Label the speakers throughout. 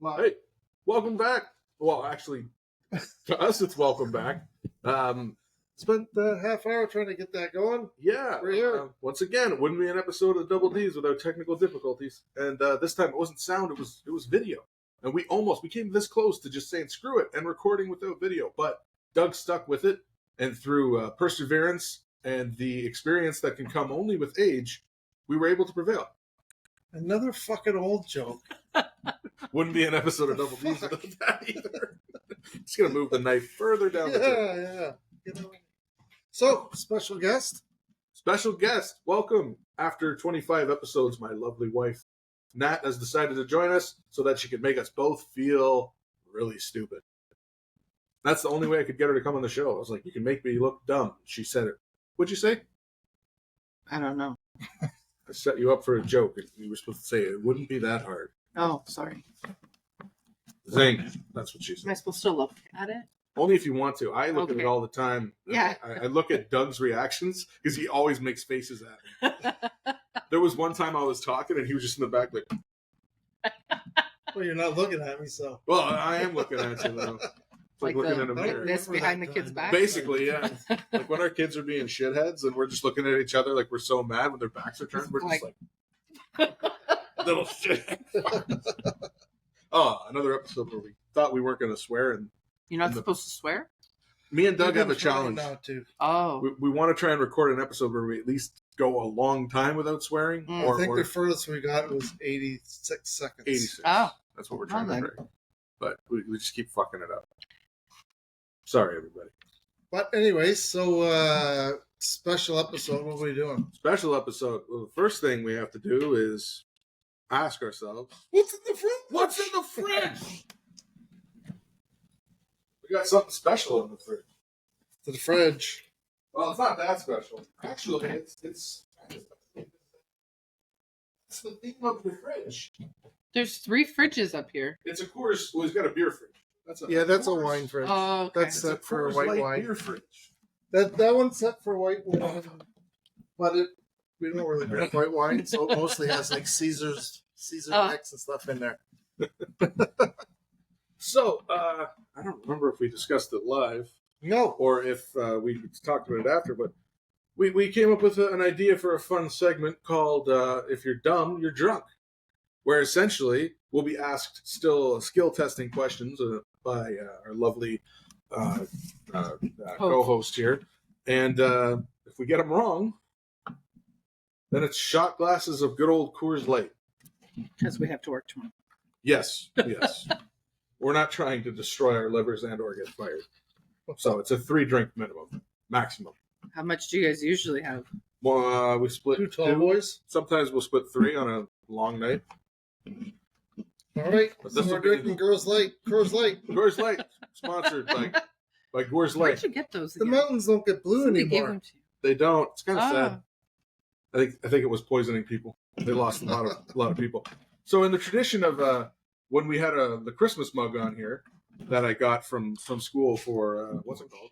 Speaker 1: Hey, welcome back. Well, actually, to us, it's welcome back.
Speaker 2: Spent the half hour trying to get that going.
Speaker 1: Yeah,
Speaker 2: We're here.
Speaker 1: once again, it wouldn't be an episode of Double D's without technical difficulties. And this time, it wasn't sound; it was video. And we came this close to just saying screw it and recording without video. But Doug stuck with it, and through perseverance and the experience that can come only with age, we were able to prevail.
Speaker 2: Another fucking old joke.
Speaker 1: Wouldn't be an episode of Double D's without that either. Just gonna move the knife further down the table.
Speaker 2: Yeah. You know. So, special guest.
Speaker 1: Special guest, welcome. After 25 episodes, my lovely wife, Nat, has decided to join us so that she could make us both feel really stupid. That's the only way I could get her to come on the show. I was like, you can make me look dumb. She said it. What'd you say?
Speaker 3: I don't know.
Speaker 1: I set you up for a joke, and you were supposed to say it wouldn't be that hard.
Speaker 3: Oh, sorry.
Speaker 1: Zing. That's what she
Speaker 3: Am I
Speaker 1: said.
Speaker 3: supposed to look at it?
Speaker 1: Only if you want to. I look at it
Speaker 3: Okay.
Speaker 1: all the time.
Speaker 3: Yeah.
Speaker 1: I look at Doug's reactions because he always makes faces at me. There was one time I was talking, and he was just in the back like,
Speaker 2: Well, you're not looking at me, so.
Speaker 1: well, I am looking at you, though. It's like looking in a
Speaker 2: the-
Speaker 1: mirror.
Speaker 3: This behind the kid's back?
Speaker 1: Basically, yeah. Like when our kids are being shitheads and we're just looking at each other like we're so mad when their backs are turned, we're just like little shit. Oh, another episode where we thought we weren't going to swear, and
Speaker 3: You're not supposed to swear?
Speaker 1: me and Doug
Speaker 2: We've
Speaker 1: have a
Speaker 2: been trying
Speaker 1: challenge.
Speaker 2: Not to.
Speaker 3: Oh.
Speaker 1: We want to try and record an episode where we at least go a long time without swearing,
Speaker 3: Mm.
Speaker 2: I think the furthest we got was 86 seconds.
Speaker 1: 86.
Speaker 3: Oh.
Speaker 1: That's what we're trying
Speaker 3: Well,
Speaker 1: to
Speaker 3: then.
Speaker 1: try. But we just keep fucking it up. Sorry, everybody.
Speaker 2: But anyways, so special episode. What are we doing?
Speaker 1: Special episode. Well, the first thing we have to do is ask ourselves,
Speaker 2: What's in the fridge?
Speaker 1: what's in the fridge? We got something special in the fridge.
Speaker 2: To the fridge.
Speaker 1: Well, it's not that special. Actually, it's the theme of the fridge.
Speaker 3: There's 3 fridges up here.
Speaker 1: It's a Coors. Well, he's got a beer fridge. That's
Speaker 2: That's a
Speaker 1: Coors.
Speaker 2: wine fridge.
Speaker 3: Oh, okay.
Speaker 2: That's
Speaker 1: It's a
Speaker 2: set for
Speaker 1: Coors
Speaker 2: white
Speaker 1: Light
Speaker 2: wine.
Speaker 1: beer fridge.
Speaker 2: That one's set for white wine, but we don't really drink white wine, so it mostly has like Caesar mix and stuff in there.
Speaker 1: So, I don't remember if we discussed it live
Speaker 2: No.
Speaker 1: or if we talked about it after, but we came up with an idea for a fun segment called If You're Dumb, You're Drunk, where essentially we'll be asked still skill testing questions by our lovely co-host here. And if we get them wrong, then it's shot glasses of good old Coors Light.
Speaker 3: Because we have to work tomorrow.
Speaker 1: Yes. We're not trying to destroy our livers and or get fired. So it's a 3-drink minimum, maximum.
Speaker 3: How much do you guys usually have?
Speaker 1: Well, we split
Speaker 2: 2 tall boys.
Speaker 1: Sometimes we'll split 3 on a long night.
Speaker 2: All right.
Speaker 1: But
Speaker 2: So
Speaker 1: this
Speaker 2: we're
Speaker 1: will be-
Speaker 2: drinking Coors Light. Coors Light.
Speaker 1: Coors Light, sponsored by Coors
Speaker 3: Where'd
Speaker 1: Light.
Speaker 3: you get those
Speaker 2: The
Speaker 3: again?
Speaker 2: mountains don't get blue
Speaker 3: Somebody gave
Speaker 2: anymore.
Speaker 3: them to you.
Speaker 1: They don't. It's kind of
Speaker 3: Oh.
Speaker 1: sad. I think it was poisoning people. They lost a lot of people. So in the tradition of when we had the Christmas mug on here that I got from school for what's it called?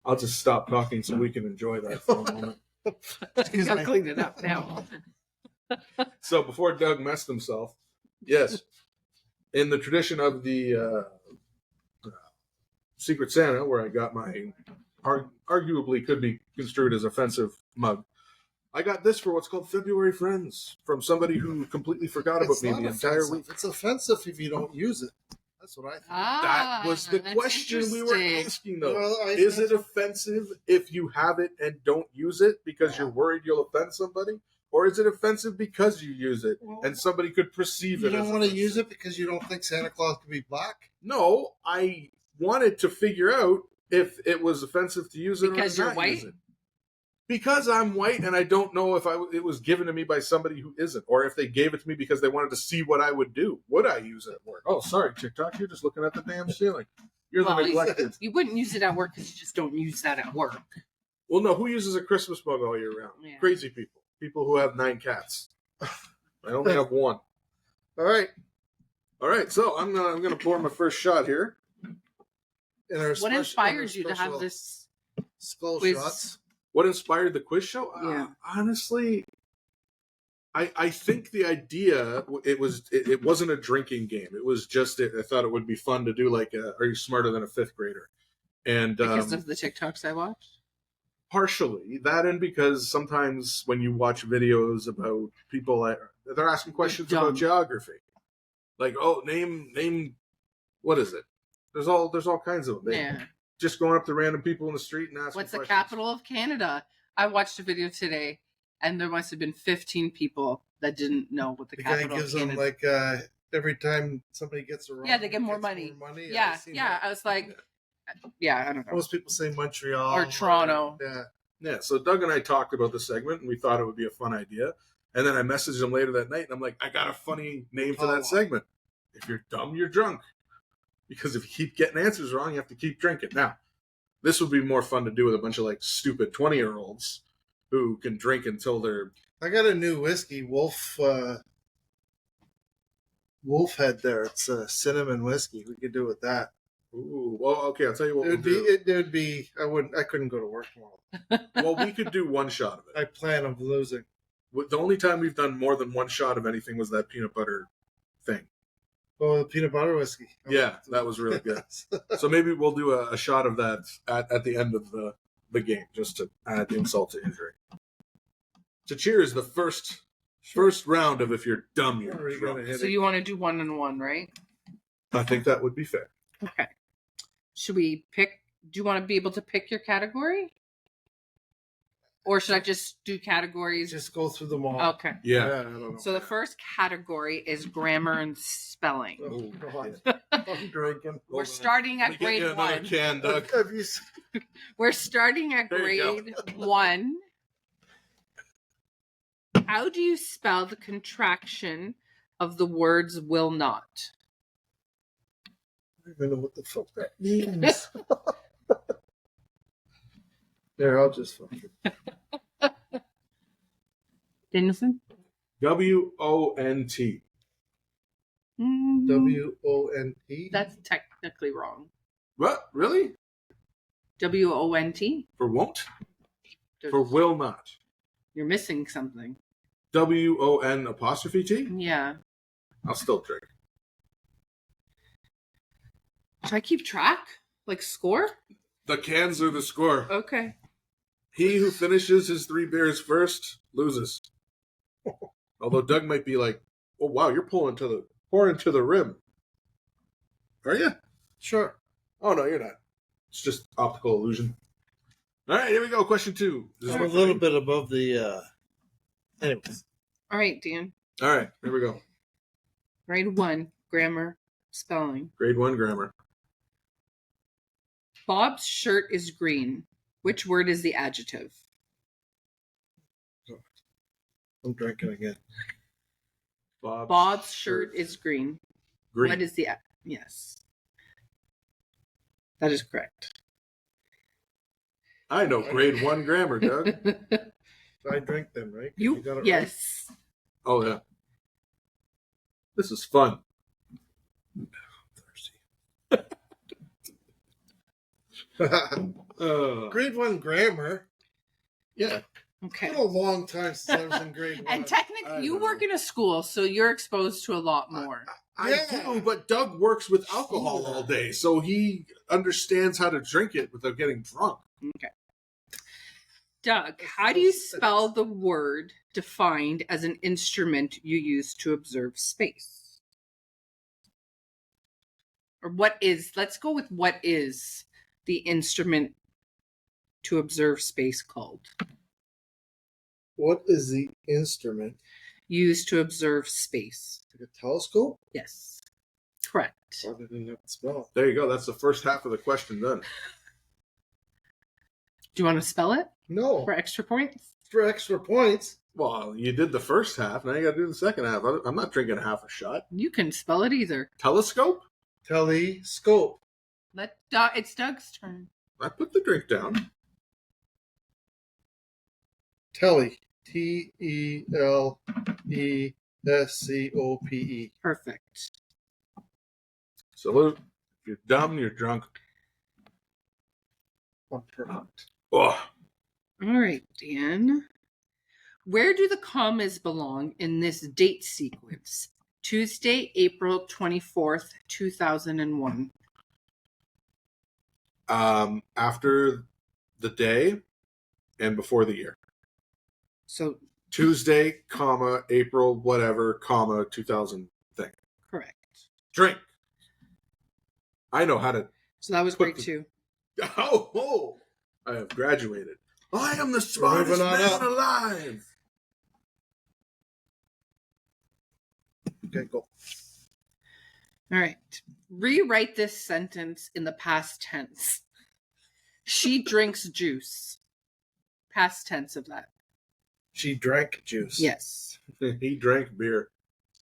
Speaker 1: I'll just stop talking so we can enjoy that for a moment.
Speaker 2: Excuse
Speaker 3: Gotta
Speaker 2: me.
Speaker 3: clean it up now.
Speaker 1: So before Doug messed himself, yes, in the tradition of the Secret Santa, where I got my arguably could be construed as offensive mug, I got this for what's called February Friends from somebody who completely forgot about
Speaker 2: It's
Speaker 1: me
Speaker 2: not
Speaker 1: the entire
Speaker 2: offensive.
Speaker 1: week.
Speaker 2: It's offensive if you don't use it. That's what I think.
Speaker 1: That was the
Speaker 3: that's
Speaker 1: question we were
Speaker 3: interesting.
Speaker 1: asking, though.
Speaker 2: Well,
Speaker 1: Is it offensive if you have it and don't use it because you're worried you'll offend somebody? Or is it offensive because you use it and somebody could perceive
Speaker 2: You
Speaker 1: it
Speaker 2: don't
Speaker 1: as
Speaker 2: want to
Speaker 1: offensive?
Speaker 2: use it because you don't think Santa Claus can be black?
Speaker 1: No, I wanted to figure out if it was offensive to use it
Speaker 3: Because
Speaker 1: or
Speaker 3: you're
Speaker 1: not
Speaker 3: white?
Speaker 1: use it. Because I'm white and I don't know if it was given to me by somebody who isn't, or if they gave it to me because they wanted to see what I would do. Would I use it at work? Oh, sorry, TikTok, you're just looking at the damn ceiling. You're
Speaker 3: Well,
Speaker 1: the neglected.
Speaker 3: You wouldn't use it at work because you just don't use that at work.
Speaker 1: Well, no, who uses a Christmas mug all year round?
Speaker 3: Yeah.
Speaker 1: Crazy people. People who have 9 cats. I only have 1.
Speaker 2: All right.
Speaker 1: All right, so I'm gonna pour my first shot here.
Speaker 2: In our
Speaker 3: What inspired you to have this
Speaker 2: skull
Speaker 3: quiz?
Speaker 2: shots?
Speaker 1: What inspired the quiz show?
Speaker 3: Yeah.
Speaker 1: Honestly, I think the idea it wasn't a drinking game. It was just I thought it would be fun to do like Are You Smarter Than a Fifth Grader? And
Speaker 3: Because of the TikToks I watched.
Speaker 1: Partially that, and because sometimes when you watch videos about people, they're asking questions about geography, like name what is it? There's all kinds of them.
Speaker 3: Yeah.
Speaker 1: Just going up to random people in the street and asking.
Speaker 3: What's the
Speaker 1: questions.
Speaker 3: capital of Canada? I watched a video today, and there must have been 15 people that didn't know what the capital
Speaker 2: gives
Speaker 3: of Canada.
Speaker 2: them like every time somebody gets it wrong.
Speaker 3: Yeah, they get more money. Yeah. I was like, yeah, I don't know.
Speaker 2: Most people say Montreal
Speaker 3: or Toronto.
Speaker 1: Yeah. So Doug and I talked about the segment, and we thought it would be a fun idea. And then I messaged him later that night, and I'm like, I got a funny name for that segment. If you're dumb, you're drunk. Because if you keep getting answers wrong, you have to keep drinking. Now, this would be more fun to do with a bunch of like stupid 20-year-olds who can drink until they're.
Speaker 2: I got a new whiskey, Wolf Head. There, it's a cinnamon whiskey. We could do with that.
Speaker 1: Ooh, well, okay. I'll tell you what
Speaker 2: it would be. I couldn't go to work tomorrow.
Speaker 1: Well, we could do one shot of it.
Speaker 2: I plan on losing.
Speaker 1: The only time we've done more than one shot of anything was that peanut butter thing.
Speaker 2: Oh, the peanut butter whiskey.
Speaker 1: Yeah, that was really good. So maybe we'll do a shot of that at the end of the game, just to add insult to injury. So cheers, the first round of If You're Dumb, You're Drunk.
Speaker 3: So you want to do 1-on-1, right?
Speaker 1: I think that would be fair.
Speaker 3: Okay. Should we pick? Do you want to be able to pick your category? Or should I just do categories?
Speaker 2: Just go through them all.
Speaker 3: Okay.
Speaker 1: Yeah.
Speaker 2: I don't know.
Speaker 3: So the first category is grammar and spelling.
Speaker 2: Oh, God. I'm drinking.
Speaker 3: We're starting at grade 1.
Speaker 1: Can, Doug.
Speaker 3: We're starting at
Speaker 1: There you
Speaker 3: grade 1. How do you spell the contraction of the words will not?
Speaker 2: I don't even know what the fuck that means. There, I'll just fuck it.
Speaker 3: Danielson?
Speaker 1: WONT.
Speaker 2: WONT?
Speaker 3: That's technically wrong.
Speaker 1: What? Really?
Speaker 3: WONT?
Speaker 1: For won't? For will not.
Speaker 3: You're missing something.
Speaker 1: WON''T?
Speaker 3: Yeah.
Speaker 1: I'll still drink.
Speaker 3: Should I keep track? Like score?
Speaker 1: The cans are the score.
Speaker 3: Okay.
Speaker 1: He who finishes his 3 beers first loses. Although Doug might be like, "Oh wow, you're pouring to the rim." Are you?
Speaker 2: Sure.
Speaker 1: Oh no, you're not. It's just optical illusion. All right, here we go. Question 2.
Speaker 2: I'm a little bit above the. Anyways.
Speaker 3: All right, Dan.
Speaker 1: All right, here we go.
Speaker 3: Grade 1, grammar, spelling.
Speaker 1: Grade 1 grammar.
Speaker 3: Bob's shirt is green. Which word is the adjective?
Speaker 2: I'm drinking again.
Speaker 3: Bob's shirt is green.
Speaker 1: Green.
Speaker 3: What is the yes? That is correct.
Speaker 1: I know grade 1 grammar, Doug.
Speaker 2: I drink them, right?
Speaker 3: You
Speaker 2: got it
Speaker 3: yes.
Speaker 2: Right?
Speaker 1: Oh yeah. This is fun.
Speaker 2: Grade 1 grammar.
Speaker 1: Yeah.
Speaker 3: Okay.
Speaker 2: It's been a long time since I was in grade 1.
Speaker 3: And technically, you work in a school, so you're exposed to a lot more.
Speaker 1: I do, but Doug works with alcohol all day, so he understands how to drink it without getting drunk.
Speaker 3: Okay. Doug, how do you spell the word defined as an instrument you use to observe space? Or let's go with what is the instrument to observe space called?
Speaker 2: What is the instrument?
Speaker 3: Used to observe space.
Speaker 2: Like a telescope?
Speaker 3: Yes. Correct.
Speaker 2: I didn't have to spell.
Speaker 1: There you go. That's the first half of the question done.
Speaker 3: Do you want to spell it?
Speaker 2: No.
Speaker 3: For extra points?
Speaker 2: For extra points?
Speaker 1: Well, you did the first half. Now you got to do the second half. I'm not drinking half a shot.
Speaker 3: You can spell it either.
Speaker 1: Telescope?
Speaker 2: Telescope.
Speaker 3: It's Doug's turn.
Speaker 1: I put the drink down.
Speaker 2: Telly. TELESCOPE.
Speaker 3: Perfect.
Speaker 1: Salute. If you're dumb, you're drunk.
Speaker 2: Oh, perfect.
Speaker 1: Oh.
Speaker 3: All right, Dan. Where do the commas belong in this date sequence? Tuesday, April 24th, 2001.
Speaker 1: After the day and before the year.
Speaker 3: So,
Speaker 1: Tuesday, comma, April, whatever, comma, 2000 thing.
Speaker 3: correct.
Speaker 1: Drink. I know how to.
Speaker 3: So that was
Speaker 1: Put
Speaker 3: grade
Speaker 1: the-
Speaker 3: 2.
Speaker 1: Oh, I have graduated. I am the smartest
Speaker 2: moving on
Speaker 1: man
Speaker 2: up.
Speaker 1: alive.
Speaker 2: Okay, go.
Speaker 3: All right. Rewrite this sentence in the past tense. She drinks juice. Past tense of that.
Speaker 2: She drank juice.
Speaker 3: Yes.
Speaker 1: He drank beer.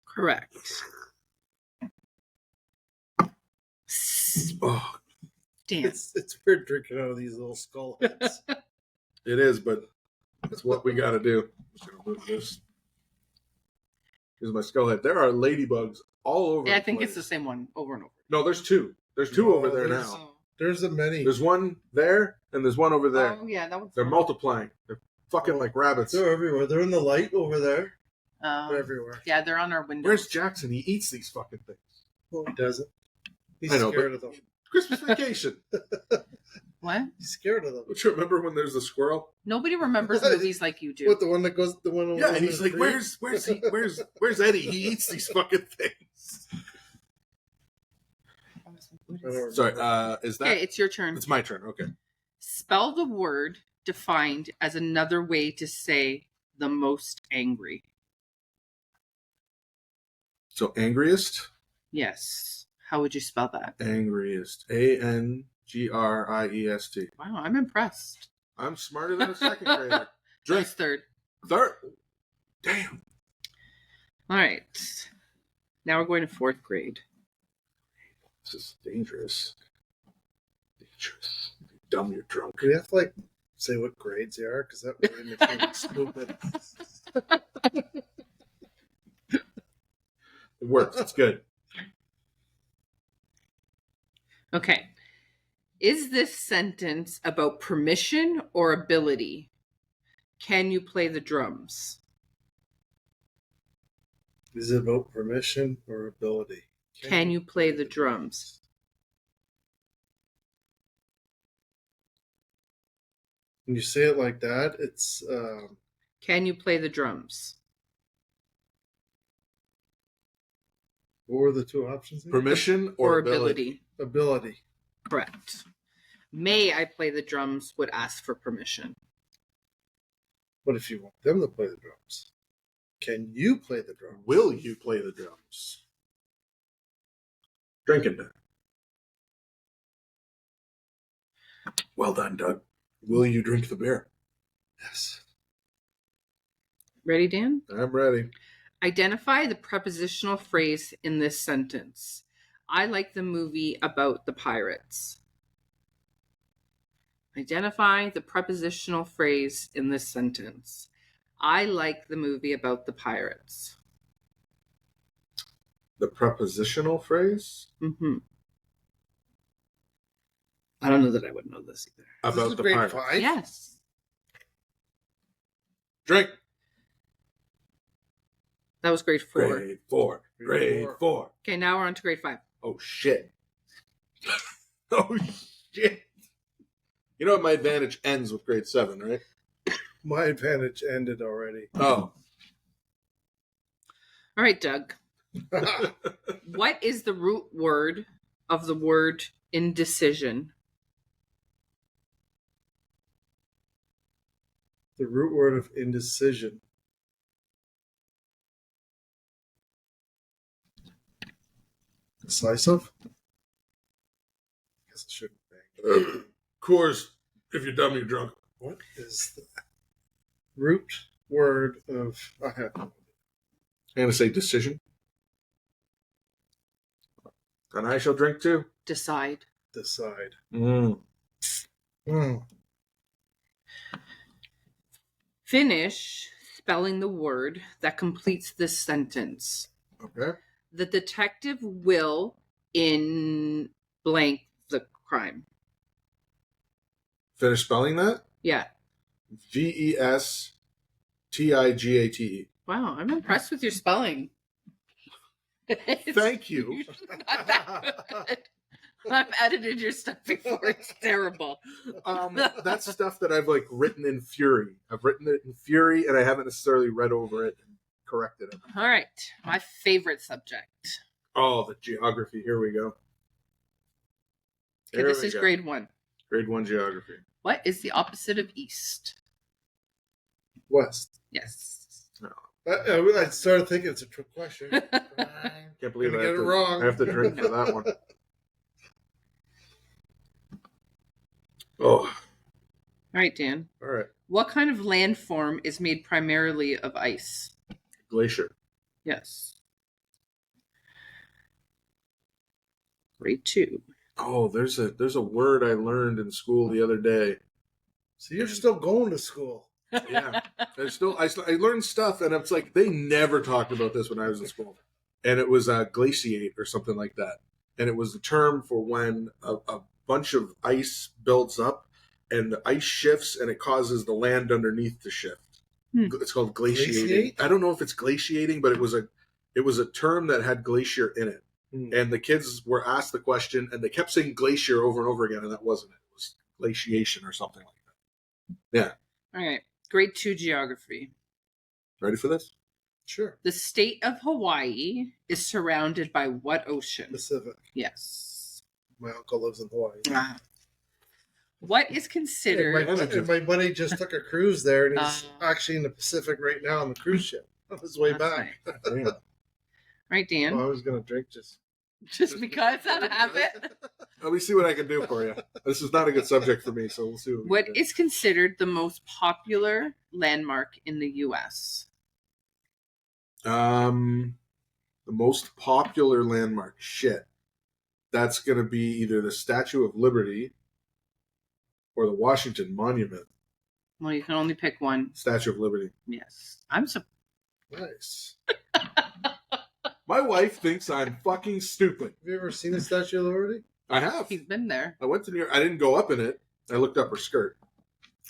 Speaker 3: Correct.
Speaker 1: Oh,
Speaker 3: Damn.
Speaker 2: It's weird drinking out of these little skull heads.
Speaker 1: it is, but it's what we got to do. I'm just gonna move this. Here's my skull head. There are ladybugs all over.
Speaker 3: Yeah, I
Speaker 1: the
Speaker 3: think
Speaker 1: place.
Speaker 3: it's the same one over and over.
Speaker 1: No, there's two. There's two
Speaker 2: No,
Speaker 1: over there
Speaker 2: there's-
Speaker 1: now.
Speaker 2: There's a many.
Speaker 1: There's one there, and there's one over there.
Speaker 3: Oh, yeah, that one's
Speaker 1: They're multiplying. They're fucking like rabbits.
Speaker 2: They're everywhere. They're in the light over there. They're everywhere.
Speaker 3: Yeah, they're on our windows.
Speaker 1: Where's Jackson? He eats these fucking things.
Speaker 2: Well, he doesn't. He's
Speaker 1: I know,
Speaker 2: scared
Speaker 1: but-
Speaker 2: of them.
Speaker 1: Christmas vacation.
Speaker 3: What?
Speaker 2: He's scared of them.
Speaker 1: Don't you remember when there's a squirrel?
Speaker 3: Nobody remembers movies like you do.
Speaker 2: What, the one that goes, the one?
Speaker 1: Yeah, and
Speaker 2: over
Speaker 1: he's
Speaker 2: the
Speaker 1: like,
Speaker 2: tree?
Speaker 1: where's Eddie? He eats these fucking things.
Speaker 2: I don't remember.
Speaker 1: Sorry, is that?
Speaker 3: Okay, it's your turn.
Speaker 1: It's my turn. Okay.
Speaker 3: Spell the word defined as another way to say the most angry.
Speaker 1: So angriest,
Speaker 3: Yes. How would you spell that?
Speaker 1: angriest, Angriest.
Speaker 3: Wow, I'm impressed.
Speaker 1: I'm smarter than a second grader.
Speaker 3: That
Speaker 1: Drink
Speaker 3: was third.
Speaker 1: third. Damn.
Speaker 3: All right. Now we're going to fourth grade.
Speaker 1: This is dangerous. Dangerous. If you're dumb, you're drunk.
Speaker 2: Do we have to like say what grades they are? Because that really makes me look stupid.
Speaker 1: It works. It's good.
Speaker 3: Okay. Is this sentence about permission or ability? Can you play the drums?
Speaker 2: Is it about permission or ability?
Speaker 3: Can you play the drums?
Speaker 2: When you say it like that, it's
Speaker 3: Can you play the drums?
Speaker 2: what were the two options? Again?
Speaker 1: Permission or ability?
Speaker 2: Ability.
Speaker 3: Correct. May I play the drums would ask for permission.
Speaker 2: What if you want them to play the drums? Can you play the drums?
Speaker 1: Will you play the drums? Drinking time. Well done, Doug. Will you drink the beer?
Speaker 2: Yes.
Speaker 3: Ready, Dan?
Speaker 1: I'm ready.
Speaker 3: Identify the prepositional phrase in this sentence. I like the movie about the pirates. Identify the prepositional phrase in this sentence. I like the movie about the pirates.
Speaker 1: The prepositional phrase
Speaker 3: Mm-hmm. I don't know that I would know this either.
Speaker 2: This
Speaker 1: about
Speaker 2: is
Speaker 1: the
Speaker 2: grade
Speaker 1: pirate.
Speaker 2: 5?
Speaker 3: Yes.
Speaker 1: Drink.
Speaker 3: That was grade 4.
Speaker 1: Grade 4. Grade 4.
Speaker 3: Okay, now we're on to grade 5.
Speaker 1: Oh, shit. Oh, shit. You know what? My advantage ends with grade 7, right?
Speaker 2: My advantage ended already.
Speaker 1: Oh.
Speaker 3: All right, Doug. What is the root word of the word indecision?
Speaker 2: The root word of indecision. Decisive? I guess I shouldn't think.
Speaker 1: Coors, if you're dumb, you're drunk.
Speaker 2: What is the root word of... I have no idea.
Speaker 1: I'm going to say decision. And I shall drink too.
Speaker 3: Decide.
Speaker 2: Decide.
Speaker 1: Mm.
Speaker 3: Finish spelling the word that completes this sentence.
Speaker 1: Okay.
Speaker 3: The detective will in blank the crime.
Speaker 1: Finish spelling that?
Speaker 3: Yeah.
Speaker 1: VES Tigate.
Speaker 3: Wow, I'm impressed with your spelling.
Speaker 1: Thank you.
Speaker 3: Usually not that good. I've edited your stuff before. It's terrible.
Speaker 1: That's stuff that I've like written in Fury. I've written it in Fury, and I haven't necessarily read over it and corrected it.
Speaker 3: All right, my favorite subject.
Speaker 1: Oh, the geography. Here we go.
Speaker 3: Okay, this is grade 1.
Speaker 1: Grade 1 geography.
Speaker 3: What is the opposite of east?
Speaker 2: West.
Speaker 3: Yes.
Speaker 2: I started thinking it's a trick question.
Speaker 1: Can't believe
Speaker 2: Gonna get it wrong.
Speaker 1: I have to drink for that one. Oh.
Speaker 3: All right, Dan.
Speaker 1: All right.
Speaker 3: What kind of landform is made primarily of ice?
Speaker 1: Glacier.
Speaker 3: Yes. Grade 2.
Speaker 1: Oh, there's a word I learned in school the other day.
Speaker 2: So you're still going to school.
Speaker 1: Yeah. I learned stuff, and it's like they never talked about this when I was in school. And it was glaciate or something like that. And it was a term for when a bunch of ice builds up and the ice shifts and it causes the land underneath to shift. It's called glaciating.
Speaker 2: Glaciate?
Speaker 1: I don't know if it's glaciating, but it was a term that had glacier in it. And the kids were asked the question, and they kept saying glacier over and over again, and that wasn't it. It was glaciation or something like that. Yeah.
Speaker 3: All right. Grade 2 geography.
Speaker 1: Ready for this?
Speaker 2: Sure.
Speaker 3: The state of Hawaii is surrounded by what ocean?
Speaker 2: Pacific.
Speaker 3: Yes.
Speaker 2: My uncle lives in Hawaii.
Speaker 3: What is considered...
Speaker 2: My buddy just took a cruise there, and he's actually in the Pacific right now on the cruise ship on his way back.
Speaker 3: Right. Right, Dan?
Speaker 2: Well, I was going to drink
Speaker 3: Just because out of habit?
Speaker 1: Let me see what I can do for you. This is not a good subject for me, so we'll see.
Speaker 3: What is considered the most popular landmark in the U.S.?
Speaker 1: The most popular landmark. Shit. That's going to be either the Statue of Liberty or the Washington Monument.
Speaker 3: Well, you can only pick one.
Speaker 1: Statue of Liberty.
Speaker 3: Yes. I'm
Speaker 2: Nice.
Speaker 1: My wife thinks I'm fucking stupid.
Speaker 2: Have you ever seen the Statue of Liberty?
Speaker 1: I have.
Speaker 3: He's been there.
Speaker 1: I went to New York. I didn't go up in it. I looked up her skirt.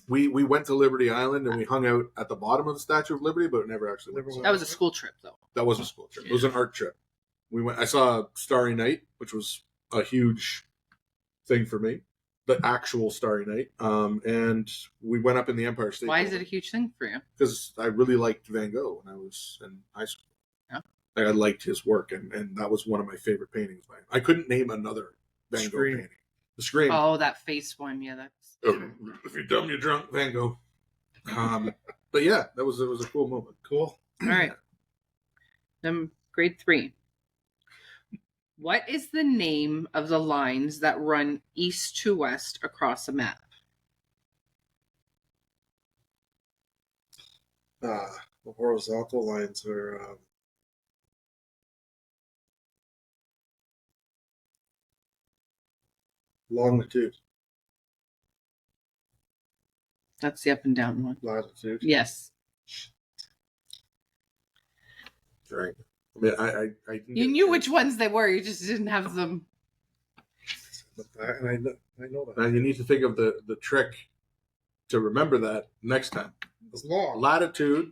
Speaker 1: We went to Liberty Island and we hung out at the bottom of the Statue of Liberty, but never actually went.
Speaker 3: That was a school trip, though.
Speaker 1: That was a school trip. It was an art trip. We went. I saw Starry Night, which was a huge thing for me. The actual Starry Night. And we went up in the Empire State Building.
Speaker 3: Why is it a huge thing for you?
Speaker 1: Because I really liked Van Gogh when I was in high school.
Speaker 3: Yeah.
Speaker 1: Like, I liked his work, and that was one of my favorite paintings by him. I couldn't name another Van Gogh painting. The Scream.
Speaker 3: Oh, that face one. Yeah, that's...
Speaker 1: If you're dumb, you're drunk, Van Gogh. But yeah, it was a cool moment.
Speaker 2: Cool.
Speaker 3: All right. Grade 3. What is the name of the lines that run east to west across a map?
Speaker 2: The horizontal lines are longitude.
Speaker 3: That's the up and down one.
Speaker 2: Latitude.
Speaker 3: Yes.
Speaker 1: Right. I mean, I
Speaker 3: You knew which ones they were. You just didn't have them.
Speaker 2: And I know that.
Speaker 1: And you need to think of the trick to remember that next time.
Speaker 2: It's long.
Speaker 1: Latitude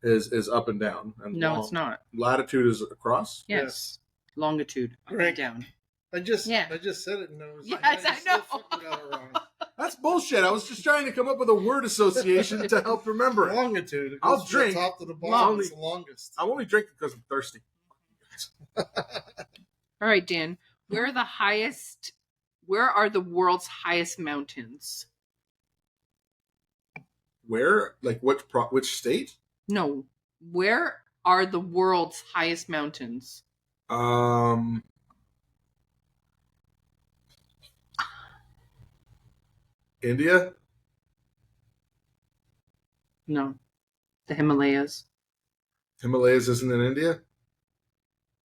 Speaker 1: is up and down. And
Speaker 3: No, it's not.
Speaker 1: Latitude is across?
Speaker 3: Yes. Longitude, up and down.
Speaker 2: I just said it, and I was like, I know. Fucking got it wrong.
Speaker 1: That's bullshit. I was just trying to come up with a word association to help remember it.
Speaker 2: Longitude. It goes
Speaker 1: I'll
Speaker 2: from
Speaker 1: drink.
Speaker 2: the top to the bottom. It's the longest.
Speaker 1: I'm only drinking because I'm thirsty.
Speaker 3: All right, Dan. Where are the world's highest mountains?
Speaker 1: Where? Like which state?
Speaker 3: No. Where are the world's highest mountains?
Speaker 1: India?
Speaker 3: No. The Himalayas.
Speaker 1: Himalayas isn't in India?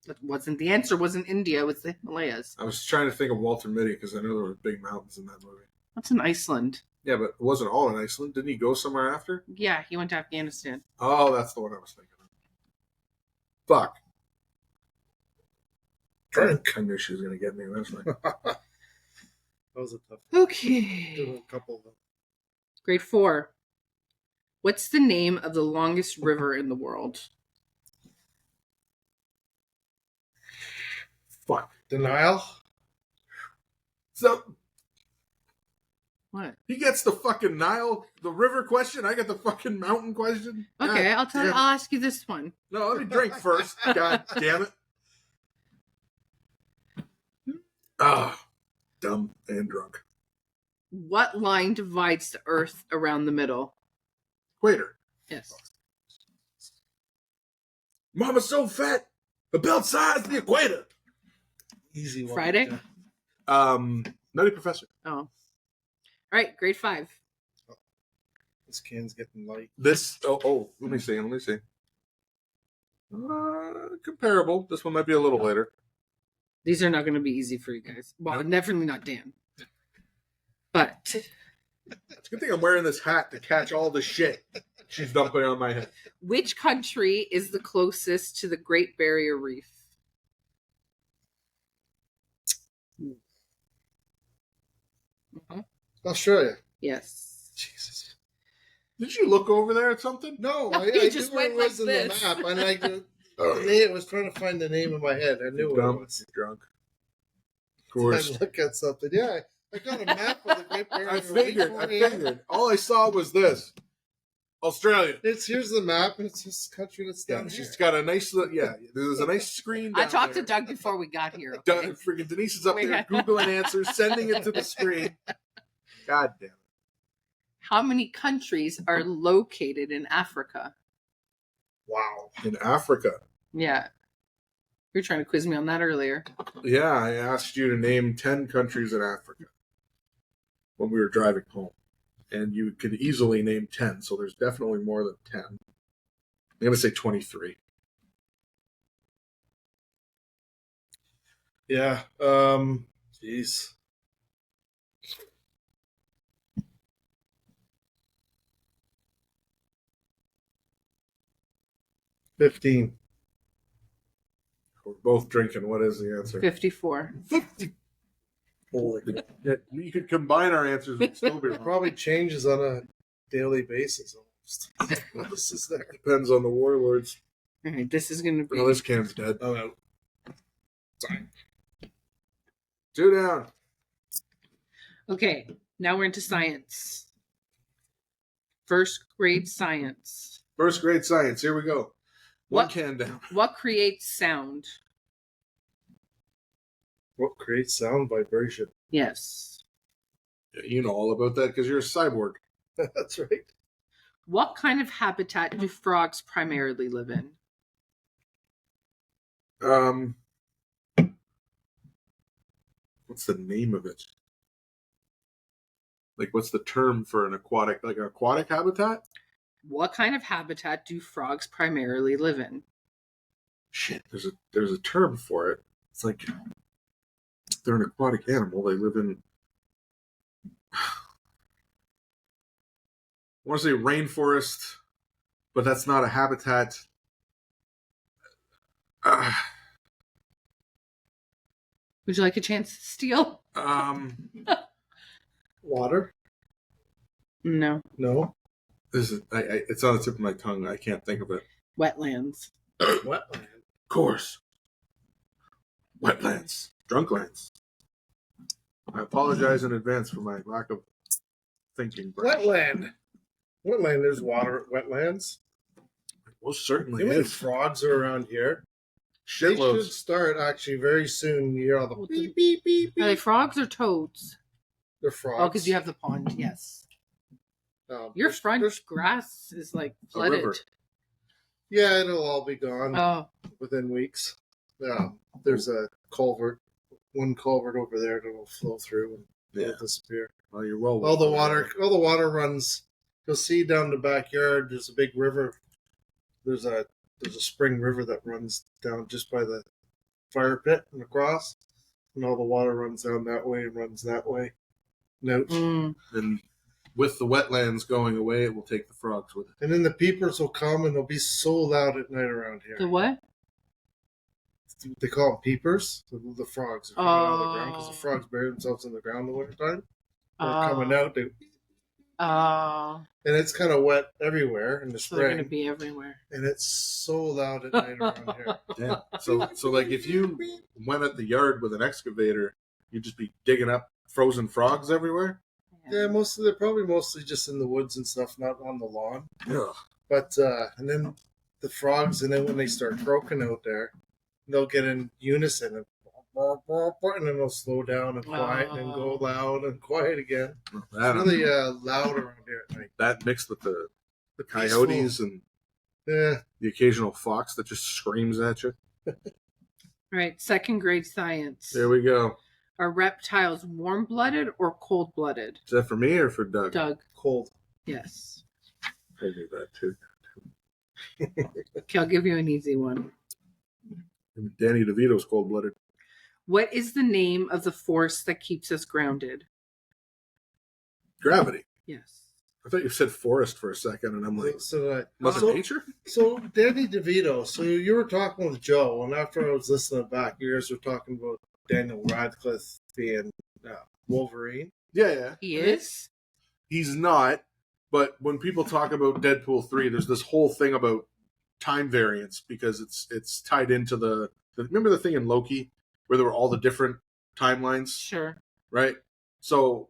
Speaker 3: That wasn't the answer. Wasn't India? It was the Himalayas.
Speaker 1: I was trying to think of Walter Mitty because I know there were big mountains in that movie.
Speaker 3: That's in Iceland.
Speaker 1: Yeah, but it wasn't all in Iceland. Didn't he go somewhere after?
Speaker 3: Yeah, he went to Afghanistan.
Speaker 1: Oh, that's the one I was thinking of. Fuck.
Speaker 2: Drink.
Speaker 1: I knew she was going to get me. That's fine.
Speaker 2: That was a tough one.
Speaker 3: Okay.
Speaker 2: Did a couple of them.
Speaker 3: Grade 4. What's the name of the longest river in the world?
Speaker 1: Fuck.
Speaker 2: The Nile?
Speaker 1: So
Speaker 3: What?
Speaker 1: he gets the fucking Nile, the river question. I get the fucking mountain question.
Speaker 3: Okay,
Speaker 1: God
Speaker 3: I'll tell you.
Speaker 1: damn it.
Speaker 3: I'll ask you this one.
Speaker 1: No, let me drink first. God damn it. Ah, dumb and drunk.
Speaker 3: What line divides the Earth around the middle?
Speaker 1: Equator.
Speaker 3: Yes.
Speaker 1: Mama's so fat, about size the equator.
Speaker 2: Easy one.
Speaker 3: Friday?
Speaker 1: Nutty Professor.
Speaker 3: Oh. All right, grade 5.
Speaker 2: This can's getting light.
Speaker 1: This, let me see. Comparable. This one might be a little later.
Speaker 3: These are not going to be easy for you guys. Well, definitely not Dan. But
Speaker 1: It's a good thing I'm wearing this hat to catch all the shit she's dumping on my head.
Speaker 3: which country is the closest to the Great Barrier Reef? Mhm.
Speaker 2: Australia.
Speaker 3: Yes.
Speaker 2: Jesus.
Speaker 1: Did you look over there at something?
Speaker 2: No,
Speaker 3: No,
Speaker 2: I
Speaker 3: you
Speaker 2: knew
Speaker 3: just
Speaker 2: where it
Speaker 3: went
Speaker 2: was
Speaker 3: like
Speaker 2: in
Speaker 3: this.
Speaker 2: the map, and I was trying to find the name in my head. I knew where it
Speaker 1: Dumb,
Speaker 2: was.
Speaker 1: drunk. Of
Speaker 2: Did
Speaker 1: course.
Speaker 2: I look at something? Yeah, I got a map of the Great Barrier
Speaker 1: I
Speaker 2: Reef
Speaker 1: figured.
Speaker 2: for you.
Speaker 1: All I saw was this. Australia.
Speaker 2: Here's the map, and it's this country that's down
Speaker 1: Yeah,
Speaker 2: here.
Speaker 1: she's got a nice little, there's a nice screen
Speaker 3: I
Speaker 1: down
Speaker 3: talked
Speaker 1: there.
Speaker 3: to Doug before we got here.
Speaker 1: Doug,
Speaker 3: Okay?
Speaker 1: freaking Denise is up
Speaker 3: Wait,
Speaker 1: there Googling answers, sending it to the screen. God damn it.
Speaker 3: How many countries are located in Africa?
Speaker 2: Wow.
Speaker 1: In Africa.
Speaker 3: Yeah. You were trying to quiz me on that earlier.
Speaker 1: Yeah, I asked you to name 10 countries in Africa when we were driving home. And you could easily name 10, so there's definitely more than 10. I'm going to say 23.
Speaker 2: Yeah. Jeez. $15.
Speaker 1: We're both drinking. What is the answer?
Speaker 3: 54.
Speaker 2: Holy.
Speaker 1: Yeah, you could combine our answers and still be
Speaker 2: It
Speaker 1: wrong.
Speaker 2: probably changes on a daily basis almost. What this is there?
Speaker 1: Depends on the warlords.
Speaker 3: All right, this is going to be...
Speaker 1: Oh, this can's dead.
Speaker 2: Oh no. Sorry.
Speaker 1: 2 down.
Speaker 3: Okay, now we're into science. First grade science.
Speaker 1: First grade science. Here we go. One
Speaker 3: What-
Speaker 1: can down.
Speaker 3: What creates sound?
Speaker 2: What creates sound vibration?
Speaker 3: Yes.
Speaker 1: Yeah, you know all about that because you're a cyborg.
Speaker 2: That's right.
Speaker 3: What kind of habitat do frogs primarily live in?
Speaker 1: What's the name of it? Like, what's the term for an aquatic habitat?
Speaker 3: What kind of habitat do frogs primarily live in?
Speaker 1: Shit, there's a term for it. It's like they're an aquatic animal. They live in. I want to say rainforest, but that's not a habitat.
Speaker 3: Would you like a chance to steal?
Speaker 2: Water?
Speaker 3: No.
Speaker 2: No.
Speaker 1: This is it's on the tip of my tongue. I can't think of it.
Speaker 3: Wetlands.
Speaker 2: Wetland.
Speaker 1: Of course, wetlands, drunklands. I apologize in advance for my lack of thinking.
Speaker 2: Wetland. Wetland. There's water at wetlands.
Speaker 1: Most certainly
Speaker 2: How many
Speaker 1: is.
Speaker 2: frogs are around here? They should
Speaker 1: Shitloads.
Speaker 2: start actually very soon. You hear all the
Speaker 3: Well,
Speaker 2: beep, beep, beep,
Speaker 3: Are they
Speaker 2: beep.
Speaker 3: frogs or toads?
Speaker 2: They're frogs.
Speaker 3: Oh, because you have the pond, yes. Your
Speaker 2: There's-
Speaker 3: front
Speaker 2: there's-
Speaker 3: grass is like
Speaker 1: A
Speaker 3: flooded.
Speaker 1: river.
Speaker 2: Yeah, it'll all be gone
Speaker 3: Oh,
Speaker 2: within weeks. There's a culvert, one culvert over there that'll flow through and
Speaker 1: Yeah.
Speaker 2: it'll disappear.
Speaker 1: Well, you're well.
Speaker 2: All the water runs. You'll see down the backyard. There's a big river. There's a spring river that runs down just by the fire pit and across, and all the water runs down that way and runs that way. Note.
Speaker 1: And with the wetlands going away, it will take the frogs with it.
Speaker 2: And then the peepers will come and they'll be so loud at night around here.
Speaker 3: the what?
Speaker 2: They call them peepers. The frogs are coming out of the ground because
Speaker 3: Oh.
Speaker 2: the frogs bury themselves in the ground in the wintertime. They're
Speaker 3: Oh.
Speaker 2: coming out. They
Speaker 3: Oh,
Speaker 2: and it's kind of wet everywhere in the
Speaker 3: so they're
Speaker 2: spring.
Speaker 3: going to be everywhere.
Speaker 2: And it's so loud at night around here.
Speaker 1: Yeah. So like if you went at the yard with an excavator, you'd just be digging up frozen frogs everywhere.
Speaker 2: Yeah, they're probably mostly just in the woods and stuff, not on the lawn.
Speaker 1: Ugh.
Speaker 2: But and then the frogs, and then when they start croaking out there, they'll get in unison and then they'll slow down and quiet and then go loud and quiet again. It's really loud around here at night.
Speaker 1: That mixed with the coyotes and the occasional fox that just screams at you.
Speaker 3: Right, second grade science.
Speaker 1: There we go.
Speaker 3: Are reptiles warm-blooded or cold-blooded?
Speaker 1: Is that for me or for Doug?
Speaker 3: Doug.
Speaker 2: Cold.
Speaker 3: Yes.
Speaker 1: I knew that too.
Speaker 3: Okay, I'll give you an easy one.
Speaker 1: Danny DeVito's cold-blooded.
Speaker 3: What is the name of the force that keeps us grounded?
Speaker 1: Gravity.
Speaker 3: Yes.
Speaker 1: I thought you said forest for a second, and I'm like, Mother Nature?
Speaker 2: So, Danny DeVito, so you were talking with Joe, and after I was listening back, you guys were talking about Daniel Radcliffe being Wolverine.
Speaker 1: Yeah.
Speaker 3: He is?
Speaker 1: He's not, but when people talk about Deadpool 3, there's this whole thing about time variance because it's tied into the remember the thing in Loki where there were all the different timelines?
Speaker 3: Sure.
Speaker 1: Right? So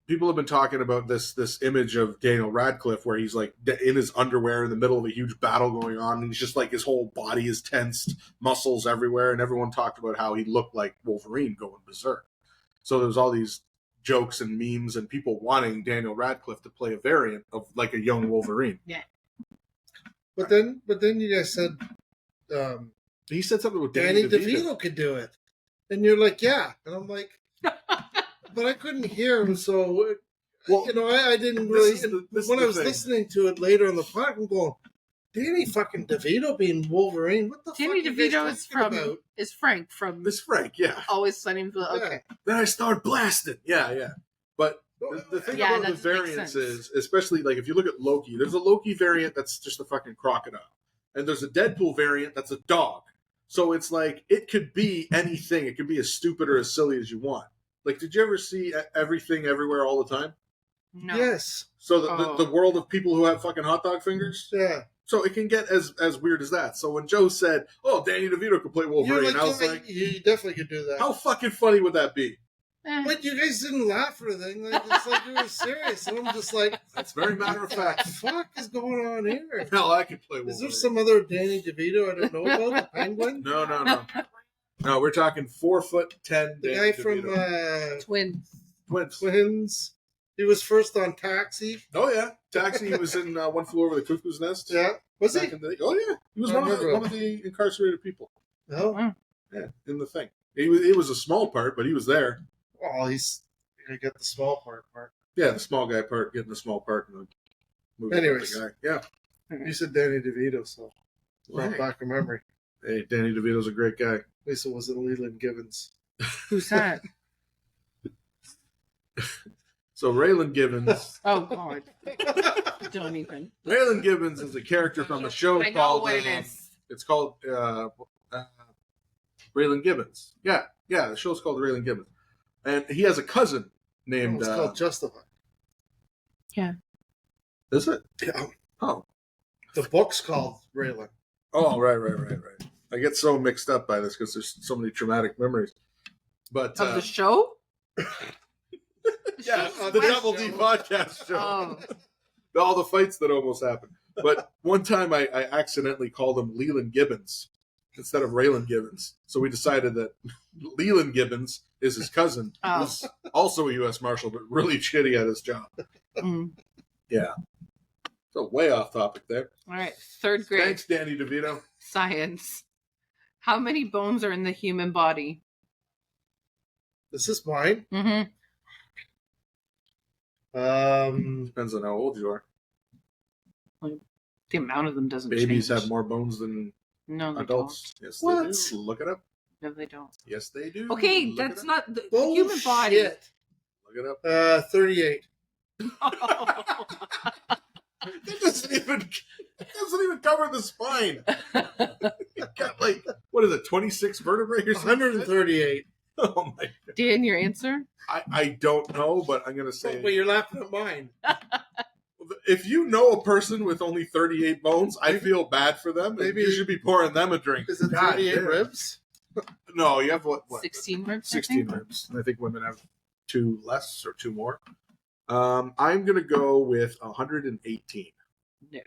Speaker 1: people have been talking about this image of Daniel Radcliffe where he's like in his underwear in the middle of a huge battle going on, and he's just like his whole body is tensed, muscles everywhere, and everyone talked about how he looked like Wolverine going berserk. So there was all these jokes and memes and people wanting Daniel Radcliffe to play a variant of like a young Wolverine.
Speaker 3: Yeah.
Speaker 2: But then you guys said
Speaker 1: He said something with
Speaker 2: Danny DeVito could do it. And you're like, yeah. And I'm like, but I couldn't hear him, so I didn't really. When I was listening to it later on the podcast, I'm going, Danny fucking DeVito being Wolverine. What the
Speaker 3: Danny
Speaker 2: fuck?
Speaker 3: DeVito is Frank from
Speaker 1: It's Frank, yeah.
Speaker 3: Always Sunny in Philadelphia. Okay.
Speaker 1: Then I start blasting. Yeah. But the thing about the variants is, especially like if you look at Loki, there's a Loki variant that's just a fucking crocodile, and there's a Deadpool variant that's a dog. So it's like it could be anything. It could be as stupid or as silly as you want. Like, did you ever see Everything Everywhere All the Time?
Speaker 3: No.
Speaker 2: Yes.
Speaker 1: So the world of people who have fucking hot dog fingers?
Speaker 2: Yeah.
Speaker 1: So it can get as weird as that. So when Joe said, "Oh, Danny DeVito could play Wolverine," I was like,
Speaker 2: "You definitely could do that."
Speaker 1: How fucking funny would that be?
Speaker 2: But you guys didn't laugh or anything. Like, it's like you were serious, and I'm just like,
Speaker 1: "That's very matter of fact."
Speaker 2: What the fuck is going on here?
Speaker 1: Hell, I could play Wolverine.
Speaker 2: Is there some other Danny DeVito I don't know about? The Penguin?
Speaker 1: No. No, we're talking 4'10".
Speaker 2: The guy from
Speaker 3: Twins.
Speaker 2: He was first on Taxi.
Speaker 1: Oh yeah, Taxi. He was in One Flew Over the Cuckoo's Nest.
Speaker 2: Yeah, was he?
Speaker 1: Oh yeah, he was one of the incarcerated people.
Speaker 2: Oh,
Speaker 1: yeah, in the thing. It was a small part, but he was there.
Speaker 2: Oh, he's gonna get the small part.
Speaker 1: Yeah, the small guy part, getting the small part in the movie.
Speaker 2: Anyways,
Speaker 1: the guy. Yeah.
Speaker 2: You said Danny DeVito, so brought back a memory.
Speaker 1: Hey, Danny DeVito's a great guy.
Speaker 2: At least it wasn't Leland Gibbons.
Speaker 3: Who's that?
Speaker 1: So Raylan Gibbons.
Speaker 3: Oh God! Don't even.
Speaker 1: Raylan Gibbons is a character from a show called. It's called Raylan Gibbons. Yeah. The show's called Raylan Gibbons, and he has a cousin named.
Speaker 2: It's called Justified.
Speaker 3: Yeah.
Speaker 1: Is it?
Speaker 2: Yeah.
Speaker 1: Oh.
Speaker 2: The book's called Raylan.
Speaker 1: Oh, right. I get so mixed up by this because there's so many traumatic memories. But
Speaker 3: of the show.
Speaker 1: Yeah, the Double D podcast show.
Speaker 3: Oh.
Speaker 1: All the fights that almost happened. But one time I accidentally called him Leland Gibbons instead of Raylan Gibbons. So we decided that Leland Gibbons is his cousin, who's also a U.S. Marshal, but really shitty at his job.
Speaker 3: Mm.
Speaker 1: Yeah. So way off topic there.
Speaker 3: All right, third grade.
Speaker 1: Thanks, Danny DeVito.
Speaker 3: Science. How many bones are in the human body?
Speaker 2: This is mine.
Speaker 3: Mm-hmm.
Speaker 1: Depends on how old you are.
Speaker 3: The amount of them doesn't change.
Speaker 1: Babies have more bones than adults.
Speaker 3: Don't.
Speaker 1: Yes, they do. Look it up.
Speaker 3: No, they don't.
Speaker 1: Yes, they do.
Speaker 3: Okay, that's not the human body.
Speaker 2: Look
Speaker 1: it up.
Speaker 2: 38.
Speaker 1: It doesn't even cover the spine. You got like, what is it, 26 vertebrae or something?
Speaker 2: 138.
Speaker 1: Oh my God.
Speaker 3: Dan, your answer?
Speaker 1: I don't know, but I'm going to say...
Speaker 2: But you're laughing at mine.
Speaker 1: if you know a person with only 38 bones, I feel bad for them. Maybe you should be pouring them a drink.
Speaker 2: Is it 38 ribs?
Speaker 1: No, you have what?
Speaker 3: 16 ribs.
Speaker 1: 16 ribs. I think women have 2 less or 2 more. I'm gonna go with 118.
Speaker 3: No.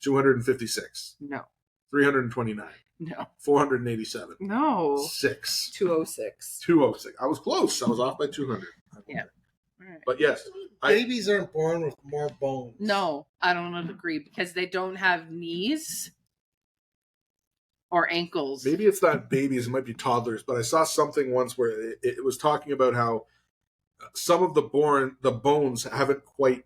Speaker 1: 256.
Speaker 3: No.
Speaker 1: 329.
Speaker 3: No.
Speaker 1: 487.
Speaker 3: No.
Speaker 1: 6.
Speaker 3: 206.
Speaker 1: 206. I was close. I was off by 200.
Speaker 3: Yeah. All right.
Speaker 1: But yes,
Speaker 2: Babies aren't born with more bones.
Speaker 3: No, I don't agree because they don't have knees or ankles.
Speaker 1: maybe it's not babies, it might be toddlers, but I saw something once where it was talking about how some of the bones haven't quite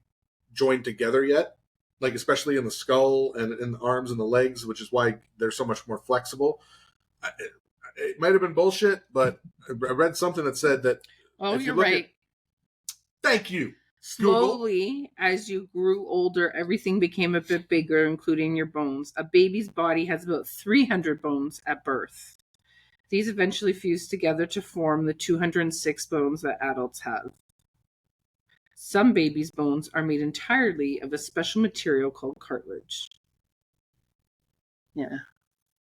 Speaker 1: joined together yet, like especially in the skull and in the arms and the legs, which is why they're so much more flexible. It might have been bullshit, but I read something that said that.
Speaker 3: Oh,
Speaker 1: if you
Speaker 3: you're
Speaker 1: look
Speaker 3: right.
Speaker 1: Thank you. Google.
Speaker 3: Slowly, as you grew older, everything became a bit bigger, including your bones. A baby's body has about 300 bones at birth. These eventually fuse together to form the 206 bones that adults have. Some babies' bones are made entirely of a special material called cartilage. Yeah.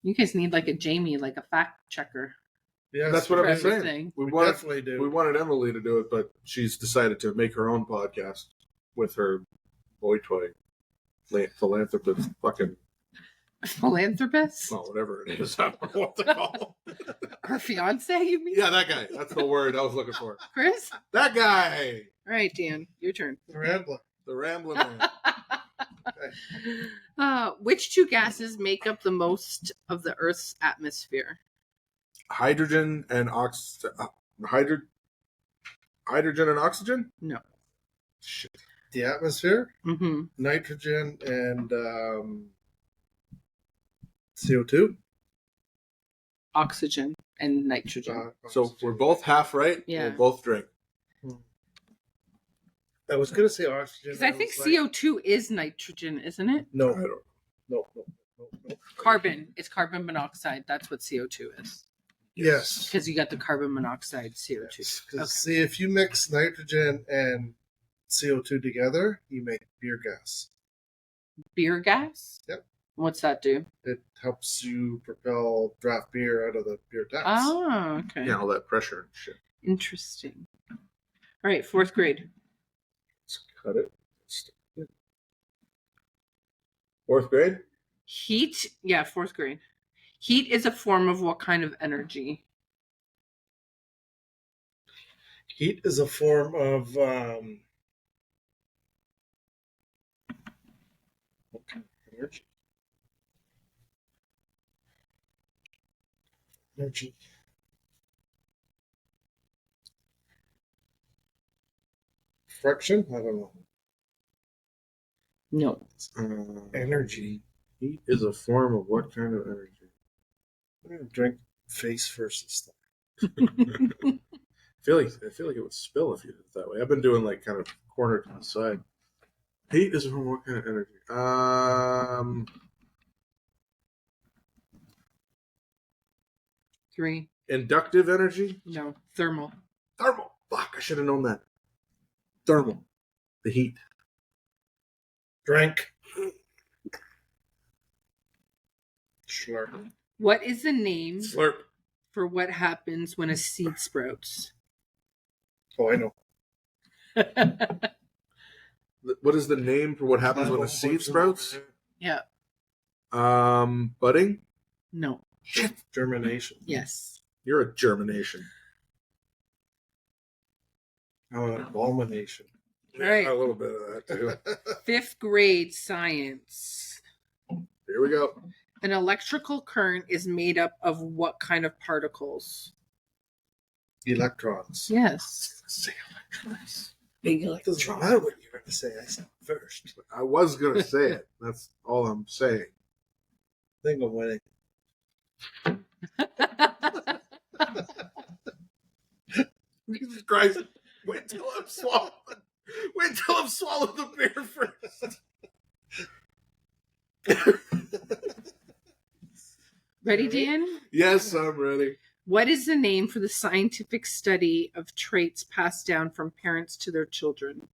Speaker 3: You guys need like a Jamie, like a fact checker.
Speaker 2: Yes,
Speaker 1: That's what
Speaker 3: For
Speaker 1: I'm saying.
Speaker 3: everything.
Speaker 1: We
Speaker 2: definitely do.
Speaker 1: We wanted Emily to do it, but she's decided to make her own podcast with her boy toy philanthropist, fucking
Speaker 3: Philanthropist?
Speaker 1: well, whatever it is. I don't know what to call him.
Speaker 3: Her fiance, you mean?
Speaker 1: Yeah, that guy. That's the word I was looking for.
Speaker 3: Chris?
Speaker 1: That guy.
Speaker 3: All right, Dan, your turn.
Speaker 2: The Rambler.
Speaker 1: The rambling man.
Speaker 3: Which two gases make up the most of the Earth's atmosphere?
Speaker 1: Hydrogen and hydrogen and oxygen?
Speaker 3: No.
Speaker 1: Shit.
Speaker 2: The atmosphere,
Speaker 3: Mm-hmm.
Speaker 2: nitrogen, and CO2.
Speaker 3: Oxygen and nitrogen.
Speaker 1: So we're both half right.
Speaker 3: Yeah.
Speaker 1: We'll both drink.
Speaker 2: I was going to say oxygen.
Speaker 3: Because I think CO2 is nitrogen, isn't it?
Speaker 2: No.
Speaker 1: I don't.
Speaker 2: No.
Speaker 3: Carbon. It's carbon monoxide. That's what CO2 is.
Speaker 2: Yes.
Speaker 3: Because you got the carbon monoxide CO2.
Speaker 2: Because
Speaker 3: Okay.
Speaker 2: see, if you mix nitrogen and CO2 together, you make beer gas.
Speaker 3: Beer gas?
Speaker 2: Yep.
Speaker 3: What's that do?
Speaker 2: It helps you propel draft beer out of the beer taps.
Speaker 3: Oh, okay.
Speaker 1: Yeah, all that pressure and shit.
Speaker 3: Interesting. All right, 4th grade.
Speaker 1: Let's cut it. 4th grade?
Speaker 3: Heat. Yeah, 4th grade. Heat is a form of what kind of energy?
Speaker 2: Heat is a form of what kind of energy? Energy. Friction? I don't know.
Speaker 3: No.
Speaker 2: Energy.
Speaker 1: Heat is a form of what kind of energy?
Speaker 2: I'm gonna drink face first this time.
Speaker 1: I feel like it would spill if you did it that way. I've been doing like kind of corner to the side. Heat is a form of what kind of energy?
Speaker 3: 3.
Speaker 1: Inductive energy?
Speaker 3: No. Thermal.
Speaker 1: Thermal. Fuck, I should have known that. Thermal. The heat.
Speaker 2: Drink. Slurp.
Speaker 3: What is the name
Speaker 1: Slurp.
Speaker 3: for what happens when a seed sprouts?
Speaker 2: Oh, I know.
Speaker 1: What is the name for what happens when a seed sprouts?
Speaker 3: Yeah.
Speaker 1: Budding?
Speaker 3: No.
Speaker 1: Shit.
Speaker 2: Germination.
Speaker 3: Yes.
Speaker 1: You're a germination.
Speaker 2: Oh, an abomination.
Speaker 3: All right.
Speaker 1: A little bit of that too.
Speaker 3: 5th grade science.
Speaker 1: Here we go.
Speaker 3: An electrical current is made up of what kind of particles?
Speaker 2: Electrons.
Speaker 3: Yes.
Speaker 1: Say electrons.
Speaker 3: Big
Speaker 2: Doesn't matter what you're going to say. I said first.
Speaker 1: I was gonna say it. That's all I'm saying.
Speaker 2: I think I'm winning.
Speaker 1: Jesus Christ! Wait till I'm swallowed. Wait till I'm swallowed the beer first.
Speaker 3: Ready, Dan?
Speaker 1: Yes, I'm ready.
Speaker 3: What is the name for the scientific study of traits passed down from parents to their children?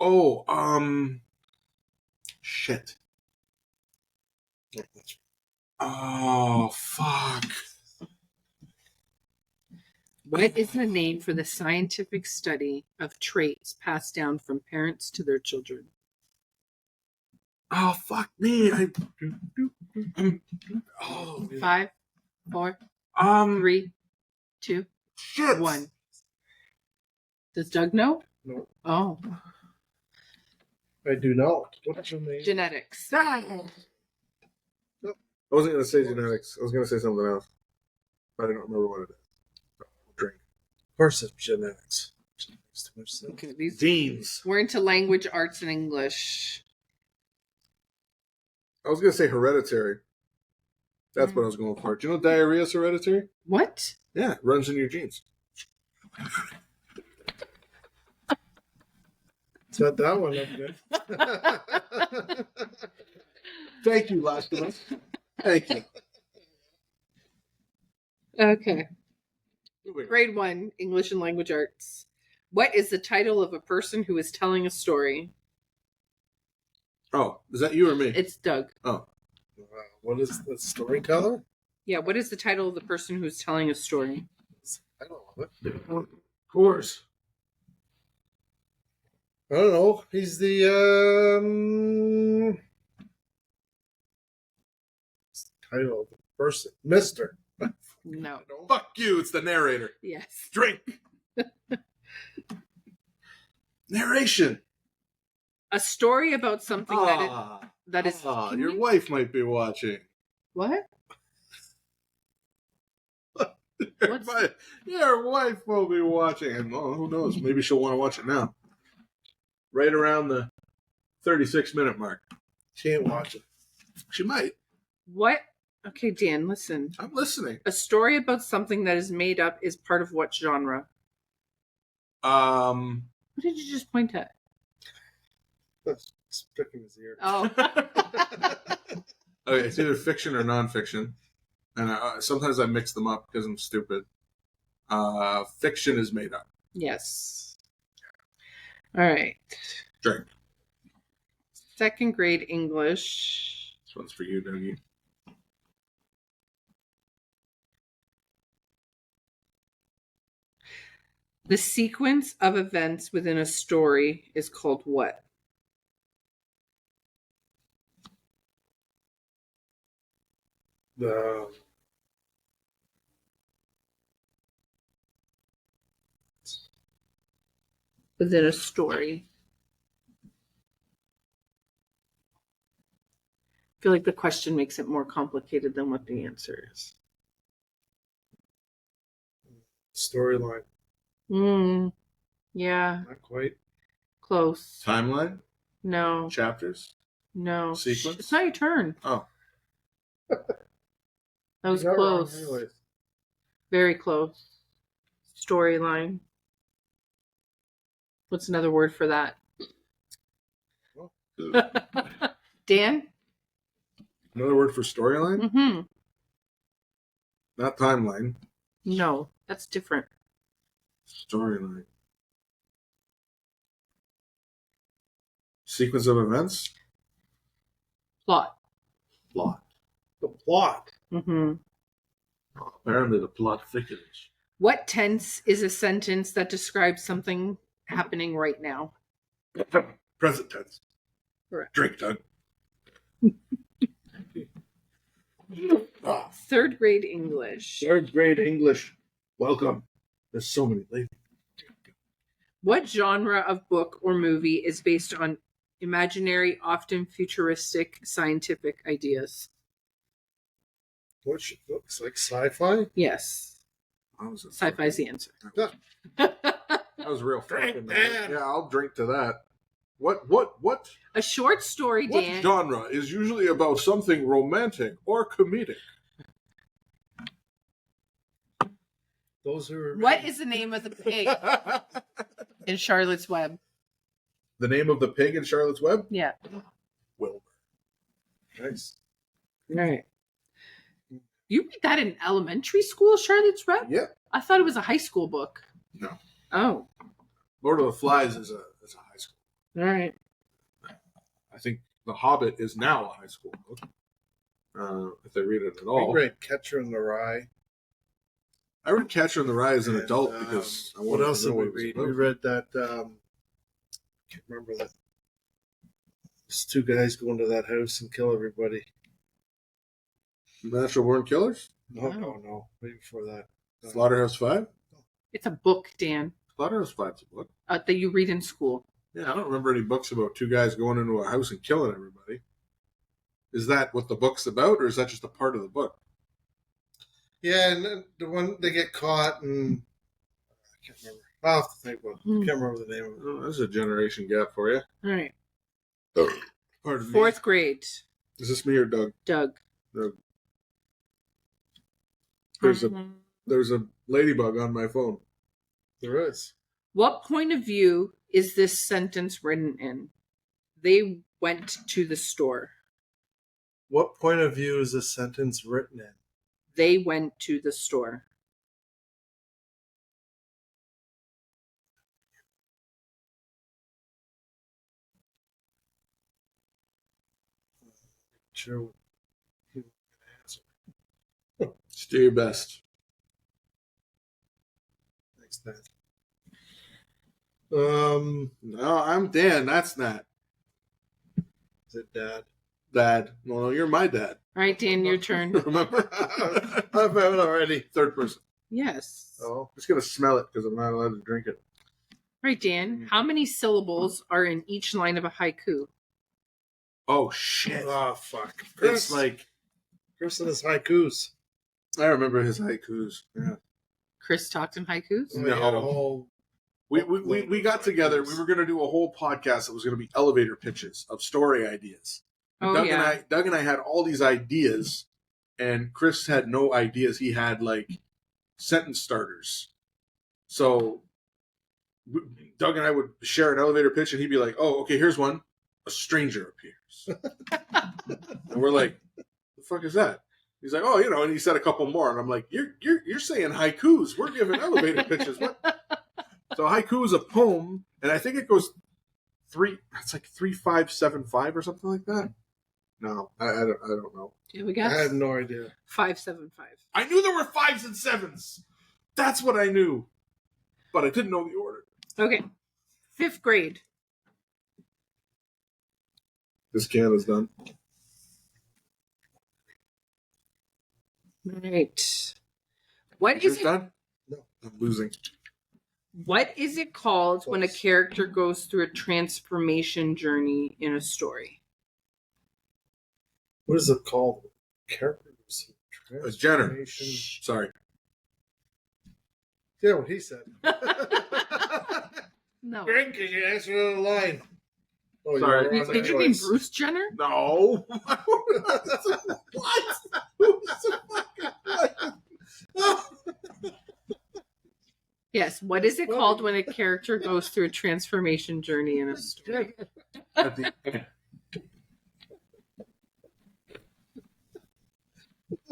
Speaker 1: Oh, Shit. Oh, fuck.
Speaker 3: What is the name for the scientific study of traits passed down from parents to their children?
Speaker 1: Oh, fuck me. Oh,
Speaker 3: 5, 4, 3, 2,
Speaker 1: shit.
Speaker 3: 1. Does Doug know?
Speaker 2: No,
Speaker 3: Oh,
Speaker 2: I do not. What's your name?
Speaker 3: genetics.
Speaker 1: I wasn't going to say genetics. I was going to say something else. But I don't remember what it is. Drink.
Speaker 2: Of course, it's genetics. Makes too much sense.
Speaker 3: Okay, these
Speaker 1: Genes.
Speaker 3: we're into language, arts, and English.
Speaker 1: I was going to say hereditary. That's what I was going for. Do you know diarrhea is hereditary?
Speaker 3: What?
Speaker 1: Yeah, it runs in your genes.
Speaker 2: Set that one up good.
Speaker 1: Thank you, last one. Thank you.
Speaker 3: Okay. Grade 1, English and language arts. What is the title of a person who is telling a story?
Speaker 1: Oh, is that you or me?
Speaker 3: It's Doug.
Speaker 1: Oh.
Speaker 2: What is the storyteller?
Speaker 3: Yeah, what is the title of the person who's telling a story?
Speaker 2: I don't know.
Speaker 1: Of course.
Speaker 2: I don't know. He's the title of the person. Mister.
Speaker 3: No.
Speaker 1: Fuck you, it's the narrator.
Speaker 3: Yes.
Speaker 1: Drink. Narration.
Speaker 3: A story about something that is. Can
Speaker 1: Your
Speaker 3: you-
Speaker 1: wife might be watching.
Speaker 3: What?
Speaker 1: Your wife will be watching. And who knows? Maybe she'll want to watch it now. Right around the 36-minute mark.
Speaker 2: She ain't watching.
Speaker 1: She might.
Speaker 3: What? Okay, Dan, listen.
Speaker 1: I'm listening.
Speaker 3: A story about something that is made up is part of what genre?
Speaker 1: Um.
Speaker 3: What did you just point at?
Speaker 2: That's sticking his ear.
Speaker 3: Oh.
Speaker 1: Okay, it's either fiction or nonfiction. And sometimes I mix them up because I'm stupid. Fiction is made up.
Speaker 3: Yes. All right.
Speaker 1: Drink.
Speaker 3: Second grade English.
Speaker 1: This one's for you, Dougie.
Speaker 3: The sequence of events within a story is called what?
Speaker 2: The
Speaker 3: Within a story. I feel like the question makes it more complicated than what the answer is.
Speaker 2: storyline.
Speaker 3: Yeah,
Speaker 2: Not quite.
Speaker 3: close.
Speaker 1: Timeline?
Speaker 3: No,
Speaker 1: Chapters?
Speaker 3: no.
Speaker 1: Sequence?
Speaker 3: It's not your turn.
Speaker 1: Oh.
Speaker 3: That was
Speaker 2: You got it wrong
Speaker 3: close.
Speaker 2: anyways.
Speaker 3: Very close. Storyline. What's another word for that? Dan?
Speaker 1: Another word for storyline?
Speaker 3: Mm-hmm.
Speaker 1: Not timeline.
Speaker 3: No, that's different.
Speaker 1: Storyline. Sequence of events?
Speaker 3: Plot.
Speaker 1: Plot.
Speaker 2: The plot.
Speaker 3: Mm-hmm.
Speaker 1: Apparently the plot thickens.
Speaker 3: What tense is a sentence that describes something happening right now?
Speaker 1: Present tense.
Speaker 3: Correct.
Speaker 1: Drink, Doug.
Speaker 3: Third grade English.
Speaker 1: Third grade English. Welcome. There's so many ladies.
Speaker 3: What genre of book or movie is based on imaginary, often futuristic, scientific ideas?
Speaker 2: Which looks like sci-fi.
Speaker 3: Yes. Sci-fi is the answer.
Speaker 1: That was real fucking
Speaker 2: man.
Speaker 1: Yeah, I'll drink to that. What
Speaker 3: A short story,
Speaker 1: what
Speaker 3: Dan.
Speaker 1: genre is usually about something romantic or comedic?
Speaker 2: Those who are
Speaker 3: What is the name of the pig in Charlotte's Web?
Speaker 1: The name of the pig in Charlotte's Web?
Speaker 3: Yeah.
Speaker 1: Wilbur. Nice.
Speaker 3: All right. You read that in elementary school, Charlotte's Web?
Speaker 1: Yeah.
Speaker 3: I thought it was a high school book.
Speaker 1: No.
Speaker 3: Oh.
Speaker 1: Lord of the Flies is a high school.
Speaker 3: All right.
Speaker 1: I think The Hobbit is now a high school book. If they read it at all.
Speaker 2: We read Catcher in the Rye.
Speaker 1: I read Catcher in the Rye as an
Speaker 2: And,
Speaker 1: adult because I
Speaker 2: what
Speaker 1: wanted
Speaker 2: else
Speaker 1: to know
Speaker 2: did we
Speaker 1: what it was
Speaker 2: read?
Speaker 1: about.
Speaker 2: We read that. Can't remember that. There's two guys go into that house and kill everybody.
Speaker 1: Natural Born Killers?
Speaker 2: No. Way before that.
Speaker 1: Slaughterhouse 5?
Speaker 3: It's a book, Dan,
Speaker 1: Slaughterhouse 5's a book.
Speaker 3: that you read in school.
Speaker 1: Yeah, I don't remember any books about two guys going into a house and killing everybody. Is that what the book's about, or is that just a part of the book?
Speaker 2: Yeah, and then the one they get caught and I can't remember. I'll have to think about it. I can't remember the name of it.
Speaker 1: Oh, there's a generation gap for you.
Speaker 3: All right.
Speaker 1: Pardon me.
Speaker 3: Fourth grade,
Speaker 1: Is this me or Doug?
Speaker 3: Doug.
Speaker 1: Doug. There's a ladybug on my phone.
Speaker 2: There is.
Speaker 3: What point of view is this sentence written in? They went to the store.
Speaker 2: What point of view is this sentence written in?
Speaker 3: They went to the store.
Speaker 2: Sure. He can answer.
Speaker 1: Just do your best.
Speaker 2: Thanks, Dan.
Speaker 1: No, I'm Dan. That's not
Speaker 2: Is it Dad?
Speaker 1: Dad. Well, you're my dad.
Speaker 3: All right, Dan, your turn.
Speaker 1: Remember?
Speaker 2: I've had it already.
Speaker 1: Third person.
Speaker 3: Yes. All
Speaker 1: I'm just going to smell it because I'm not allowed to drink it.
Speaker 3: right, Dan. How many syllables are in each line of a haiku?
Speaker 1: Oh, shit.
Speaker 2: Oh, fuck.
Speaker 1: It's like,
Speaker 2: Chris and his haikus.
Speaker 1: I remember his haikus. Yeah.
Speaker 3: Chris talked in haikus?
Speaker 2: We had a whole...
Speaker 1: We got together. We were going to do a whole podcast that was going to be elevator pitches of story ideas.
Speaker 3: Oh,
Speaker 1: Doug
Speaker 3: yeah.
Speaker 1: and I had all these ideas, and Chris had no ideas. He had like sentence starters. So Doug and I would share an elevator pitch, and he'd be like, "Oh, okay, here's one. A stranger appears," and we're like, "The fuck is that?" He's like, "Oh, you know," and he said a couple more, and I'm like, "You're saying haikus? We're giving elevator pitches." What? So haiku is a poem, and I think it goes it's like 3-5-7-5 or something like that. No, I don't know.
Speaker 3: Yeah, we
Speaker 2: I
Speaker 3: got
Speaker 2: had no idea.
Speaker 3: 5-7-5.
Speaker 1: I knew there were 5s and 7s. That's what I knew, but I didn't know the order.
Speaker 3: Okay. Fifth grade.
Speaker 1: This can is done.
Speaker 3: All right. What is
Speaker 1: Yours
Speaker 3: it?
Speaker 1: done?
Speaker 2: No.
Speaker 1: I'm losing.
Speaker 3: What is it called when a character goes through a transformation journey in a story?
Speaker 2: What is it called? Characters.
Speaker 1: It's Jenner.
Speaker 2: Transformation.
Speaker 1: Sorry.
Speaker 2: Yeah, what he said.
Speaker 3: No.
Speaker 2: Greg, can you answer the line? Oh,
Speaker 1: Sorry.
Speaker 2: you were on
Speaker 3: Did
Speaker 2: the
Speaker 3: you mean
Speaker 2: choice.
Speaker 3: Bruce Jenner?
Speaker 1: No. What? Who's the fucking
Speaker 3: Yes. What is it called when a character goes through a transformation journey in a story?
Speaker 1: At the end.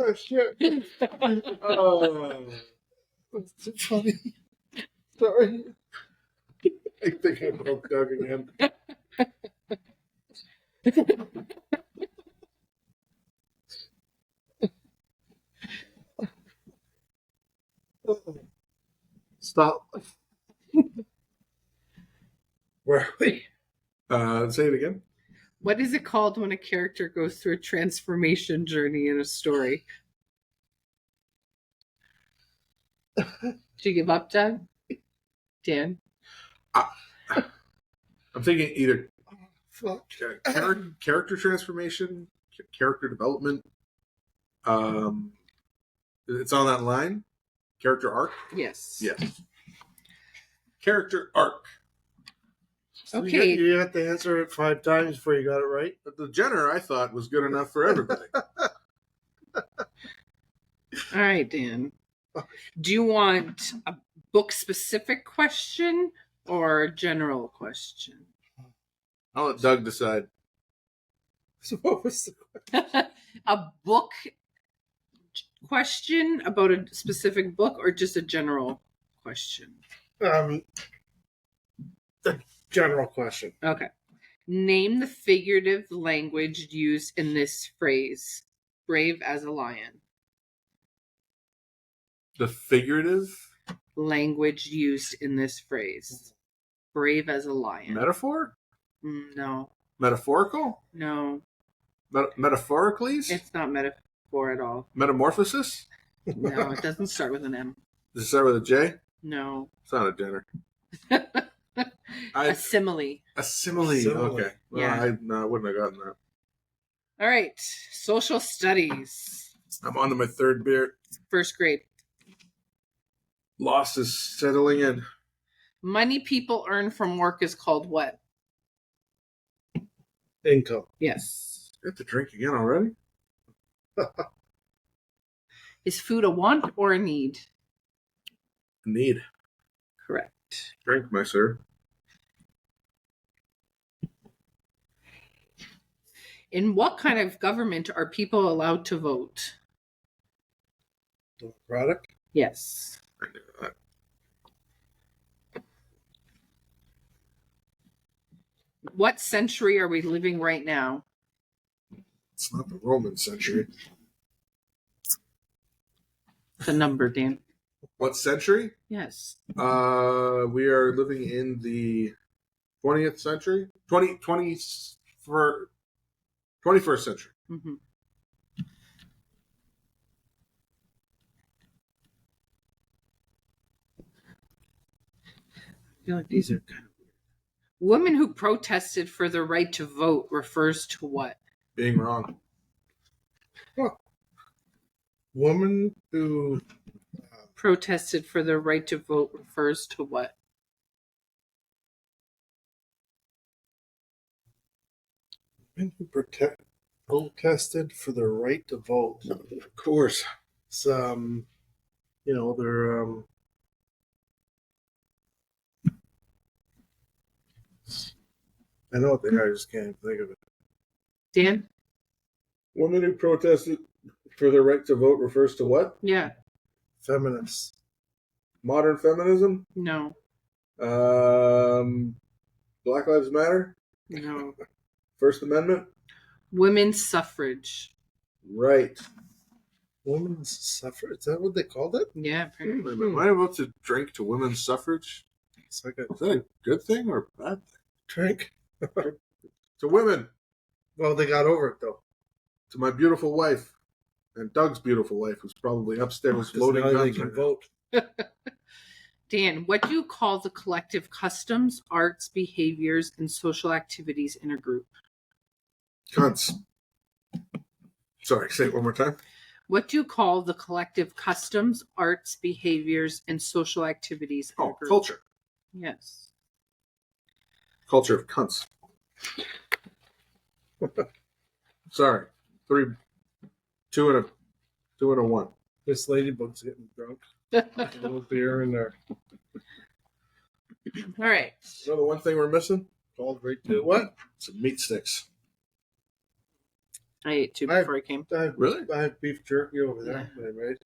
Speaker 2: Oh, shit.
Speaker 1: Oh,
Speaker 2: That's so funny. Sorry.
Speaker 1: I think I broke Doug again.
Speaker 2: Stop. Where are we?
Speaker 1: Say it again.
Speaker 3: What is it called when a character goes through a transformation journey in a story? Did you give up, Doug? Dan?
Speaker 1: I'm thinking either
Speaker 2: Fuck.
Speaker 1: character transformation, character development. It's on that line. Character arc.
Speaker 3: Yes.
Speaker 1: Yes. Character arc.
Speaker 3: Okay.
Speaker 2: You have to answer it 5 times before you got it right.
Speaker 1: But the Jenner I thought was good enough for everybody.
Speaker 3: All right, Dan. Do you want a book-specific question or a general question?
Speaker 1: I'll let Doug decide.
Speaker 2: So what was the
Speaker 3: A book question about a specific book or just a general question?
Speaker 2: the general question?
Speaker 3: Okay. Name the figurative language used in this phrase. Brave as a lion.
Speaker 1: The figurative
Speaker 3: Language used in this phrase. Brave as a lion.
Speaker 1: metaphor?
Speaker 3: No.
Speaker 1: Metaphorical?
Speaker 3: No.
Speaker 1: Metaphorically?
Speaker 3: It's not metaphor at all.
Speaker 1: Metamorphosis?
Speaker 3: No, it doesn't start with an M.
Speaker 1: Does it start with a J?
Speaker 3: No.
Speaker 1: It's not a dinner.
Speaker 3: A simile.
Speaker 1: A simile. Okay. Well,
Speaker 3: Yeah.
Speaker 1: I wouldn't have gotten that.
Speaker 3: All right. Social studies.
Speaker 1: I'm on to my third beer.
Speaker 3: First grade.
Speaker 1: Loss is settling in.
Speaker 3: Money people earn from work is called what?
Speaker 2: Income.
Speaker 3: Yes.
Speaker 1: You have to drink again already?
Speaker 3: Is food a want or a need?
Speaker 1: Need.
Speaker 3: Correct.
Speaker 1: Drink, my sir.
Speaker 3: In what kind of government are people allowed to vote?
Speaker 2: Democratic.
Speaker 3: Yes.
Speaker 1: I knew that.
Speaker 3: What century are we living right now?
Speaker 1: It's not the Roman century.
Speaker 3: The number, Dan.
Speaker 1: What century?
Speaker 3: Yes.
Speaker 1: We are living in the 20th century? 21st century.
Speaker 3: Mm-hmm. I feel like these are kind of weird. Women who protested for the right to vote refers to what?
Speaker 1: Being wrong.
Speaker 2: Woman who
Speaker 3: Protested for the right to vote refers to what?
Speaker 2: protested for the right to vote.
Speaker 1: Of course.
Speaker 2: It's, they're I know what they are, I just can't think of it.
Speaker 3: Dan?
Speaker 1: Women who protested for their right to vote refers to what?
Speaker 3: Yeah.
Speaker 2: Feminists.
Speaker 1: Modern feminism?
Speaker 3: No.
Speaker 1: Black Lives Matter?
Speaker 3: No.
Speaker 1: First Amendment?
Speaker 3: Women's suffrage.
Speaker 1: Right.
Speaker 2: Women's suffrage? Is that what they called it?
Speaker 3: Yeah,
Speaker 1: Wait a
Speaker 3: apparently.
Speaker 1: minute. Am I about to drink to women's suffrage?
Speaker 2: It's like a
Speaker 1: Is that a good thing or a bad thing?
Speaker 2: drink.
Speaker 1: To women.
Speaker 2: Well, they got over it, though.
Speaker 1: To my beautiful wife. And Doug's beautiful wife, who's probably upstairs
Speaker 2: 'Cause
Speaker 1: loading
Speaker 2: now they
Speaker 1: guns.
Speaker 2: can
Speaker 1: right now.
Speaker 2: vote.
Speaker 3: Dan, what do you call the collective customs, arts, behaviors, and social activities in a group?
Speaker 1: Cunts. Sorry, say it one more time.
Speaker 3: What do you call the collective customs, arts, behaviors, and social activities in a
Speaker 1: Oh,
Speaker 3: group?
Speaker 1: culture.
Speaker 3: Yes.
Speaker 1: Culture of cunts. Sorry. 3, 2 and a 1.
Speaker 2: This ladybug's getting drunk. A little beer in there.
Speaker 3: All right.
Speaker 1: You know the one thing we're missing?
Speaker 2: Called right to what?
Speaker 1: Some meat sticks.
Speaker 3: I ate two before I came.
Speaker 1: Really?
Speaker 2: I have beef jerky over there. I made.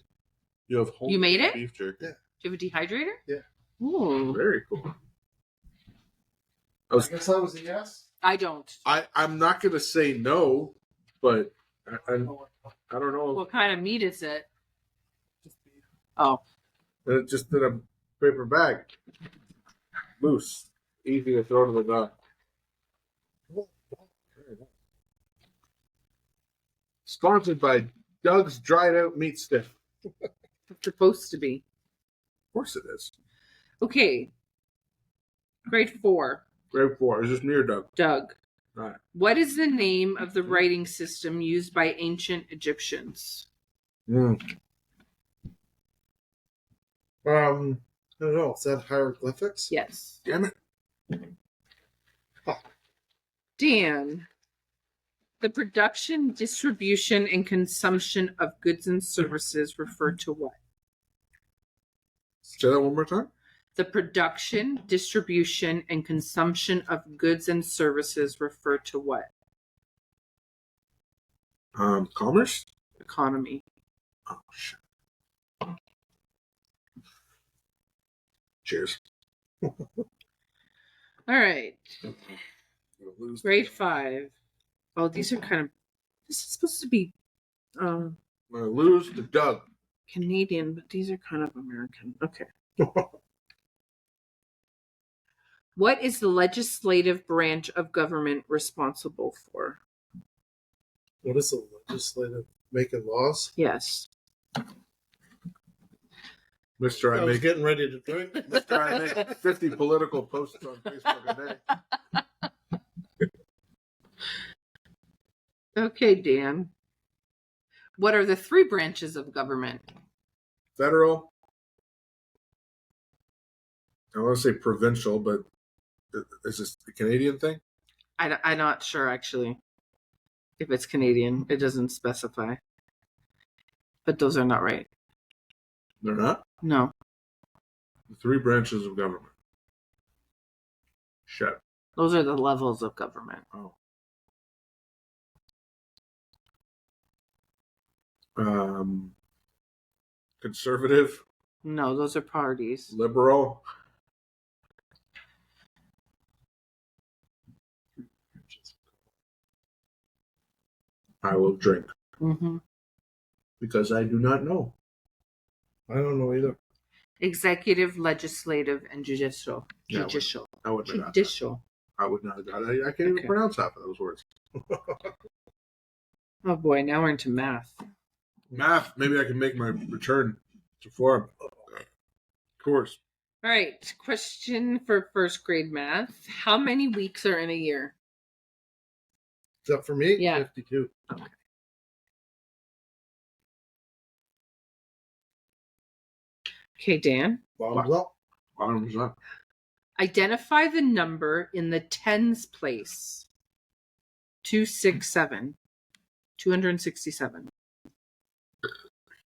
Speaker 1: You have whole
Speaker 3: You made it?
Speaker 1: beef jerky.
Speaker 2: Yeah.
Speaker 3: Do you have a dehydrator?
Speaker 2: Yeah.
Speaker 3: Ooh.
Speaker 1: Very cool.
Speaker 2: I guess that was a yes.
Speaker 3: I don't.
Speaker 1: I'm not going to say no, but I don't know.
Speaker 3: What kind of meat is it? Oh.
Speaker 1: It's just in a paper bag. Loose. Easy to throw to the dog. Sponsored by Doug's Dried Out Meat Stick.
Speaker 3: It's supposed to be.
Speaker 1: Of course it is.
Speaker 3: Okay. Grade 4.
Speaker 1: Grade 4. Is this near Doug?
Speaker 3: Doug.
Speaker 1: All right.
Speaker 3: What is the name of the writing system used by ancient Egyptians?
Speaker 2: I don't know. Is that hieroglyphics?
Speaker 3: Yes.
Speaker 1: Damn it.
Speaker 3: Dan. The production, distribution, and consumption of goods and services refer to what?
Speaker 1: Say that one more time.
Speaker 3: The production, distribution, and consumption of goods and services refer to what?
Speaker 1: Commerce?
Speaker 3: Economy.
Speaker 1: Oh, shit. Cheers.
Speaker 3: All right.
Speaker 1: gonna lose.
Speaker 3: Grade 5. Oh, these are kind of. This is supposed to be
Speaker 1: I'm gonna lose to Doug.
Speaker 3: Canadian, but these are kind of American. Okay. What is the legislative branch of government responsible for?
Speaker 2: What is the legislative making laws?
Speaker 3: Yes.
Speaker 1: Mr.
Speaker 2: I was getting ready to drink.
Speaker 1: Mr. I make 50 political posts on Facebook a day.
Speaker 3: Okay, Dan. What are the 3 branches of government?
Speaker 1: Federal. I want to say provincial, but is this a Canadian thing?
Speaker 3: I'm not sure, actually. If it's Canadian, it doesn't specify. But those are not right.
Speaker 1: They're not?
Speaker 3: No.
Speaker 1: The 3 branches of government. Shit.
Speaker 3: Those are the levels of government.
Speaker 1: Oh. Conservative,
Speaker 3: No, those are parties.
Speaker 1: liberal. I will drink
Speaker 3: Mm-hmm.
Speaker 1: because I do not know.
Speaker 2: I don't know either.
Speaker 3: Executive, legislative, and judicial.
Speaker 1: Yeah,
Speaker 3: Judicial.
Speaker 1: I would not.
Speaker 3: Judicial.
Speaker 1: I would not have got it. I can't even
Speaker 3: Okay.
Speaker 1: pronounce half of those words.
Speaker 3: Oh boy, now we're into math.
Speaker 1: Math. Maybe I can make my return to form. Of course.
Speaker 3: All right, question for first grade math. How many weeks are in a year?
Speaker 2: Except for me,
Speaker 3: Yeah.
Speaker 2: 52.
Speaker 3: Okay, Dan.
Speaker 2: Bottoms up.
Speaker 1: Bottoms up.
Speaker 3: Identify the number in the tens place. 267. 267.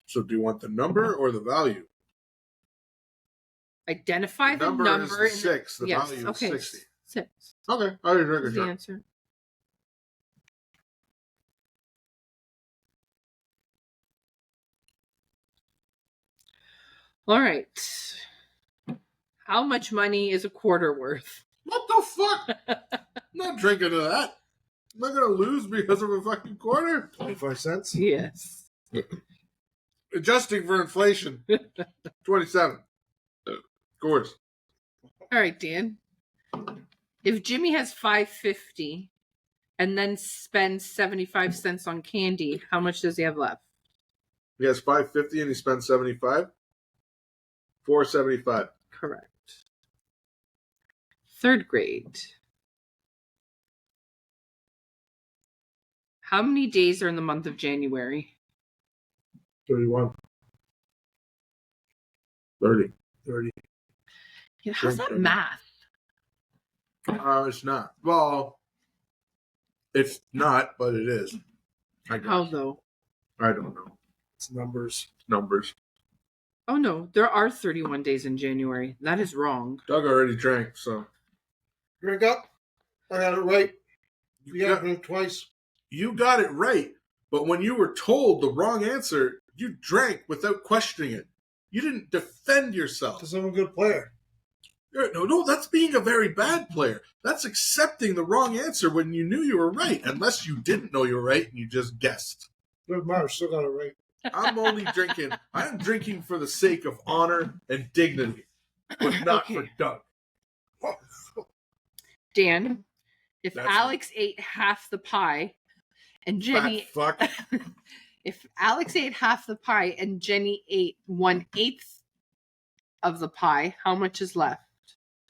Speaker 1: So do you want the number or the value?
Speaker 3: Identify the number
Speaker 1: is the
Speaker 3: in
Speaker 1: 6. The
Speaker 3: yes,
Speaker 1: value
Speaker 3: okay.
Speaker 1: is 60.
Speaker 3: 6.
Speaker 1: Okay. I didn't drink a
Speaker 3: Is the
Speaker 1: shot.
Speaker 3: answer. All right. How much money is a quarter worth?
Speaker 1: What the fuck? I'm not drinking to that. I'm not going to lose because of a fucking quarter.
Speaker 2: 25 cents.
Speaker 3: Yes.
Speaker 1: Adjusting for inflation. 27. Of course.
Speaker 3: All right, Dan. If Jimmy has $5.50 and then spends 75 cents on candy, how much does he have left?
Speaker 1: He has $5.50 and he spends 75. $4.75.
Speaker 3: Correct. Third grade. How many days are in the month of January?
Speaker 2: 31.
Speaker 1: 30.
Speaker 2: 30.
Speaker 3: Yeah, how's that math?
Speaker 1: It's not. Well, it's not, but it is. I guess.
Speaker 3: How though?
Speaker 1: I don't know.
Speaker 2: It's numbers.
Speaker 1: Numbers.
Speaker 3: Oh no, there are 31 days in January. That is wrong.
Speaker 1: Doug already drank, so.
Speaker 2: Drink up. I got it right.
Speaker 1: You
Speaker 2: You got drink twice.
Speaker 1: You got it right, but when you were told the wrong answer, you drank without questioning it. You didn't defend yourself.
Speaker 2: Because I'm a good player.
Speaker 1: No, that's being a very bad player. That's accepting the wrong answer when you knew you were right, unless you didn't know you were right and you just guessed.
Speaker 2: Good Marsh still got it right.
Speaker 1: I'm drinking for the sake of honor and dignity, but not
Speaker 3: Okay.
Speaker 1: for Doug.
Speaker 3: Dan, if
Speaker 1: That's
Speaker 3: Alex ate half the pie and Jenny
Speaker 1: Fat fuck.
Speaker 3: if Alex ate half the pie and Jenny ate 1/8 of the pie, how much is left?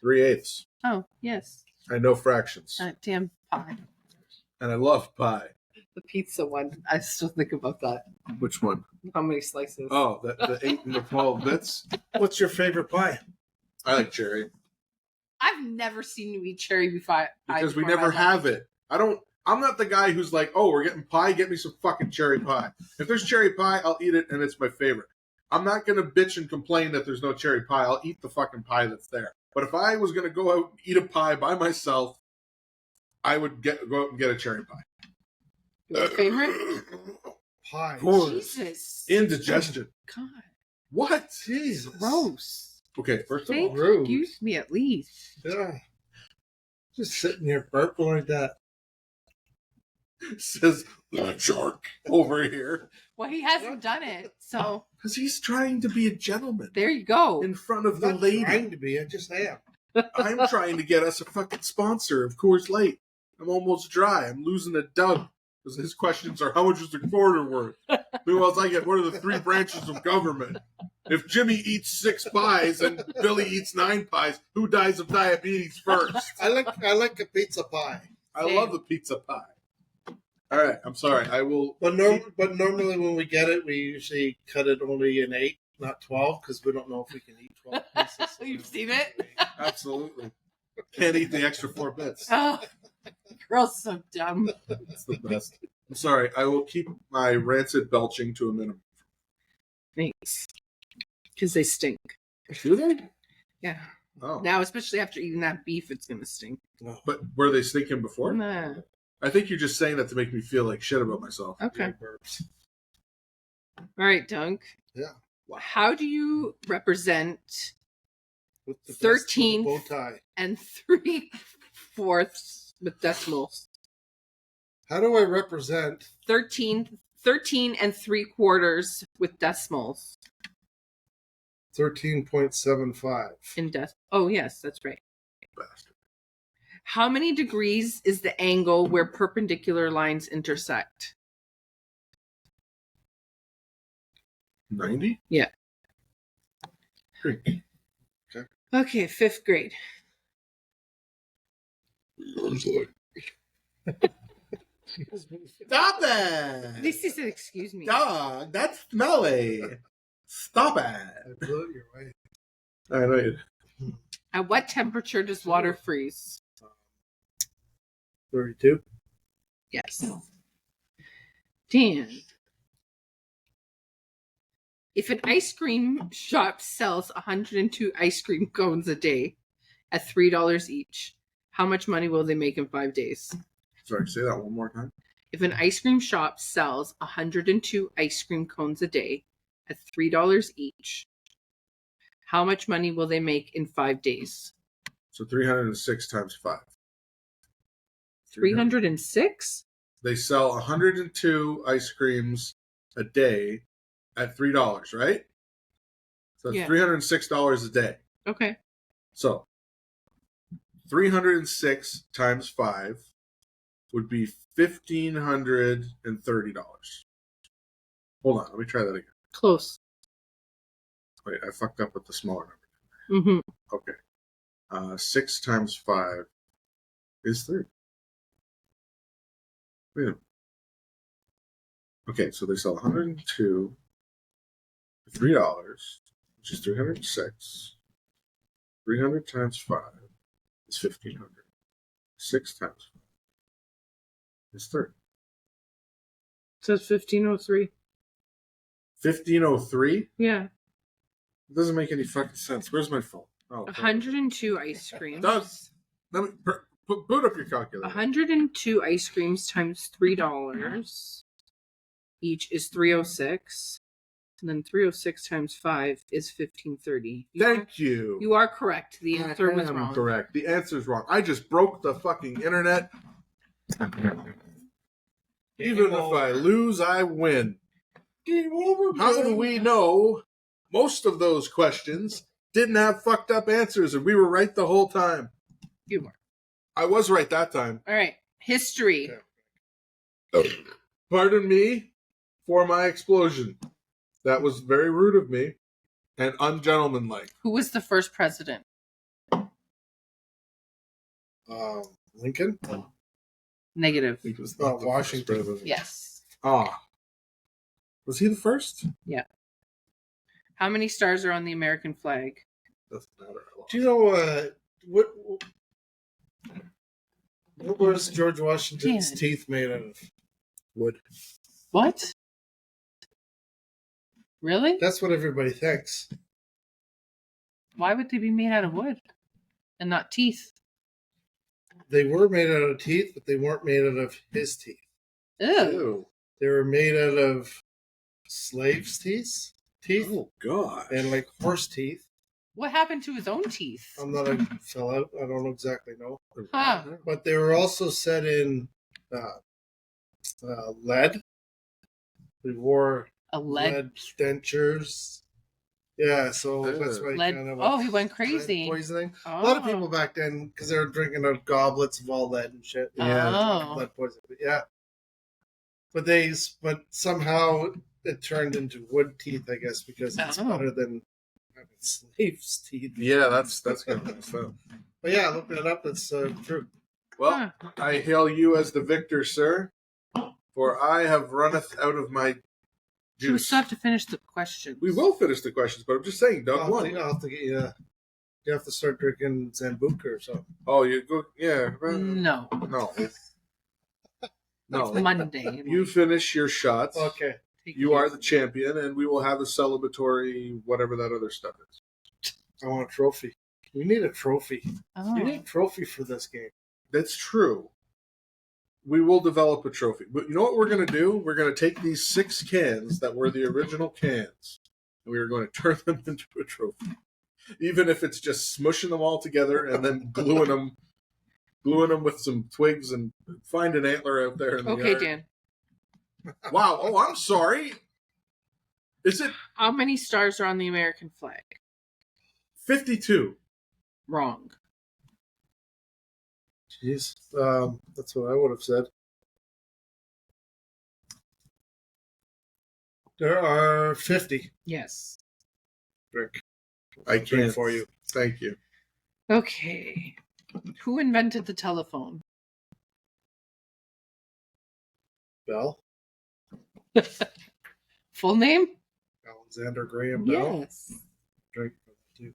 Speaker 1: 3/8.
Speaker 3: Oh, yes.
Speaker 1: I know fractions.
Speaker 3: That damn pie.
Speaker 1: And I love pie.
Speaker 3: The pizza one. I still think about that.
Speaker 1: Which one?
Speaker 3: How many slices?
Speaker 1: Oh, the 8 and the 12 bits.
Speaker 2: What's your favorite pie?
Speaker 1: I like cherry.
Speaker 3: I've never seen you eat cherry before.
Speaker 1: Because we never have it. I'm not the guy who's like, oh, we're getting pie, get me some fucking cherry pie. If there's cherry pie, I'll eat it and it's my favorite. I'm not going to bitch and complain that there's no cherry pie. I'll eat the fucking pie that's there. But if I was going to go out and eat a pie by myself, I would go out and get a cherry pie.
Speaker 3: Your favorite?
Speaker 2: Pie.
Speaker 3: Jesus.
Speaker 1: Indigestion.
Speaker 3: God.
Speaker 1: What?
Speaker 2: Jesus.
Speaker 3: Gross.
Speaker 1: Okay, first of
Speaker 3: Thank
Speaker 1: all,
Speaker 2: Rude.
Speaker 3: Excuse me at least.
Speaker 2: Yeah. Just sitting here burping like that.
Speaker 1: Says the shark over here.
Speaker 3: Well, he hasn't done it, so
Speaker 1: Because he's trying to be a gentleman
Speaker 3: there you go.
Speaker 1: in front of
Speaker 2: I'm
Speaker 1: the
Speaker 2: not
Speaker 1: lady.
Speaker 2: trying to be. I just am.
Speaker 1: I'm trying to get us a fucking sponsor of Coors Light. I'm almost dry. I'm losing a Doug. Because his questions are, how much is the quarter worth? Meanwhile, I get, what are the 3 branches of government? If Jimmy eats 6 pies and Billy eats 9 pies, who dies of diabetes first?
Speaker 2: I like a pizza pie.
Speaker 1: I love the pizza pie. All right, I'm sorry. I will.
Speaker 2: But normally when we get it, we usually cut it only in 8, not 12, because we don't know if we can eat 12 pieces.
Speaker 3: You've seen it?
Speaker 1: Absolutely. Can't eat the extra 4 bits.
Speaker 3: Oh, girl's so dumb.
Speaker 1: It's the best. I'm sorry. I will keep my rancid belching to a minimum.
Speaker 3: Thanks. Because they stink.
Speaker 1: Do they?
Speaker 3: Yeah.
Speaker 1: Oh.
Speaker 3: Now, especially after eating that beef, it's going to stink.
Speaker 1: But were they stinking before?
Speaker 3: Nah.
Speaker 1: I think you're just saying that to make me feel like shit about myself.
Speaker 3: Okay.
Speaker 2: Burps.
Speaker 3: All right, Dunk.
Speaker 2: Yeah.
Speaker 3: How do you represent
Speaker 2: With the
Speaker 3: 13
Speaker 2: bow tie.
Speaker 3: and 3/4 with decimals?
Speaker 2: How do I represent
Speaker 3: 13 and 3/4 with decimals
Speaker 2: 13.75?
Speaker 3: in Oh, yes, that's right.
Speaker 1: Bastard.
Speaker 3: How many degrees is the angle where perpendicular lines intersect?
Speaker 1: 90?
Speaker 3: Yeah.
Speaker 1: Great.
Speaker 3: Okay, 5th grade.
Speaker 1: Stop it!
Speaker 3: This is excuse me.
Speaker 1: Dog, that's smelly. Stop it.
Speaker 2: Blew it your way.
Speaker 1: I know you.
Speaker 3: At what temperature does water freeze?
Speaker 2: 32.
Speaker 3: Yes. Dan. If an ice cream shop sells 102 ice cream cones a day at $3 each, how much money will they make in 5 days?
Speaker 1: Sorry, say that one more time.
Speaker 3: If an ice cream shop sells 102 ice cream cones a day at $3 each, how much money will they make in 5 days?
Speaker 1: So 306 times 5.
Speaker 3: 306?
Speaker 1: They sell 102 ice creams a day at $3, right? So that's
Speaker 3: Yeah.
Speaker 1: $306 a day.
Speaker 3: Okay.
Speaker 1: So 306 times 5 would be $1,530. Hold on, let me try that again.
Speaker 3: Close.
Speaker 1: Wait, I fucked up with the smaller number.
Speaker 3: Mm-hmm.
Speaker 1: Okay. 6 times 5 is 3. Wait a minute. Okay, so they sell 102 for $3, which is 306. 300 times 5 is 1,500. 6 times 5 is 30.
Speaker 3: Says 1503.
Speaker 1: 1,503?
Speaker 3: Yeah.
Speaker 1: It doesn't make any fucking sense. Where's my phone? Oh,
Speaker 3: 102 ice creams.
Speaker 1: Does. Let me boot up your calculator.
Speaker 3: 102 ice creams times $3 each is 306. And then 306 times 5 is 1530.
Speaker 1: Thank you.
Speaker 3: You are correct. The answer was
Speaker 1: I am
Speaker 3: wrong.
Speaker 1: correct. The answer's wrong. I just broke the fucking internet. Even if I lose, I win.
Speaker 2: Game over.
Speaker 1: How do we know most of those questions didn't have fucked up answers and we were right the whole time?
Speaker 3: You were.
Speaker 1: I was right that time.
Speaker 3: All right. History.
Speaker 1: Pardon me for my explosion. That was very rude of me and ungentlemanlike.
Speaker 3: Who was the first president?
Speaker 2: Lincoln?
Speaker 3: Negative.
Speaker 1: He was
Speaker 2: Oh,
Speaker 1: not the
Speaker 2: Washington.
Speaker 1: first president.
Speaker 3: Yes.
Speaker 1: Ah. Was he the first?
Speaker 3: How many stars are on the American flag?
Speaker 1: Doesn't matter.
Speaker 2: Do you know what was George Washington's
Speaker 3: Dan.
Speaker 2: teeth made out of? Wood.
Speaker 3: What? Really?
Speaker 2: That's what everybody thinks.
Speaker 3: Why would they be made out of wood and not teeth?
Speaker 2: They were made out of teeth, but they weren't made out of his teeth.
Speaker 3: Ew.
Speaker 1: Ew.
Speaker 2: They were made out of slaves' teeth,
Speaker 1: Oh, God.
Speaker 2: and like horse teeth.
Speaker 3: What happened to his own teeth?
Speaker 2: I'm not a fell out. I don't exactly know.
Speaker 3: Huh.
Speaker 2: But they were also set in lead. They wore
Speaker 3: A lead.
Speaker 2: lead dentures. Yeah, so that's why
Speaker 3: Lead.
Speaker 2: kind of
Speaker 3: Oh, he went crazy.
Speaker 2: lead poisoning.
Speaker 3: Oh.
Speaker 2: A lot of people back then, because they were drinking out goblets of all lead and shit.
Speaker 3: Oh.
Speaker 2: Lead poisoning. But yeah. But somehow it turned into wood teeth, I guess, because it's better than having slaves' teeth.
Speaker 1: Yeah, that's kind of messed up.
Speaker 2: But yeah, look that up. It's true.
Speaker 1: Well, I hail you as the victor, sir, for I have runneth out of my
Speaker 3: We
Speaker 1: juice.
Speaker 3: still have to finish the questions.
Speaker 1: We will finish the questions, but I'm just saying, Doug won.
Speaker 2: I'll have to get you. You have to start drinking Zambuca or something.
Speaker 1: Oh, you go, yeah.
Speaker 3: No.
Speaker 1: No. No.
Speaker 3: It's Monday.
Speaker 1: You finish your shots.
Speaker 2: Okay.
Speaker 1: You are the champion, and we will have a celebratory whatever that other stuff is.
Speaker 2: I want a trophy. We need a trophy.
Speaker 3: Oh.
Speaker 2: You need a trophy for this game.
Speaker 1: That's true. We will develop a trophy. But you know what we're going to do? We're going to take these 6 cans that were the original cans, and we are going to turn them into a trophy. Even if it's just smushing them all together and then gluing them with some twigs and find an antler out there in the
Speaker 3: Okay,
Speaker 1: yard.
Speaker 3: Dan.
Speaker 1: Wow. Oh, I'm sorry. Is it
Speaker 3: How many stars are on the American flag?
Speaker 1: 52?
Speaker 3: Wrong.
Speaker 2: Jeez. That's what I would have said. There are 50.
Speaker 3: Yes.
Speaker 2: Drink.
Speaker 1: I
Speaker 2: Drink
Speaker 1: can't.
Speaker 2: for you.
Speaker 1: Thank you.
Speaker 3: Okay. Who invented the telephone?
Speaker 2: Bell.
Speaker 3: Full name?
Speaker 2: Alexander Graham Bell.
Speaker 3: Yes.
Speaker 2: Drink for that too.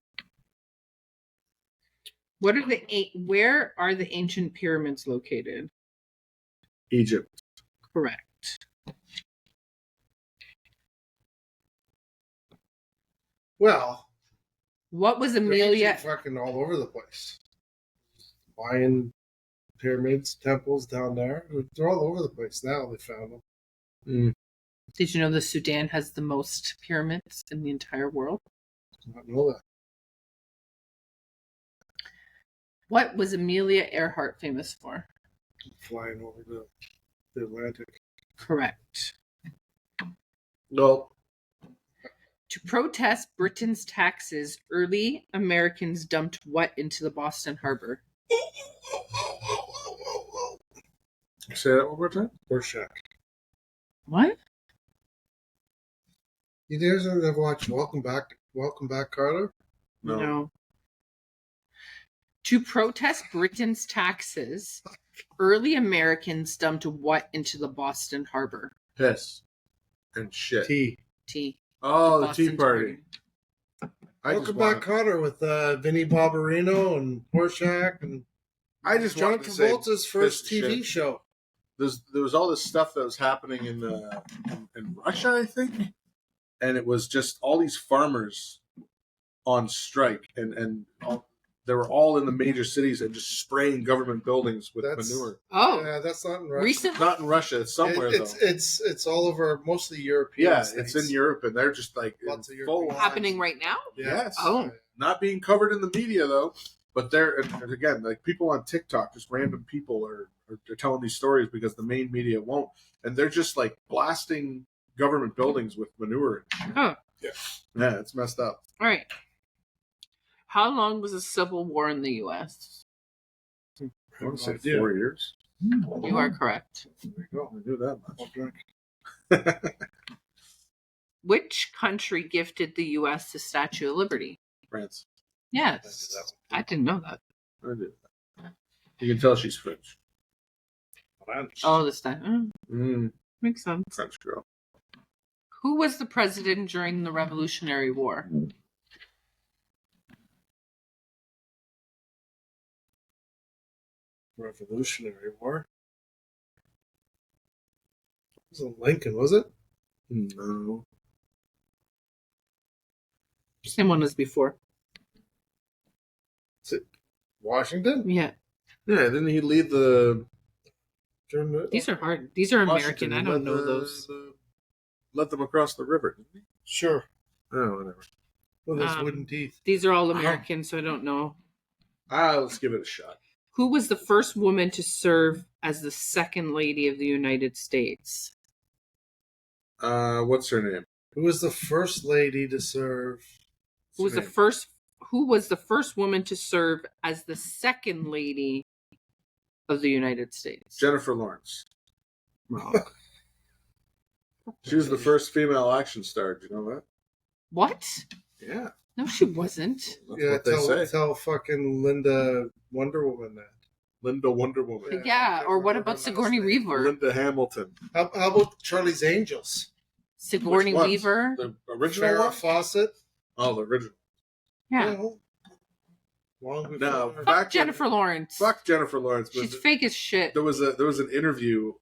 Speaker 3: Where are the ancient pyramids located?
Speaker 1: Egypt.
Speaker 3: Correct.
Speaker 2: Well,
Speaker 3: What was
Speaker 2: they're
Speaker 3: Amelia?
Speaker 2: ancient fucking all over the place. Mayan pyramids, temples down there. They're all over the place now. They found them.
Speaker 3: Did you know the Sudan has the most pyramids in the entire world?
Speaker 2: I didn't know that.
Speaker 3: What was Amelia Earhart famous for?
Speaker 2: Flying over the Atlantic.
Speaker 3: Correct.
Speaker 1: No.
Speaker 3: To protest Britain's taxes, early Americans dumped what into the Boston Harbor?
Speaker 1: Say that one more time.
Speaker 2: Horseshack.
Speaker 3: What?
Speaker 2: You guys ever watch Welcome Back, Carter?
Speaker 1: No.
Speaker 3: To protest Britain's taxes, early Americans dumped what into the Boston Harbor?
Speaker 1: Piss. And shit.
Speaker 2: Tea.
Speaker 3: Tea.
Speaker 1: Oh, the
Speaker 3: Boston
Speaker 1: Tea Party.
Speaker 2: Welcome Back, Carter with Vinnie Barbarino and Horseshack and
Speaker 1: I just
Speaker 2: John
Speaker 1: wanted to say
Speaker 2: Travolta's first
Speaker 1: piss and
Speaker 2: TV
Speaker 1: shit.
Speaker 2: show.
Speaker 1: There was all this stuff that was happening in Russia, I think, and it was just all these farmers on strike, and they were all in the major cities and just spraying government buildings with manure.
Speaker 3: Oh,
Speaker 2: Yeah, that's not in Russia.
Speaker 3: recently?
Speaker 1: Not in Russia, it's somewhere though.
Speaker 2: It's all over, mostly European
Speaker 1: Yeah,
Speaker 2: states.
Speaker 1: it's in Europe, and they're just like
Speaker 2: Lots of
Speaker 1: full
Speaker 2: European
Speaker 3: Happening right now?
Speaker 1: Yes.
Speaker 3: Oh.
Speaker 1: Not being covered in the media though, but they're and again like people on TikTok, just random people are telling these stories because the main media won't, and they're just like blasting government buildings with manure.
Speaker 3: Oh.
Speaker 1: Yeah, it's messed up.
Speaker 3: All right. How long was the Civil War in the U.S.?
Speaker 1: I want to say
Speaker 2: idea.
Speaker 1: 4 years.
Speaker 3: You are correct.
Speaker 1: There you go. I knew that
Speaker 2: I'll
Speaker 1: much.
Speaker 2: drink.
Speaker 3: Which country gifted the U.S. the Statue of Liberty?
Speaker 1: France.
Speaker 3: Yes. I didn't know that.
Speaker 1: I did that. You can tell she's French.
Speaker 3: Oh, this time.
Speaker 1: Mm,
Speaker 3: Makes sense.
Speaker 1: French girl.
Speaker 3: Who was the president during the Revolutionary War?
Speaker 2: Revolutionary War. It wasn't Lincoln, was it?
Speaker 1: No.
Speaker 3: Same one as before.
Speaker 2: Is it Washington?
Speaker 3: Yeah.
Speaker 1: Yeah, didn't he lead the
Speaker 2: During the-
Speaker 3: These are hard. These are American.
Speaker 1: Washington?
Speaker 3: I
Speaker 1: He
Speaker 3: don't
Speaker 1: led
Speaker 3: know
Speaker 1: the-
Speaker 3: those.
Speaker 1: Led them across the river, didn't he?
Speaker 2: Sure.
Speaker 1: Oh, whatever.
Speaker 2: With his wooden teeth.
Speaker 3: These are all American, so I don't know.
Speaker 1: Let's give it a shot.
Speaker 3: Who was the first woman to serve as the second lady of the United States?
Speaker 1: What's her name?
Speaker 2: Who was the first lady to serve?
Speaker 3: Who was the first woman to serve as the second lady of the United States?
Speaker 1: Jennifer Lawrence.
Speaker 2: No.
Speaker 1: She was the first female action star. Do you know that?
Speaker 3: What?
Speaker 1: Yeah.
Speaker 3: No, she wasn't.
Speaker 1: That's
Speaker 2: Yeah,
Speaker 1: what they say.
Speaker 2: tell fucking Linda Wonder Woman that.
Speaker 1: Linda Wonder Woman.
Speaker 3: Yeah, or what about Sigourney Weaver?
Speaker 1: Linda Hamilton.
Speaker 2: How about Charlie's Angels?
Speaker 3: Sigourney
Speaker 1: Which ones?
Speaker 3: Weaver.
Speaker 1: The original
Speaker 2: Farrah
Speaker 1: one?
Speaker 2: Fawcett?
Speaker 1: Oh, the original.
Speaker 3: Yeah.
Speaker 2: No. Long before.
Speaker 1: No,
Speaker 3: Fuck
Speaker 1: back
Speaker 3: Jennifer Lawrence.
Speaker 1: Fuck Jennifer Lawrence. But
Speaker 3: She's fake as shit.
Speaker 1: there was an interview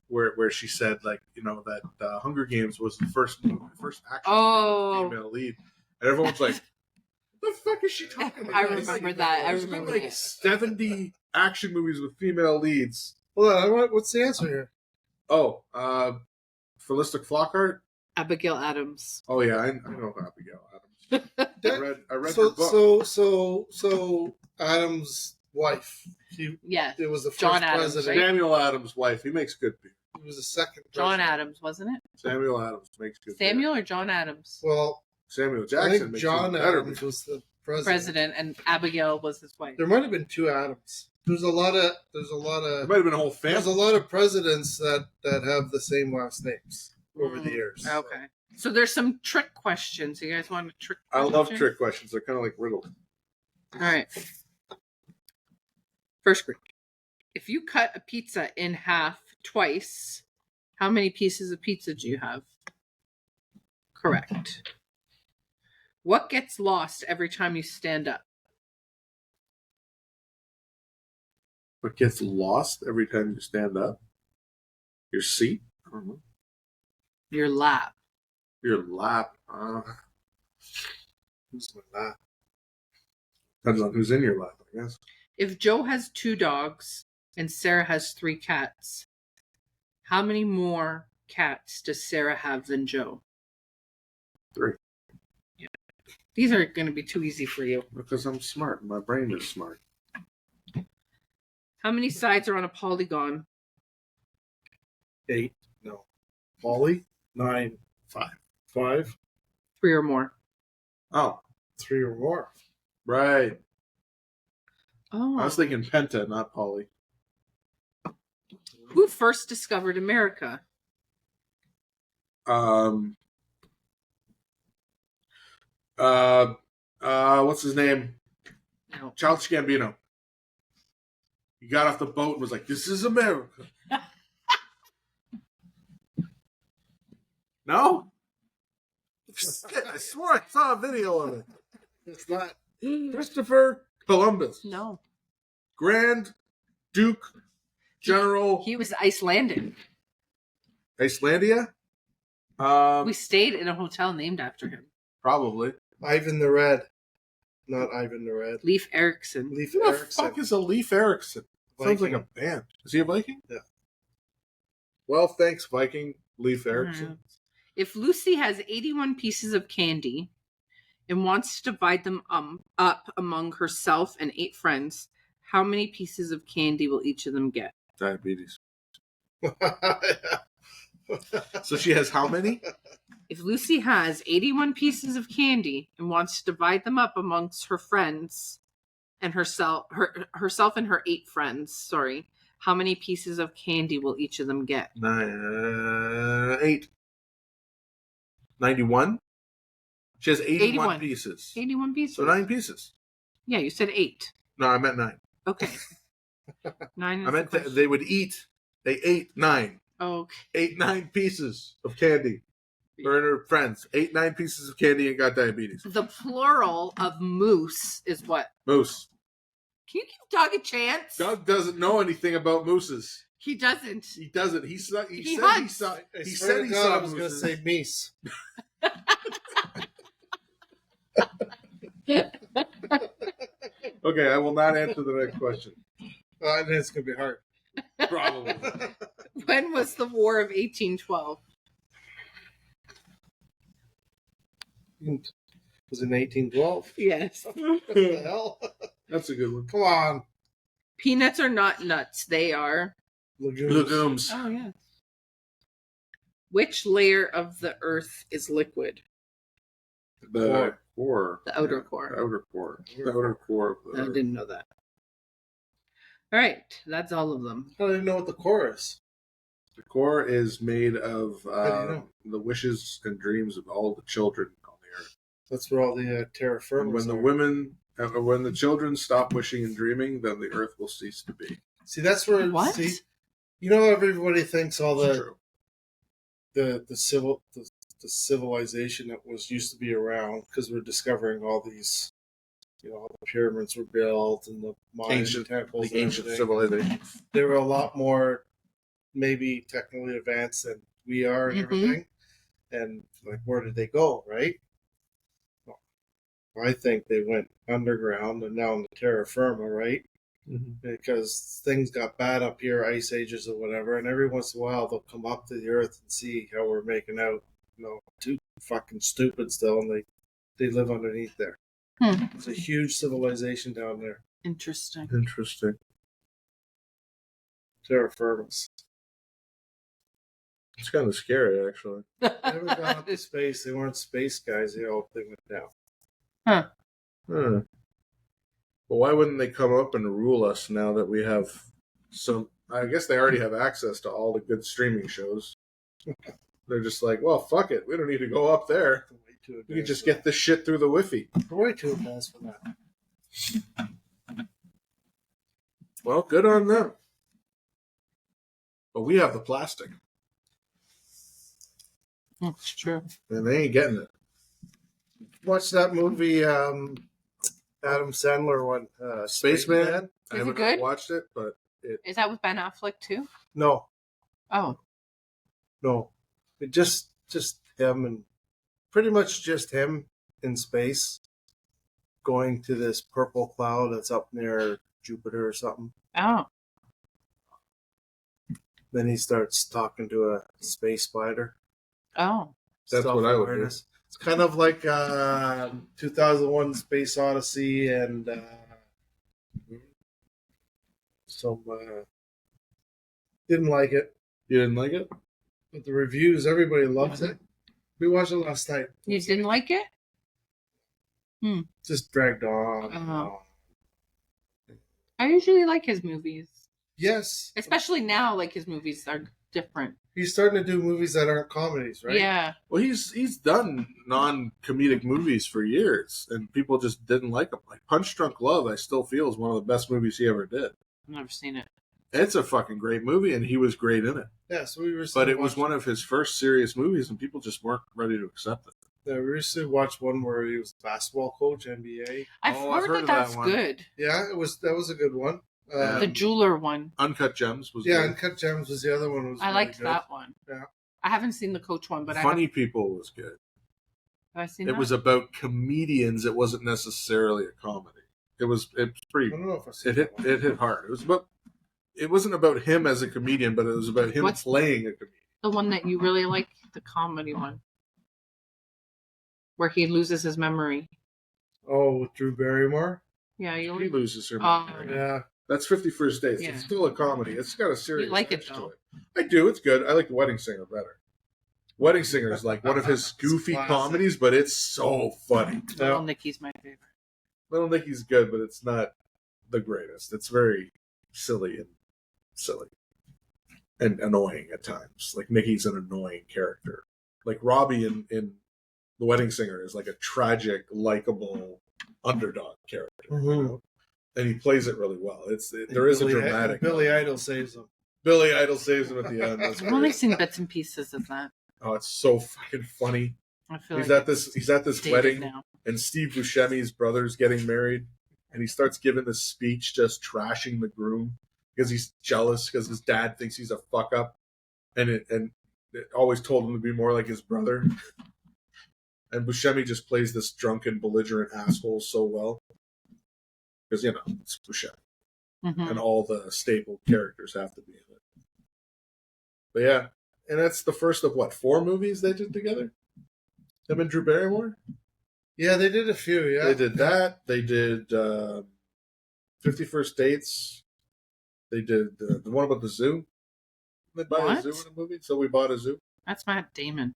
Speaker 1: where she said, like, you know, that Hunger Games was the first action movie with a female lead, and everyone's like, "What the fuck is she talking about?"
Speaker 3: I remember that. I
Speaker 1: There's been
Speaker 3: remember
Speaker 1: like
Speaker 3: that.
Speaker 1: 70 action movies with female leads.
Speaker 2: Well, what's the answer here?
Speaker 1: Oh, Felicity Flockhart.
Speaker 3: Abigail Adams.
Speaker 1: Oh yeah, I know Abigail Adams. I read her
Speaker 2: So,
Speaker 1: book.
Speaker 2: so Adams' wife.
Speaker 3: Yeah.
Speaker 2: It was the first
Speaker 3: John Adams,
Speaker 2: president.
Speaker 3: right?
Speaker 1: Samuel Adams' wife. He makes good beer.
Speaker 2: He was the second.
Speaker 3: John
Speaker 2: president.
Speaker 3: Adams, wasn't it?
Speaker 1: Samuel Adams makes good beer.
Speaker 3: Samuel or John Adams?
Speaker 2: Well,
Speaker 1: Samuel
Speaker 2: I
Speaker 1: Jackson
Speaker 2: think
Speaker 1: makes
Speaker 2: John
Speaker 1: better
Speaker 2: Adams
Speaker 1: beer.
Speaker 2: was the president.
Speaker 3: President, and Abigail was his wife.
Speaker 2: There might have been two Adams. There's a lot of.
Speaker 1: There might have been a whole
Speaker 2: There's a
Speaker 1: family.
Speaker 2: lot of presidents that have the same last names over the years.
Speaker 3: Okay. So there's some trick questions. You guys want a trick
Speaker 1: I
Speaker 3: question?
Speaker 1: love trick questions. They're kind of like riddles.
Speaker 3: All right. First group. If you cut a pizza in half twice, how many pieces of pizza do you have? Correct. What gets lost every time you stand up?
Speaker 1: What gets lost every time you stand up? Your seat? I don't know.
Speaker 3: Your lap.
Speaker 1: Your lap.
Speaker 2: Who's my lap?
Speaker 1: Depends on who's in your lap, I guess.
Speaker 3: If Joe has 2 dogs and Sarah has 3 cats, how many more cats does Sarah have than Joe?
Speaker 1: 3.
Speaker 3: Yeah. These are going to be too easy for you.
Speaker 1: Because I'm smart. My brain is smart.
Speaker 3: How many sides are on a polygon?
Speaker 2: 8. No. Polly? 9.
Speaker 1: 5.
Speaker 2: 5.
Speaker 3: 3 or more.
Speaker 1: Oh,
Speaker 2: 3 or more.
Speaker 1: right.
Speaker 3: Oh.
Speaker 1: I was thinking penta, not poly.
Speaker 3: Who first discovered America?
Speaker 1: What's his name?
Speaker 3: No.
Speaker 1: Childish Gambino. He got off the boat and was like, "This is America." No? I swore I saw a video of it.
Speaker 2: It's not.
Speaker 1: Christopher Columbus.
Speaker 3: No.
Speaker 1: Grand Duke General
Speaker 3: He was Icelandic.
Speaker 1: Icelandia?
Speaker 3: We stayed in a hotel named after him.
Speaker 1: Probably.
Speaker 2: Ivan the Red. Not Ivan the Red.
Speaker 3: Leif Erikson.
Speaker 2: Leif
Speaker 1: Who the
Speaker 2: Erikson.
Speaker 1: fuck is a Leif Erikson? Sounds like a
Speaker 2: Viking.
Speaker 1: band. Is he a Viking?
Speaker 2: Yeah.
Speaker 1: Well, thanks, Viking. Leif Erikson.
Speaker 3: If Lucy has 81 pieces of candy and wants to divide them up among herself and 8 friends, how many pieces of candy will each of them get?
Speaker 1: Diabetes. So she has how many?
Speaker 3: If Lucy has 81 pieces of candy and wants to divide them up amongst her friends and herself and her 8 friends, how many pieces of candy will each of them get?
Speaker 1: 8. 91? She has 81 pieces.
Speaker 3: 81 pieces.
Speaker 1: So 9 pieces.
Speaker 3: Yeah, you said 8.
Speaker 1: No, I meant 9.
Speaker 3: Okay. 9 is
Speaker 1: I meant
Speaker 3: the question.
Speaker 1: they would eat. They ate 9.
Speaker 3: Okay.
Speaker 1: 9 pieces of candy. Her and her friends. 9 pieces of candy and got diabetes.
Speaker 3: The plural of moose is what?
Speaker 1: Moose.
Speaker 3: Can you give Doug a chance?
Speaker 1: Doug doesn't know anything about mooses.
Speaker 3: He doesn't.
Speaker 1: He doesn't. He said he saw. He
Speaker 2: swear
Speaker 1: said
Speaker 2: to
Speaker 1: he
Speaker 2: God,
Speaker 1: saw
Speaker 2: I was going to
Speaker 1: mooses.
Speaker 2: say meese.
Speaker 1: Okay, I will not answer the next question.
Speaker 2: I think it's going to be hard.
Speaker 1: Probably.
Speaker 3: When was the War of 1812?
Speaker 2: Was in 1812.
Speaker 3: Yes.
Speaker 2: What the hell?
Speaker 1: That's a good one.
Speaker 2: Come on.
Speaker 3: Peanuts are not nuts. They are.
Speaker 1: Legumes.
Speaker 3: Oh, yeah. Which layer of the earth is liquid?
Speaker 1: The core.
Speaker 3: The outer core.
Speaker 1: The outer core. The outer core of the
Speaker 3: I
Speaker 1: earth.
Speaker 3: didn't know that. All right. That's all of them.
Speaker 2: I don't even know what the core is.
Speaker 1: The core is made of
Speaker 2: How do you know?
Speaker 1: the wishes and dreams of all the children on the earth.
Speaker 2: That's where all the terra firmas
Speaker 1: And when the
Speaker 2: are.
Speaker 1: women, when the children stop wishing and dreaming, then the earth will cease to be.
Speaker 2: See, that's where.
Speaker 3: What?
Speaker 2: See, you know, everybody thinks all
Speaker 1: It's
Speaker 2: the
Speaker 1: true.
Speaker 2: the civilization that was used to be around because we're discovering all these, you know, all the pyramids were built and the Mayan temples.
Speaker 1: The
Speaker 2: and
Speaker 1: ancient
Speaker 2: everything.
Speaker 1: civilization.
Speaker 2: They were a lot more, maybe technically advanced than we are and
Speaker 3: Mhm.
Speaker 2: everything. And like, where did they go? Right? Well, I think they went underground and now in the terra firma, right? Because things got bad up here, ice ages or whatever, and every once in a while they'll come up to the earth and see how we're making out. You know, too fucking stupid still, and they live underneath there. It's a huge civilization down there.
Speaker 3: Interesting.
Speaker 1: Interesting.
Speaker 2: Terra firmas.
Speaker 1: It's kind of scary, actually.
Speaker 2: They never got up to space. They weren't space guys. They went down.
Speaker 1: Huh. But why wouldn't they come up and rule us now that we have some? I guess they already have access to all the good streaming shows. They're just like, well, fuck it. We don't need to go up there.
Speaker 2: Way too
Speaker 1: We can just
Speaker 2: advanced
Speaker 1: get this shit through the Wi-Fi.
Speaker 2: for that. Way too advanced for that.
Speaker 1: Well, good on them. But we have the plastic,
Speaker 3: That's true.
Speaker 1: and they ain't getting it.
Speaker 2: Watch that movie, Adam Sandler one,
Speaker 1: Spaceman? I
Speaker 3: it
Speaker 1: haven't
Speaker 3: good?
Speaker 1: watched it, but
Speaker 3: Is that with Ben Affleck too?
Speaker 2: No,
Speaker 3: Oh,
Speaker 2: it just him and pretty much just him in space, going to this purple cloud that's up near Jupiter or something.
Speaker 3: oh,
Speaker 2: Then he starts talking to a space spider.
Speaker 3: oh.
Speaker 1: That's what I would do.
Speaker 2: Self-awareness. It's kind of like 2001 Space Odyssey and some. Didn't like it,
Speaker 1: You didn't like it?
Speaker 2: but the reviews, everybody loves it. We watched it last night.
Speaker 3: You didn't like it?
Speaker 2: Just dragged on.
Speaker 3: Uh-huh. I usually like his movies,
Speaker 2: Yes,
Speaker 3: especially now. Like his movies are different.
Speaker 2: he's starting to do movies that aren't comedies, right?
Speaker 3: Yeah.
Speaker 1: Well, he's done non-comedic movies for years, and people just didn't like him. Like Punch Drunk Love, I still feel is one of the best movies he ever did.
Speaker 3: I've never seen it.
Speaker 1: It's a fucking great movie, and he was great in it.
Speaker 2: Yeah, so we recently
Speaker 1: But it was
Speaker 2: watched-
Speaker 1: one of his first serious movies, and people just weren't ready to accept it.
Speaker 2: Yeah, we recently watched one where he was a basketball coach, NBA.
Speaker 3: I've
Speaker 1: Oh, I've
Speaker 3: heard,
Speaker 1: heard
Speaker 3: that
Speaker 1: of that
Speaker 3: that's
Speaker 1: one.
Speaker 3: good.
Speaker 2: Yeah, that was a good one.
Speaker 1: Yeah.
Speaker 3: The jeweler one.
Speaker 1: Uncut Gems was
Speaker 2: Yeah,
Speaker 1: good.
Speaker 2: Uncut Gems was the other one. Was
Speaker 3: I
Speaker 2: really
Speaker 3: liked
Speaker 2: good.
Speaker 3: that one.
Speaker 2: Yeah.
Speaker 3: I haven't seen the coach one, but
Speaker 1: Funny People was good.
Speaker 3: have I seen
Speaker 1: It
Speaker 3: that?
Speaker 1: was about comedians. It wasn't necessarily a comedy. It's
Speaker 2: I
Speaker 1: pretty.
Speaker 2: don't know if I seen
Speaker 1: It hit
Speaker 2: that one.
Speaker 1: it hit hard. It wasn't about him as a comedian, but it was about him
Speaker 3: What's-
Speaker 1: playing a comedian.
Speaker 3: the one that you really like, the comedy one, where he loses his memory.
Speaker 2: Oh, with Drew Barrymore.
Speaker 3: Yeah, you
Speaker 1: He loses her
Speaker 3: Oh.
Speaker 1: memory.
Speaker 2: Yeah,
Speaker 1: That's 51st Dates.
Speaker 3: Yeah.
Speaker 1: It's still a comedy. It's got a serious
Speaker 3: You like it,
Speaker 1: edge to
Speaker 3: though.
Speaker 1: it. I do. It's good. I like The Wedding Singer better. Wedding Singer is like one of his goofy
Speaker 2: classic.
Speaker 1: comedies, but it's so funny.
Speaker 3: Little Nicky's my favorite.
Speaker 1: Little Nicky's good, but it's not the greatest. It's very silly and annoying at times. Like Nicky's an annoying character. Like Robbie in The Wedding Singer is like a tragic, likable underdog character, you know? And he plays it really well. There is a dramatic.
Speaker 2: Billy Idol saves him.
Speaker 1: Billy Idol saves him at the end. That's
Speaker 3: I've only
Speaker 1: great.
Speaker 3: seen bits and pieces of that.
Speaker 1: Oh, it's so fucking funny.
Speaker 3: I feel
Speaker 1: He's
Speaker 3: like
Speaker 1: at this
Speaker 3: dated
Speaker 1: wedding,
Speaker 3: now.
Speaker 1: and Steve Buscemi's brother's getting married, and he starts giving this speech just trashing the groom because he's jealous because his dad thinks he's a fuck up, and it always told him to be more like his brother. And Buscemi just plays this drunken, belligerent asshole so well because it's Buscemi,
Speaker 3: Mhm.
Speaker 1: and all the staple characters have to be in it. But yeah, and that's the first of 4 movies they did together. Him and Drew Barrymore.
Speaker 2: Yeah, they did a few. Yeah,
Speaker 1: They did that. They did 50 First Dates. They did the one about the zoo. They buy a
Speaker 3: What?
Speaker 1: zoo in a movie, so we bought a zoo.
Speaker 3: That's Matt Damon.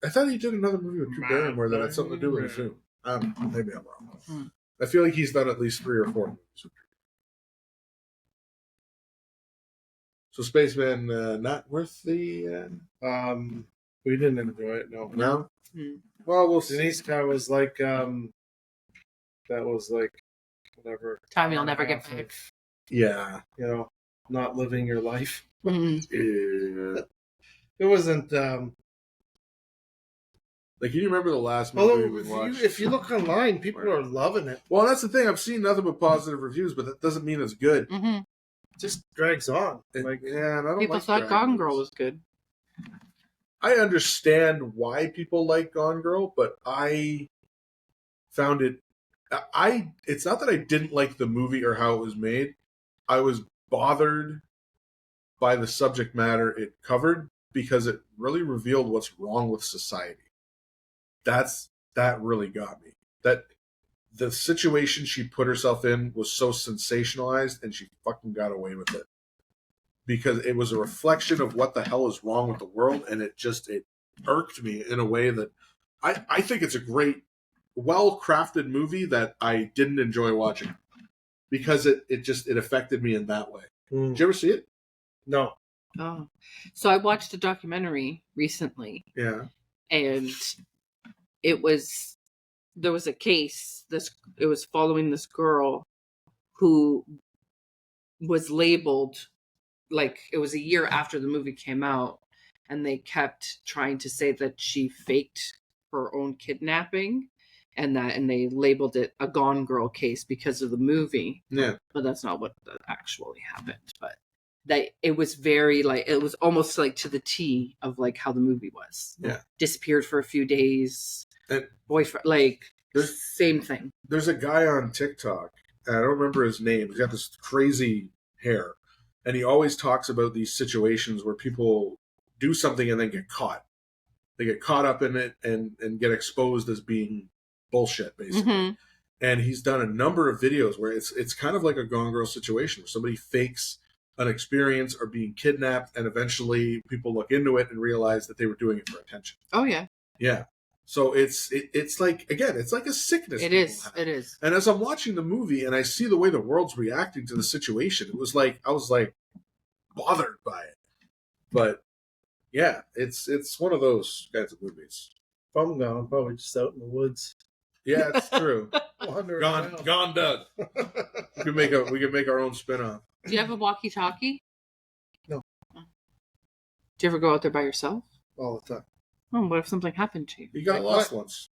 Speaker 1: I thought he did another movie with Drew Barrymore that had something to do with a zoo. Maybe I'm wrong.
Speaker 3: Hmm.
Speaker 1: I feel like he's done at least 3 or 4 movies. So Spaceman, not worth the.
Speaker 2: We didn't enjoy it. No.
Speaker 1: No.
Speaker 3: Hmm.
Speaker 1: Well, we'll see.
Speaker 2: Denise guy was like, that was like, whatever.
Speaker 3: Time you'll never get
Speaker 2: half of,
Speaker 3: back.
Speaker 1: Yeah.
Speaker 2: You know, not living your life.
Speaker 3: Mhm.
Speaker 1: Yeah.
Speaker 2: It wasn't.
Speaker 1: Like, you remember the last movie
Speaker 2: Although,
Speaker 1: we watched?
Speaker 2: if you look online, people are loving it.
Speaker 1: Well, that's the thing. I've seen nothing but positive reviews, but that doesn't mean it's good.
Speaker 3: Mhm.
Speaker 2: It just drags on.
Speaker 1: Like, yeah, and I don't
Speaker 3: People
Speaker 1: like
Speaker 3: thought
Speaker 1: Dragon
Speaker 3: Gone
Speaker 1: Balls.
Speaker 3: Girl was good.
Speaker 1: I understand why people like Gone Girl, but I found it. It's not that I didn't like the movie or how it was made. I was bothered by the subject matter it covered because it really revealed what's wrong with society. That really got me. That the situation she put herself in was so sensationalized, and she fucking got away with it. Because it was a reflection of what the hell is wrong with the world, and it irked me in a way that I think it's a great, well-crafted movie that I didn't enjoy watching because it affected me in that way. Did you ever see it?
Speaker 2: No.
Speaker 3: Oh, so I watched a documentary recently,
Speaker 1: Yeah.
Speaker 3: and there was a case. It was following this girl who was labeled, like, it was a year after the movie came out, and they kept trying to say that she faked her own kidnapping, and they labeled it a Gone Girl case because of the movie.
Speaker 1: Yeah.
Speaker 3: But that's not what actually happened. But it was very, like, it was almost like to the T of like how the movie was.
Speaker 1: Yeah.
Speaker 3: Disappeared for a few days.
Speaker 1: And
Speaker 3: Boyfriend, like,
Speaker 1: there's
Speaker 3: same thing.
Speaker 1: There's a guy on TikTok, and I don't remember his name. He's got this crazy hair, and he always talks about these situations where people do something and then get caught. They get caught up in it and get exposed as being bullshit, basically.
Speaker 3: Mm-hmm.
Speaker 1: And he's done a number of videos where it's kind of like a Gone Girl situation where somebody fakes an experience or being kidnapped, and eventually people look into it and realize that they were doing it for attention.
Speaker 3: Oh yeah.
Speaker 1: Yeah. So it's like, again, it's like a sickness.
Speaker 3: It is.
Speaker 1: And as I'm watching the movie and I see the way the world's reacting to the situation, it was like I was like bothered by it. But yeah, it's one of those kinds of movies.
Speaker 2: If I'm gone, I'm probably just out in the woods.
Speaker 1: Yeah, it's true.
Speaker 2: Wandering
Speaker 1: Gone,
Speaker 2: around.
Speaker 1: gone, Doug. We could make our own spin-off.
Speaker 3: Do you have a walkie-talkie?
Speaker 2: No.
Speaker 3: Do you ever go out there by yourself?
Speaker 2: All the time.
Speaker 3: Oh, what if something happened to you?
Speaker 1: You got
Speaker 2: Like
Speaker 1: lost
Speaker 2: what?
Speaker 1: once.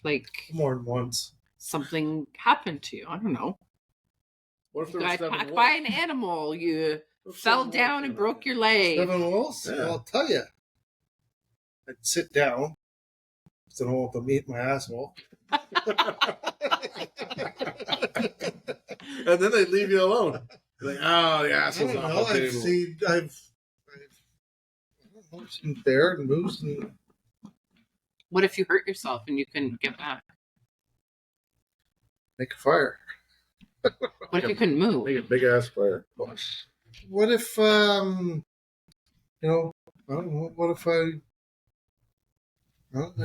Speaker 3: Like,
Speaker 2: More than once.
Speaker 3: something happened to you. I don't know.
Speaker 1: What if
Speaker 3: You
Speaker 1: there was
Speaker 3: got
Speaker 1: seven
Speaker 3: attacked
Speaker 1: wolves?
Speaker 3: by an animal. You
Speaker 1: What if
Speaker 3: fell
Speaker 1: seven
Speaker 3: down
Speaker 1: wolves
Speaker 3: and
Speaker 1: came
Speaker 3: broke
Speaker 1: out?
Speaker 3: your leg.
Speaker 2: 7 wolves?
Speaker 1: Yeah.
Speaker 2: Well, I'll tell you. I'd sit down. So I don't want to meet my asshole.
Speaker 1: And then they leave you alone. You're like, oh, the
Speaker 2: I
Speaker 1: asshole's
Speaker 2: don't
Speaker 1: not
Speaker 2: know.
Speaker 1: fucking
Speaker 2: I've seen there and moves and
Speaker 3: What if you hurt yourself and you couldn't get back?
Speaker 2: make a fire.
Speaker 3: What if you couldn't move?
Speaker 1: Make a big ass fire.
Speaker 2: What if I don't know, what if I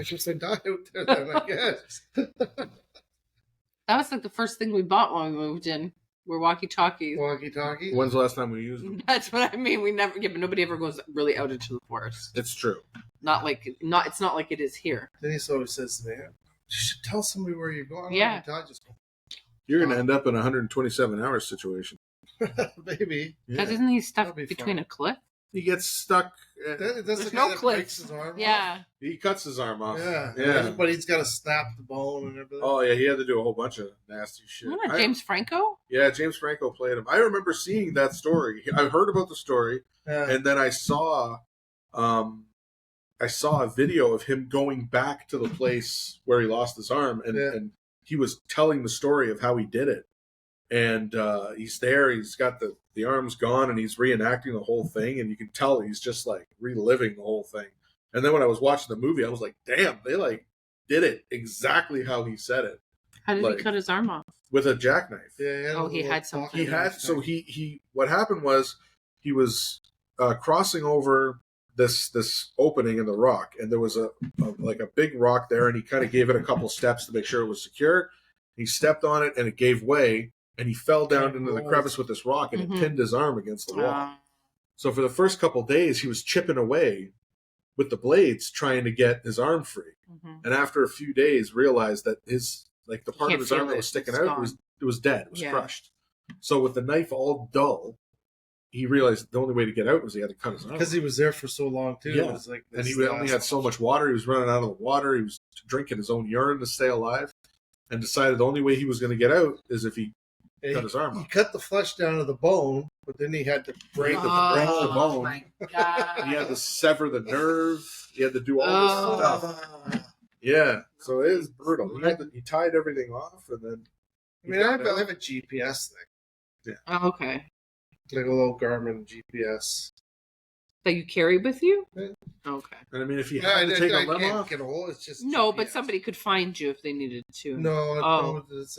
Speaker 2: guess I die out there then, I guess.
Speaker 3: That was like the first thing we bought when we moved in. We're walkie-talkies.
Speaker 2: Walkie-talkie.
Speaker 1: When's the last time we used them?
Speaker 3: That's what I mean. But nobody ever goes really out into the forest.
Speaker 1: It's true.
Speaker 3: It's not like it is here.
Speaker 2: Denise always says to me, you should tell somebody where you're going.
Speaker 3: Yeah.
Speaker 2: I just
Speaker 1: You're going to end up in a 127-hour situation.
Speaker 2: go, maybe.
Speaker 3: Because isn't he stuck
Speaker 2: That'd be
Speaker 3: between
Speaker 2: fun.
Speaker 3: a cliff?
Speaker 1: He gets stuck.
Speaker 2: That's
Speaker 3: There's
Speaker 2: the guy
Speaker 3: no
Speaker 2: that
Speaker 3: cliff.
Speaker 2: breaks his arm
Speaker 3: Yeah.
Speaker 1: He cuts his arm
Speaker 2: off.
Speaker 1: off.
Speaker 2: Yeah.
Speaker 1: Yeah.
Speaker 2: Everybody's got to snap the bone and everything.
Speaker 1: Oh, yeah, he had to do a whole bunch of nasty shit.
Speaker 3: Wasn't it James Franco?
Speaker 1: Yeah, James Franco played him. I remember seeing that story. I heard about the story,
Speaker 2: Yeah.
Speaker 1: and then I saw a video of him going back to the place where he lost his arm, and he was telling the story of how he did it. And he's there, he's got the arms gone, and he's reenacting the whole thing, and you can tell he's just like reliving the whole thing. And then when I was watching the movie, I was like, damn, they like did it exactly how he said it.
Speaker 3: How did
Speaker 1: Like,
Speaker 3: he cut his arm off?
Speaker 1: with a jackknife.
Speaker 2: Yeah,
Speaker 3: Oh, he had something.
Speaker 1: He had he what happened was he was crossing over this opening in the rock, and there was a big rock there, and he kind of gave it a couple steps to make sure it was secure. He stepped on it and it gave way, and he fell down into the crevice with this rock, and it pinned his arm against the wall. So for the first couple days he was chipping away with the blades trying to get his arm free. And after a few days realized that his the part of his arm that was sticking out was dead. It was crushed. So with the knife all dull, he realized the only way to get out was he had to cut his arm.
Speaker 2: Because he was there for so long too.
Speaker 1: Yeah.
Speaker 2: It was like
Speaker 1: And he only had so much water. He was running out of the water. He was drinking his own urine to stay alive, and decided the only way he was going to get out is if he cut his arm
Speaker 2: He
Speaker 1: off.
Speaker 2: cut the flesh down to the bone, but then he had to break
Speaker 1: the bone.
Speaker 3: Oh my god!
Speaker 1: He had to sever the nerve. He had to do all this stuff. Yeah, so it is brutal. He tied everything off, and then.
Speaker 2: I mean, I have a GPS thing.
Speaker 1: Yeah.
Speaker 3: Oh, okay.
Speaker 2: Like a little Garmin GPS.
Speaker 3: That you carry with you?
Speaker 2: Yeah.
Speaker 3: Okay.
Speaker 1: And I mean, if you had to take a limb off,
Speaker 2: get a hold. It's just
Speaker 3: No,
Speaker 2: GPS.
Speaker 3: but somebody could find you if they needed to.
Speaker 2: No, it's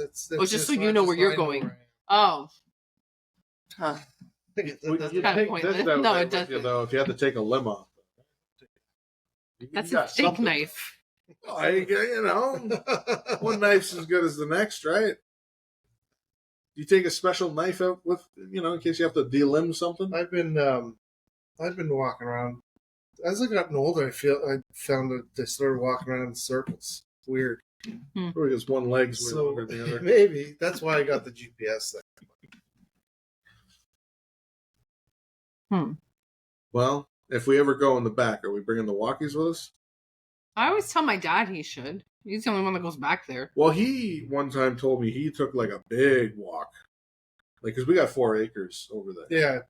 Speaker 3: just so you know where you're going. Oh. Huh.
Speaker 1: Well, you
Speaker 3: kinda
Speaker 1: take
Speaker 3: pointless.
Speaker 1: this out
Speaker 3: No,
Speaker 1: there
Speaker 3: it
Speaker 1: with
Speaker 3: doesn't.
Speaker 1: you, though, if you had to take a limb off.
Speaker 3: That's
Speaker 1: You
Speaker 3: a
Speaker 1: got
Speaker 3: steak
Speaker 1: something.
Speaker 3: knife.
Speaker 1: One knife's as good as the next, right? You take a special knife out with, in case you have to delimb something.
Speaker 2: I've been walking around. As I gotten older, I found that I started walking around in circles. It's weird.
Speaker 1: Or because one leg's way
Speaker 2: So
Speaker 1: longer than the other.
Speaker 2: maybe that's why I got the GPS thing.
Speaker 1: Well, if we ever go in the back, are we bringing the walkies with us?
Speaker 3: I always tell my dad he should. He's the only one that goes back there.
Speaker 1: Well, he one time told me he took a big walk. Because we got 4 acres over there.
Speaker 2: Yeah,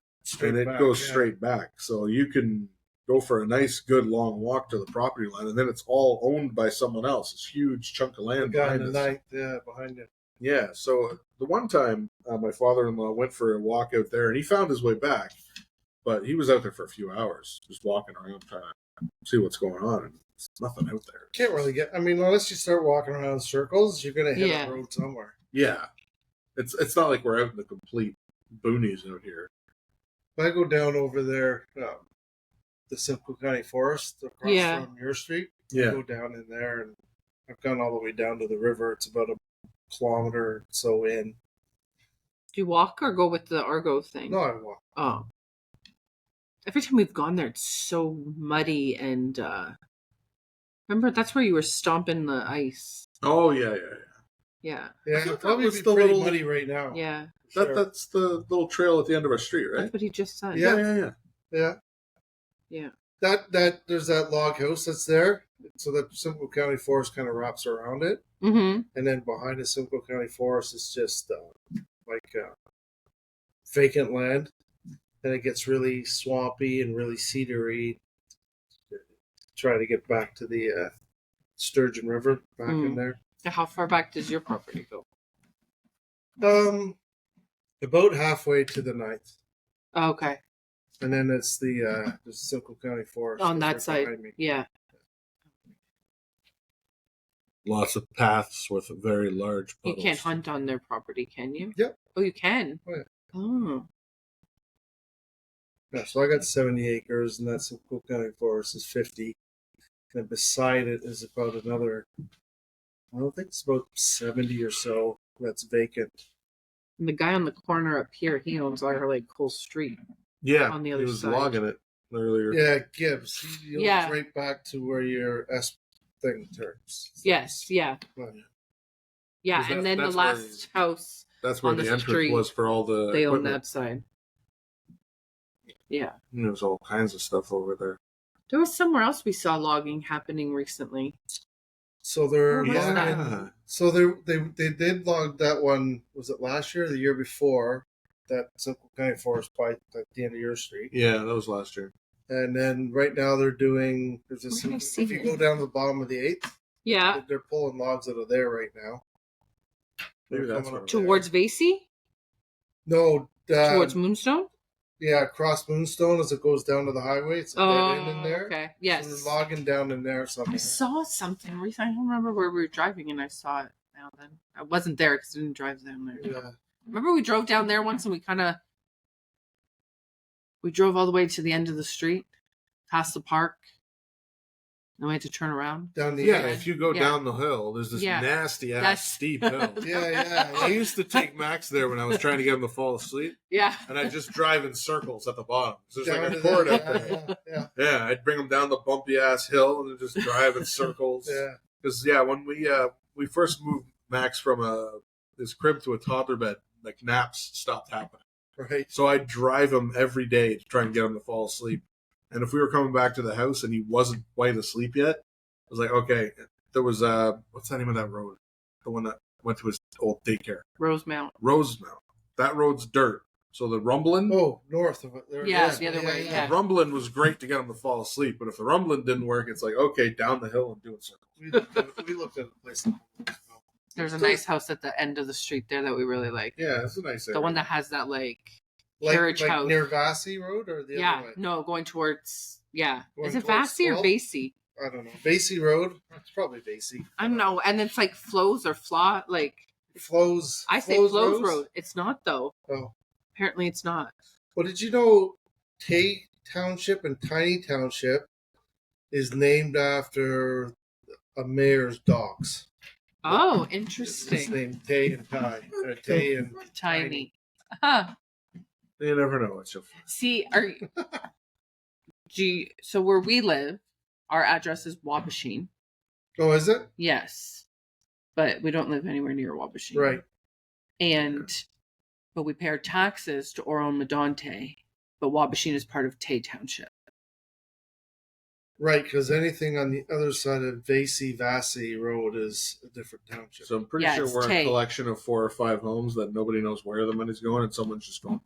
Speaker 1: and it goes straight back. So you can go for a nice, good, long walk to the property line, and then it's all owned by someone else. It's a huge chunk of land behind us.
Speaker 2: Behind it.
Speaker 1: Yeah, so the one time my father-in-law went for a walk out there, and he found his way back, but he was out there for a few hours, just walking around trying to see what's going on, and there's nothing out there.
Speaker 2: Can't really unless you start walking around in circles, you're going to hit a road somewhere.
Speaker 1: Yeah. It's not like we're out in the complete boonies out here.
Speaker 2: If I go down over there, the Simcoe County Forest across from your street, I go down in there, and I've gone all the way down to the river. It's about a kilometer or so in.
Speaker 3: Do you walk or go with the Argo thing?
Speaker 2: No, I walk.
Speaker 3: Oh. Every time we've gone there, it's so muddy and remember that's where you were stomping the ice.
Speaker 1: Oh yeah.
Speaker 2: Yeah,
Speaker 1: it'll
Speaker 2: probably be pretty muddy right now.
Speaker 3: Yeah.
Speaker 1: That's the little trail at the end of our street, right?
Speaker 3: That's what he just said.
Speaker 2: Yeah.
Speaker 3: Yeah.
Speaker 2: That there's that log house that's there. So the Simcoe County Forest kind of wraps around it.
Speaker 3: Mm-hmm.
Speaker 2: And then behind the Simcoe County Forest is just vacant land. And it gets really swampy and really cedary. Try to get back to the Sturgeon River back in there.
Speaker 3: How far back does your property go?
Speaker 2: About halfway to the 9th.
Speaker 3: Oh, okay.
Speaker 2: And then it's the Simcoe County Forest.
Speaker 3: On that
Speaker 2: right
Speaker 3: side.
Speaker 2: behind me.
Speaker 3: Yeah.
Speaker 1: Lots of paths with very large puddles.
Speaker 3: You can't hunt on their property, can you?
Speaker 2: Yep.
Speaker 3: Oh, you can?
Speaker 2: Oh, yeah.
Speaker 3: Oh.
Speaker 2: Yeah, so I got 70 acres, and that Simcoe County Forest is 50. And beside it is about another, I don't think it's about 70 or so that's vacant.
Speaker 3: And the guy on the corner up here, he owns our whole street.
Speaker 1: Yeah,
Speaker 3: on the other
Speaker 1: he was
Speaker 3: side.
Speaker 1: logging it earlier.
Speaker 2: Yeah, Gibbs. He owns
Speaker 3: Yeah.
Speaker 2: right back to where your S thing turns.
Speaker 3: Yes, yeah.
Speaker 2: Well,
Speaker 3: Yeah,
Speaker 1: Because
Speaker 3: and then the
Speaker 1: that's where
Speaker 3: last house,
Speaker 1: That's where
Speaker 3: on
Speaker 1: the
Speaker 3: the
Speaker 1: entrance
Speaker 3: street,
Speaker 1: was for all the
Speaker 3: they own
Speaker 1: equipment.
Speaker 3: that side. Yeah.
Speaker 1: And there was all kinds of stuff over there.
Speaker 3: There was somewhere else we saw logging happening recently.
Speaker 2: So they're
Speaker 3: Where was that?
Speaker 1: Yeah.
Speaker 2: So they did log that one. Was it last year or the year before? That Simcoe County Forest by at the end of your street.
Speaker 1: Yeah, that was last year.
Speaker 2: And then right now they're doing. There's
Speaker 3: Where did I see
Speaker 2: if you
Speaker 3: it?
Speaker 2: go down to the bottom of the 8th,
Speaker 3: Yeah.
Speaker 2: they're pulling logs out of there right now.
Speaker 1: Maybe
Speaker 2: They're
Speaker 1: that's
Speaker 2: coming
Speaker 1: what
Speaker 2: up
Speaker 1: it was.
Speaker 3: Towards Vasey?
Speaker 2: No,
Speaker 3: Towards Moonstone?
Speaker 2: Yeah, across Moonstone as it goes down to the highway. It's a dead end in there.
Speaker 3: Okay. Yes.
Speaker 2: So we're logging down in there somewhere.
Speaker 3: I saw something recently. I don't remember where we were driving, and I saw it now. Then I wasn't there because I didn't drive down there.
Speaker 2: Yeah.
Speaker 3: Remember we drove down there once, and we drove all the way to the end of the street, past the park, and we had to turn around.
Speaker 2: Down the
Speaker 1: Yeah,
Speaker 2: edge.
Speaker 1: if you go down the hill, there's this nasty ass
Speaker 3: That's-
Speaker 1: steep hill.
Speaker 2: Yeah.
Speaker 1: I used to take Max there when I was trying to get him to fall asleep,
Speaker 3: Yeah.
Speaker 1: and I'd just drive in circles at the bottom. So there's
Speaker 2: Down
Speaker 1: like
Speaker 2: to
Speaker 1: a cord
Speaker 2: the-
Speaker 1: up there.
Speaker 2: Yeah.
Speaker 1: Yeah, I'd bring him down the bumpy ass hill and then just drive in circles.
Speaker 2: Yeah.
Speaker 1: Because when we first moved Max from his crib to a toddler bed, like naps stopped happening.
Speaker 2: Right.
Speaker 1: So I'd drive him every day to try and get him to fall asleep. And if we were coming back to the house and he wasn't quite asleep yet, I was like, okay, there was what's the name of that road? The one that went to his old daycare.
Speaker 3: Rosemount.
Speaker 1: Rosemount. That road's dirt. So the rumbling.
Speaker 2: Oh, north of it. There,
Speaker 3: Yeah, the other way, yeah.
Speaker 1: The rumbling was great to get him to fall asleep, but if the rumbling didn't work, it's like, okay, down the hill and doing circles.
Speaker 2: We looked at a place.
Speaker 3: There's a nice house at the end of the street there that we really like.
Speaker 1: Yeah, it's a nice area.
Speaker 3: The one that has that carriage
Speaker 2: like
Speaker 3: house.
Speaker 2: near Vassy Road or the other way?
Speaker 3: No, going towards Is
Speaker 2: Going
Speaker 3: it
Speaker 2: towards
Speaker 3: Vassy or
Speaker 2: 12?
Speaker 3: Vasey?
Speaker 2: I don't know. Vassy Road? It's probably Vassy.
Speaker 3: I don't know. And it's like Flows or Flaw.
Speaker 2: Flows.
Speaker 3: I say Flows Road. It's not though.
Speaker 2: Oh.
Speaker 3: Apparently it's not.
Speaker 2: Well, did you know Tay Township and Tiny Township is named after a mayor's dogs?
Speaker 3: Oh,
Speaker 2: It's
Speaker 3: interesting.
Speaker 2: named Tay and Ty. Tay and
Speaker 3: Tiny. Huh.
Speaker 1: You never know what you'll find.
Speaker 3: See, so where we live, our address is Wabashine.
Speaker 2: Oh, is it?
Speaker 3: Yes. But we don't live anywhere near Wabashine.
Speaker 2: Right.
Speaker 3: But we pay our taxes to Oron Medonte, but Wabashine is part of Tay Township.
Speaker 2: Right, because anything on the other side of Vassy Road is a different township.
Speaker 1: So I'm pretty
Speaker 3: Yeah,
Speaker 1: sure
Speaker 3: it's
Speaker 1: we're
Speaker 3: Tay.
Speaker 1: a collection of 4 or 5 homes that nobody knows where the money's going, and someone's just going.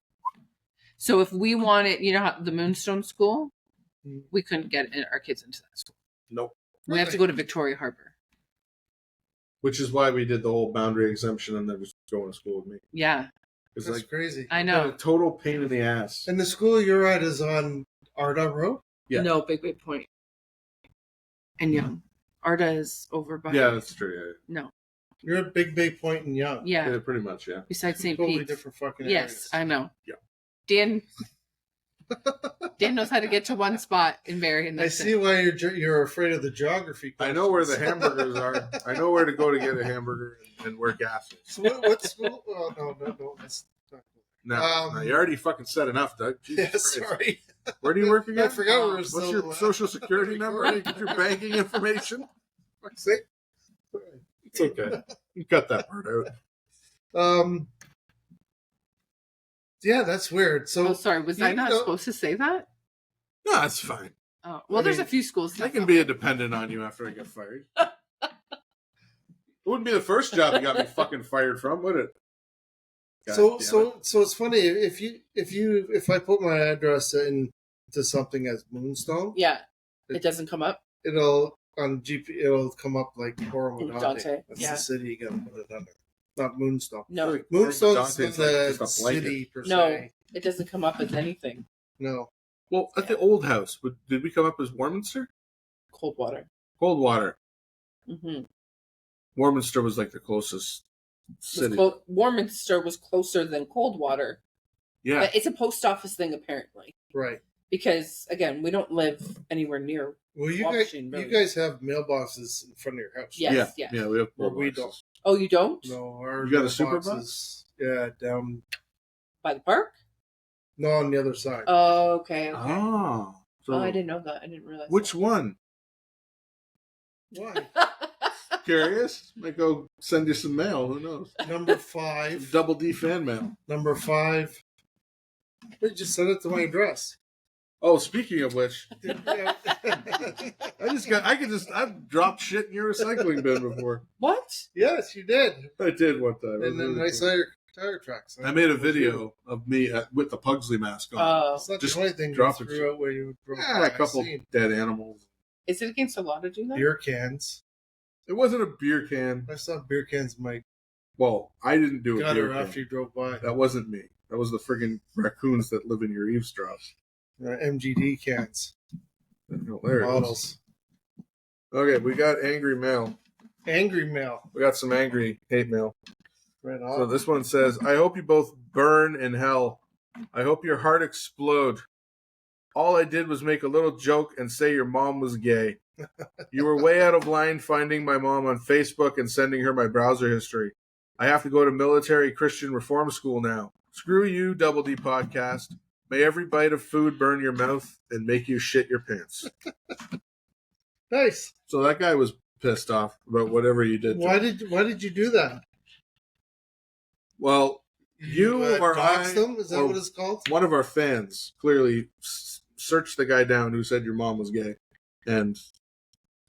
Speaker 3: So if we wanted, how the Moonstone School,
Speaker 2: Mm.
Speaker 3: we couldn't get our kids into that school.
Speaker 1: Nope.
Speaker 3: We have to go to Victoria Harbor.
Speaker 1: Which is why we did the whole boundary exemption and then just going to school with me.
Speaker 3: Yeah,
Speaker 1: It's
Speaker 2: That's
Speaker 1: like
Speaker 2: crazy.
Speaker 3: I
Speaker 1: a
Speaker 3: know.
Speaker 1: total pain in the ass.
Speaker 2: And the school you're at is on Arda Road?
Speaker 1: Yeah.
Speaker 3: No, Big Bay Point. And Young. Arda is over by.
Speaker 1: Yeah, that's true.
Speaker 3: No.
Speaker 2: You're at Big Bay Point and Young.
Speaker 3: Yeah.
Speaker 1: Yeah, pretty much, yeah.
Speaker 3: Besides St.
Speaker 2: Totally
Speaker 3: Pete's.
Speaker 2: different fucking
Speaker 3: Yes, I know.
Speaker 1: Yeah.
Speaker 3: Dan knows how to get to one spot in Barrie. And
Speaker 2: I
Speaker 3: that's
Speaker 2: see
Speaker 3: it.
Speaker 2: why you're afraid of the geography.
Speaker 1: I know where the hamburgers are. I know where to go to get a hamburger and where gas is.
Speaker 2: So what school? Oh, no. That's not cool.
Speaker 1: No, you already fucking said enough, Doug. Jesus
Speaker 2: Yeah,
Speaker 1: Christ.
Speaker 2: sorry.
Speaker 1: Where do you work again?
Speaker 2: I forgot we were
Speaker 1: What's
Speaker 2: still
Speaker 1: your social security number? How do you get your banking information? Fuck's sake. It's okay. You cut that part out.
Speaker 2: Yeah, that's weird. So
Speaker 3: Oh, sorry. Was I not supposed to say that?
Speaker 1: No, that's fine.
Speaker 3: Oh, well,
Speaker 1: I
Speaker 3: there's
Speaker 1: mean,
Speaker 3: a few schools.
Speaker 1: I can be a dependent on you after I get fired. It wouldn't be the first job you got me fucking fired from, would it? God damn it.
Speaker 2: So it's funny if I put my address into something as Moonstone,
Speaker 3: Yeah. It doesn't come up.
Speaker 2: it'll come up like Oromadante.
Speaker 3: Dante,
Speaker 2: That's
Speaker 3: yeah.
Speaker 2: the city you gotta put it under. Not Moonstone.
Speaker 3: No.
Speaker 1: Like,
Speaker 2: Moonstone's
Speaker 1: Dante's
Speaker 2: the
Speaker 1: like just a blanket.
Speaker 2: city per
Speaker 3: No.
Speaker 2: se.
Speaker 3: It doesn't come up as anything.
Speaker 2: No.
Speaker 1: Well, at the old house, did we come up as Warminster?
Speaker 3: Coldwater.
Speaker 1: Coldwater.
Speaker 3: Mm-hmm.
Speaker 1: Warminster was like the closest city.
Speaker 3: Warminster was closer than Coldwater.
Speaker 1: Yeah.
Speaker 3: But it's a post office thing, apparently.
Speaker 2: Right.
Speaker 3: Because, again, we don't live anywhere near.
Speaker 2: Well, you
Speaker 3: Washington,
Speaker 2: guys,
Speaker 3: really.
Speaker 2: you guys have mailboxes in front of your house.
Speaker 3: Yes,
Speaker 1: yeah.
Speaker 3: yes.
Speaker 1: Yeah, we have
Speaker 2: Well, we
Speaker 1: mailboxes.
Speaker 2: don't.
Speaker 3: Oh, you don't?
Speaker 2: No, our
Speaker 1: You got a super
Speaker 2: mailboxes, yeah, down.
Speaker 3: By the park?
Speaker 2: No, on the other side.
Speaker 3: Oh, okay.
Speaker 1: Oh. So
Speaker 3: Oh, I didn't know that. I didn't realize.
Speaker 1: which one?
Speaker 2: Why?
Speaker 1: Curious? Might go send you some mail. Who knows?
Speaker 2: Number 5.
Speaker 1: Double D fan mail.
Speaker 2: Number 5. Wait, just send it to my address.
Speaker 1: Oh, speaking of which,
Speaker 2: Yeah.
Speaker 1: I've dropped shit in your recycling bin before.
Speaker 3: What?
Speaker 2: Yes, you did.
Speaker 1: I did one time.
Speaker 2: And then I saw your tire tracks.
Speaker 1: I made a video of me with the Pugsley mask on.
Speaker 3: Oh.
Speaker 2: It's not
Speaker 1: Just
Speaker 2: the only thing you
Speaker 1: drop it.
Speaker 2: threw out where you drove
Speaker 1: Yeah,
Speaker 2: by.
Speaker 1: a couple
Speaker 2: I seen
Speaker 1: dead animals.
Speaker 3: Is it against the law to do that?
Speaker 2: beer cans.
Speaker 1: It wasn't a beer can.
Speaker 2: I saw beer cans in my
Speaker 1: Well, I didn't do a beer
Speaker 2: gutter
Speaker 1: can.
Speaker 2: after you drove by.
Speaker 1: That wasn't me. That was the friggin' raccoons that live in your eavesdrops.
Speaker 2: MGD cans.
Speaker 1: Oh, there it is.
Speaker 2: Bottles.
Speaker 1: Okay, we got angry mail.
Speaker 2: Angry mail.
Speaker 1: We got some angry hate mail.
Speaker 2: Right
Speaker 1: So
Speaker 2: on.
Speaker 1: this one says, I hope you both burn in hell. I hope your heart explode. All I did was make a little joke and say your mom was gay. You were way out of line finding my mom on Facebook and sending her my browser history. I have to go to military Christian reform school now. Screw you, Double D Podcast. May every bite of food burn your mouth and make you shit your pants.
Speaker 2: Nice.
Speaker 1: So that guy was pissed off about whatever you did.
Speaker 2: Why did you do that?
Speaker 1: Well, you or
Speaker 2: doxed
Speaker 1: I,
Speaker 2: them? Is that
Speaker 1: or
Speaker 2: what it's called?
Speaker 1: one of our fans clearly searched the guy down who said your mom was gay and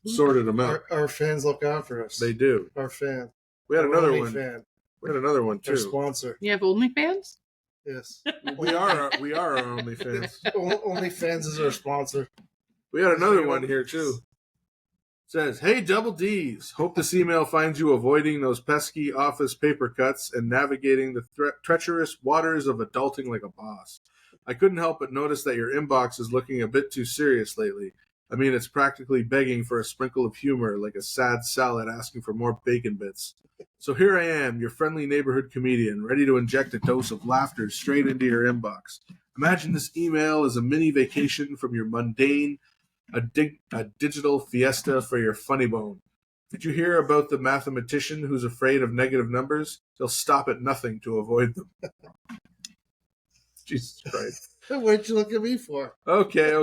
Speaker 1: sorted him out.
Speaker 2: Our fans look out for us.
Speaker 1: They do.
Speaker 2: Our fan.
Speaker 1: We had
Speaker 2: Our
Speaker 1: another
Speaker 2: only
Speaker 1: one.
Speaker 2: Fan.
Speaker 1: We had another one
Speaker 2: Our
Speaker 1: too.
Speaker 2: sponsor.
Speaker 3: You have OnlyFans?
Speaker 2: Yes.
Speaker 1: We are our only fans.
Speaker 2: Only fans is our sponsor.
Speaker 1: We had another one here too. It says, "Hey Double D's, hope this email finds you avoiding those pesky office paper cuts and navigating the treacherous waters of adulting like a boss. I couldn't help but notice that your inbox is looking a bit too serious lately. I mean, it's practically begging for a sprinkle of humor, like a sad salad asking for more bacon bits. So here I am, your friendly neighborhood comedian, ready to inject a dose of laughter straight into your inbox. Imagine this email as a mini vacation from your mundane, a digital fiesta for your funny bone. Did you hear about the mathematician who's afraid of negative numbers? He'll stop at nothing to avoid them." Jesus Christ.
Speaker 2: What'd you look at me for?
Speaker 1: Okay.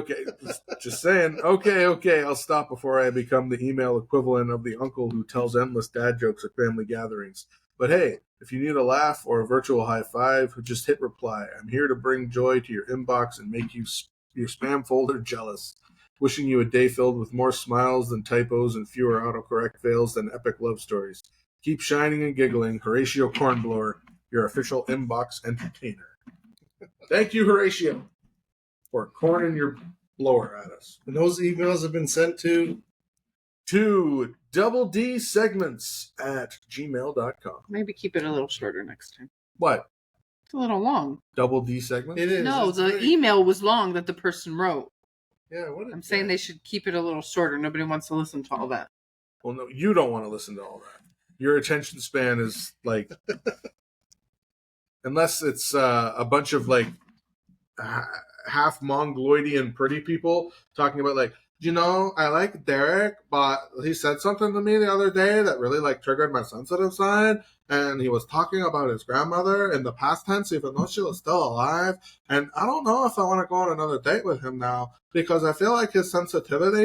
Speaker 1: Just saying. Okay. I'll stop before I become the email equivalent of the uncle who tells endless dad jokes at family gatherings. But hey, if you need a laugh or a virtual high five, just hit reply. I'm here to bring joy to your inbox and make your spam folder jealous. Wishing you a day filled with more smiles than typos and fewer autocorrect fails than epic love stories. Keep shining and giggling. Horatio Cornblower, your official inbox entertainer. Thank you, Horatio, for corning your blower at us.
Speaker 2: And those emails have been sent to
Speaker 1: Double D Segments at gmail.com.
Speaker 3: Maybe keep it a little shorter next time.
Speaker 1: What?
Speaker 3: It's a little long.
Speaker 1: Double D Segments?
Speaker 2: It is.
Speaker 3: No,
Speaker 2: It's
Speaker 3: the
Speaker 2: great.
Speaker 3: email was long that the person wrote.
Speaker 2: Yeah, what?
Speaker 3: I'm saying they should keep it a little shorter. Nobody wants to listen to all that.
Speaker 1: Well, no, you don't want to listen to all that. Your attention span is like... unless it's a bunch of like half Mongoloidian pretty people talking about like, I like Derek, but he said something to me the other day that really like triggered my sensitive side, and he was talking about his grandmother in the past tense even though she was still alive, and I don't know if I want to go on another date with him now because I feel like his sensitivity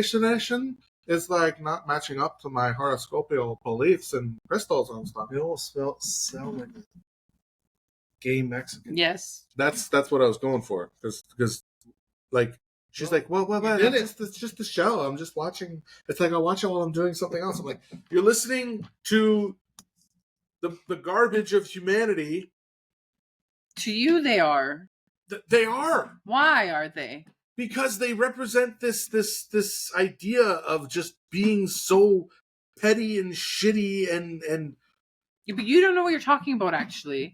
Speaker 1: is like not matching up to my horoscopical beliefs and crystals and stuff.
Speaker 2: They all sound like a gay Mexican.
Speaker 3: Yes.
Speaker 1: That's what I was going for, because like she's like, well, it's just the show. I'm just watching. It's like I watch it while I'm doing something else. I'm like, you're listening to the garbage of humanity.
Speaker 3: To you, they are.
Speaker 1: They are.
Speaker 3: Why are they?
Speaker 1: Because they represent this idea of just being so petty and shitty and.
Speaker 3: Yeah, but you don't know what you're talking about, actually.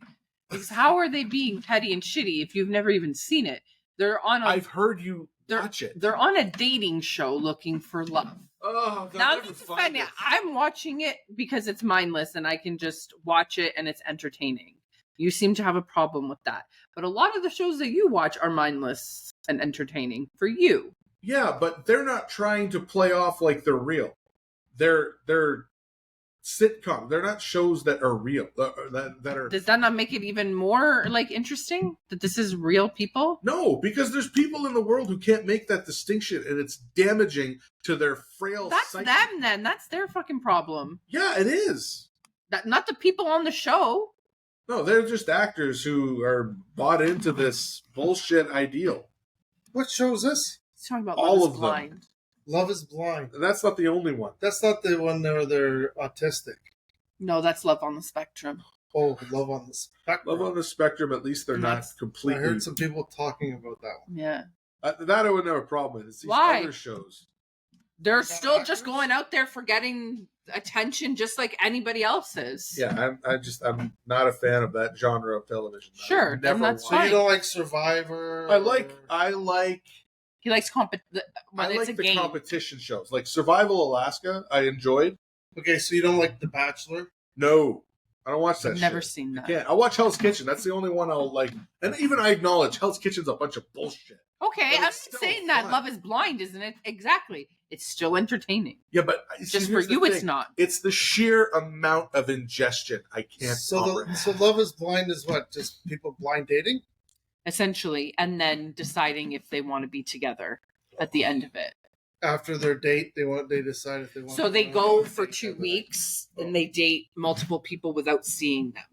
Speaker 3: Because how are they being petty and shitty if you've never even seen it? They're on.
Speaker 1: I've heard you watch it.
Speaker 3: They're on a dating show looking for love.
Speaker 1: Oh,
Speaker 3: now this is funny. I'm watching it because it's mindless and I can just watch it and it's entertaining. You seem to have a problem with that, but a lot of the shows that you watch are mindless and entertaining for you.
Speaker 1: Yeah, but they're not trying to play off like they're real. They're sitcom. They're not shows that are real. That are.
Speaker 3: Does that not make it even more like interesting that this is real people?
Speaker 1: No, because there's people in the world who can't make that distinction, and it's damaging to their frail.
Speaker 3: That's
Speaker 1: psyche.
Speaker 3: them. Then that's their fucking problem.
Speaker 1: Yeah, it is.
Speaker 3: Not the people on the show.
Speaker 1: No, they're just actors who are bought into this bullshit ideal.
Speaker 2: What show is this?
Speaker 3: He's talking about
Speaker 1: All
Speaker 3: Love
Speaker 1: of
Speaker 3: is
Speaker 1: them.
Speaker 3: Blind.
Speaker 2: Love is Blind.
Speaker 1: That's not the only one.
Speaker 2: That's not the one where they're autistic.
Speaker 3: No, that's Love on the Spectrum.
Speaker 2: Oh, Love on the Spectrum.
Speaker 1: Love on the Spectrum, at least they're not
Speaker 3: That's-
Speaker 2: I
Speaker 1: completely.
Speaker 2: heard some people talking about that one.
Speaker 3: Yeah.
Speaker 1: That I wouldn't have a problem with. It's these
Speaker 3: Why?
Speaker 1: other shows.
Speaker 3: They're
Speaker 2: Is that
Speaker 3: still just
Speaker 2: actors?
Speaker 3: going out there for getting attention just like anybody else is.
Speaker 1: Yeah, I'm not a fan of that genre of television. I
Speaker 3: Sure,
Speaker 1: would
Speaker 3: then
Speaker 1: never
Speaker 3: that's
Speaker 1: watch
Speaker 2: So
Speaker 3: fine.
Speaker 2: you don't like Survivor?
Speaker 1: I like
Speaker 3: He likes when it's a
Speaker 1: the
Speaker 3: game.
Speaker 1: competition shows. Like Survival Alaska, I enjoyed.
Speaker 2: Okay, so you don't like The Bachelor?
Speaker 1: No, I don't watch that
Speaker 3: I've never
Speaker 1: shit.
Speaker 3: seen
Speaker 1: I
Speaker 3: that.
Speaker 1: can't. I'll watch Hell's Kitchen. That's the only one I'll like. And even I acknowledge Hell's Kitchen's a bunch of bullshit.
Speaker 3: Okay,
Speaker 1: But
Speaker 3: I'm not
Speaker 1: it's still
Speaker 3: saying that
Speaker 1: fun.
Speaker 3: Love is Blind, isn't it? Exactly. It's still entertaining.
Speaker 1: Yeah, but
Speaker 3: Just for you, it's not.
Speaker 1: It's the sheer amount of ingestion I can't
Speaker 2: So
Speaker 1: comprehend.
Speaker 2: so Love is Blind is what? Just people blind dating?
Speaker 3: Essentially, and then deciding if they want to be together at the end of it.
Speaker 2: After their date, they decide if they want.
Speaker 3: So
Speaker 2: to
Speaker 3: they
Speaker 2: go
Speaker 3: go
Speaker 2: on a
Speaker 3: for
Speaker 2: date
Speaker 3: 2
Speaker 2: together.
Speaker 3: weeks and they date multiple people without seeing them.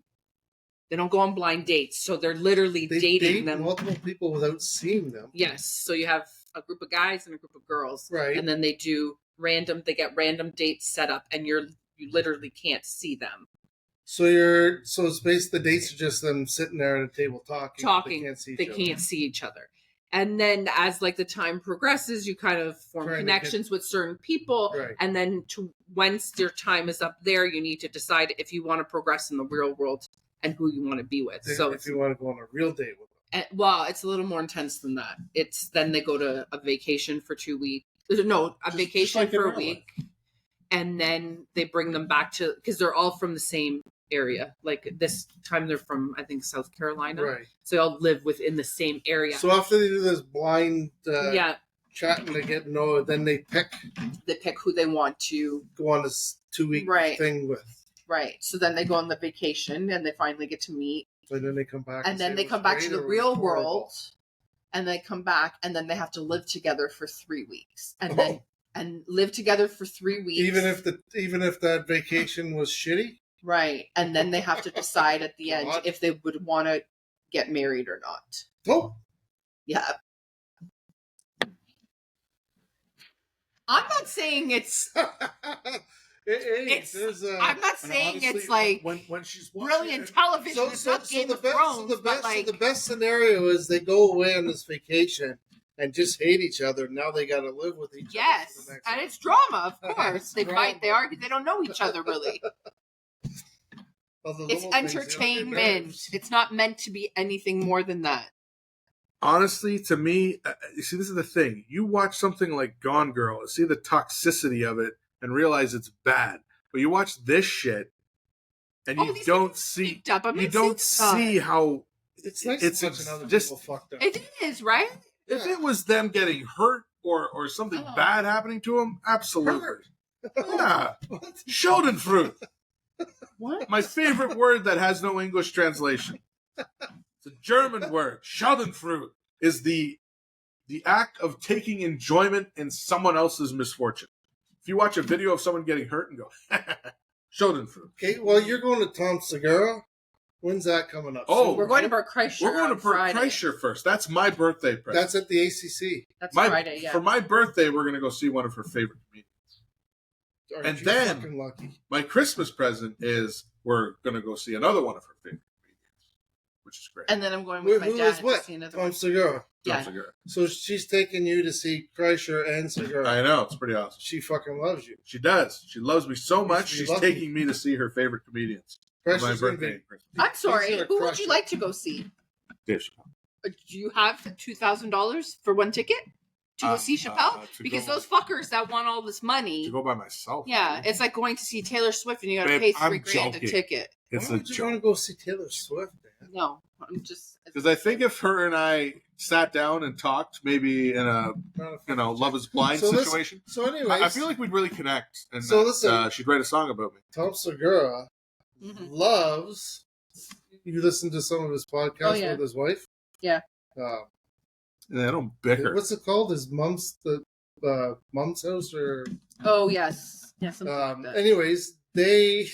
Speaker 3: They don't go on blind dates, so they're literally
Speaker 2: They
Speaker 3: dating
Speaker 2: date
Speaker 3: them.
Speaker 2: multiple people without seeing them.
Speaker 3: Yes, so you have a group of guys and a group of girls,
Speaker 2: Right.
Speaker 3: and then they get random dates set up, and you literally can't see them.
Speaker 2: So it's basically the dates are just them sitting there at a table talking. They can't see
Speaker 3: each other. And then as like the time progresses, you kind of form
Speaker 2: Trying to
Speaker 3: connections with certain people.
Speaker 2: Right.
Speaker 3: And then once your time is up there, you need to decide if you want to progress in the real world and who you want to be with. So
Speaker 2: if you want to go on a real date with them.
Speaker 3: well, it's a little more intense than that. It's then they go to a vacation for 2 weeks. No, a vacation
Speaker 1: like in
Speaker 3: for a
Speaker 1: real
Speaker 3: week. And then they bring them back to, because they're all from the same area. Like this time they're from, I think, South Carolina.
Speaker 2: Right.
Speaker 3: So they all live within the same area.
Speaker 2: So after they do this blind
Speaker 3: yeah,
Speaker 2: chat and they get to know it, then they pick
Speaker 3: who they want to.
Speaker 2: go on this 2-week
Speaker 3: Right.
Speaker 2: thing with.
Speaker 3: Right. So then they go on the vacation and they finally get to meet.
Speaker 2: And then they come back.
Speaker 3: And then
Speaker 2: say
Speaker 3: they
Speaker 2: it was
Speaker 3: come back to
Speaker 2: great
Speaker 3: the
Speaker 2: or it
Speaker 3: real
Speaker 2: was horrible.
Speaker 3: world. And they come back and then they have to live together for 3 weeks. And then and live together for 3 weeks.
Speaker 2: Even if that vacation was shitty.
Speaker 3: Right. And then they have to decide at the end
Speaker 2: God.
Speaker 3: if they would want to get married or not.
Speaker 2: Oh.
Speaker 3: Yeah. I'm not saying it's I'm not saying it's like
Speaker 1: when she's watching
Speaker 3: brilliant television. It's not Game of Thrones,
Speaker 2: the best scenario is they go away on this vacation and just hate each other. Now they got to live with each other.
Speaker 3: Yes,
Speaker 2: for the next
Speaker 3: and
Speaker 2: one.
Speaker 3: it's drama, of course.
Speaker 2: It's
Speaker 3: They
Speaker 2: drama.
Speaker 3: fight, they argue, they don't know each other really.
Speaker 2: All the
Speaker 3: It's
Speaker 2: little things, they don't get
Speaker 3: entertainment.
Speaker 2: married.
Speaker 3: It's not meant to be anything more than that.
Speaker 1: Honestly, to me, you see, this is the thing. You watch something like Gone Girl, see the toxicity of it, and realize it's bad. But you watch this shit, and you
Speaker 3: these
Speaker 1: don't
Speaker 3: people
Speaker 1: see
Speaker 3: fucked up. I'm
Speaker 1: you don't see how
Speaker 2: It's nice
Speaker 1: it's
Speaker 2: watching other
Speaker 1: just
Speaker 2: people fucked up.
Speaker 3: It is, right?
Speaker 1: if it was them getting hurt or something
Speaker 3: Oh.
Speaker 1: bad happening to them, absolutely.
Speaker 2: Hurt.
Speaker 1: Yeah, Schadenfreude.
Speaker 3: What?
Speaker 1: My favorite word that has no English translation. It's a German word. Schadenfreude is the act of taking enjoyment in someone else's misfortune. If you watch a video of someone getting hurt and go, Schadenfreude.
Speaker 2: Okay, well, you're going to Tom Segura. When's that coming up?
Speaker 1: Oh,
Speaker 2: soon?
Speaker 3: We're going to Bert Kreischer.
Speaker 1: We're going to
Speaker 3: on Friday.
Speaker 1: Kreischer first. That's my birthday present.
Speaker 2: That's at the ACC.
Speaker 3: That's
Speaker 1: My-
Speaker 3: Friday, yeah.
Speaker 1: For my birthday, we're going to go see one of her favorite comedians.
Speaker 2: Aren't
Speaker 1: And
Speaker 2: you
Speaker 1: then-
Speaker 2: fucking lucky?
Speaker 1: My Christmas present is we're going to go see another one of her favorite comedians, which is great.
Speaker 3: And then I'm going with my
Speaker 2: Who
Speaker 3: dad
Speaker 2: is what?
Speaker 3: to see another
Speaker 2: Tom
Speaker 3: one.
Speaker 2: Segura.
Speaker 3: Yeah.
Speaker 1: Tom Segura.
Speaker 2: So she's taking you to see Kreischer and Segura.
Speaker 1: I know, it's pretty awesome.
Speaker 2: She fucking loves you.
Speaker 1: She does. She loves me so much.
Speaker 2: be
Speaker 1: She's
Speaker 2: lucky.
Speaker 1: taking me to see her favorite comedians for my
Speaker 2: Kreischer's gonna
Speaker 1: birthday.
Speaker 2: be.
Speaker 1: and Christmas.
Speaker 3: I'm sorry.
Speaker 2: He's gonna
Speaker 3: Who would
Speaker 2: crush
Speaker 3: you
Speaker 2: it.
Speaker 3: like to go see?
Speaker 1: Dave Chappelle.
Speaker 3: Do you have $2,000 for one ticket to go see Chappelle?
Speaker 1: to
Speaker 3: Because
Speaker 1: go-
Speaker 3: those fuckers that want all this money.
Speaker 1: To go by myself.
Speaker 3: Yeah, it's like going to see Taylor Swift and you got to
Speaker 1: Babe,
Speaker 3: pay
Speaker 1: I'm
Speaker 3: $3,000 a
Speaker 1: joking.
Speaker 3: ticket.
Speaker 1: It's
Speaker 2: Why
Speaker 1: a
Speaker 2: would you want
Speaker 1: joke.
Speaker 2: to go see Taylor Swift, man?
Speaker 3: No, I'm just.
Speaker 1: Because I think if her and I sat down and talked, maybe in a Love Is Blind
Speaker 2: So this-
Speaker 1: situation,
Speaker 2: So anyways,
Speaker 1: I feel like we'd really connect, and
Speaker 2: So listen-
Speaker 1: she'd write a song about me.
Speaker 2: Tom Segura
Speaker 3: Mhm.
Speaker 2: loves. You listen to some of his podcasts
Speaker 3: Oh, yeah.
Speaker 2: with his wife.
Speaker 3: Yeah.
Speaker 1: And I don't bicker.
Speaker 2: What's it called? His mom's mom's house or
Speaker 3: Oh, yes. Yeah, something like that.
Speaker 2: anyways, they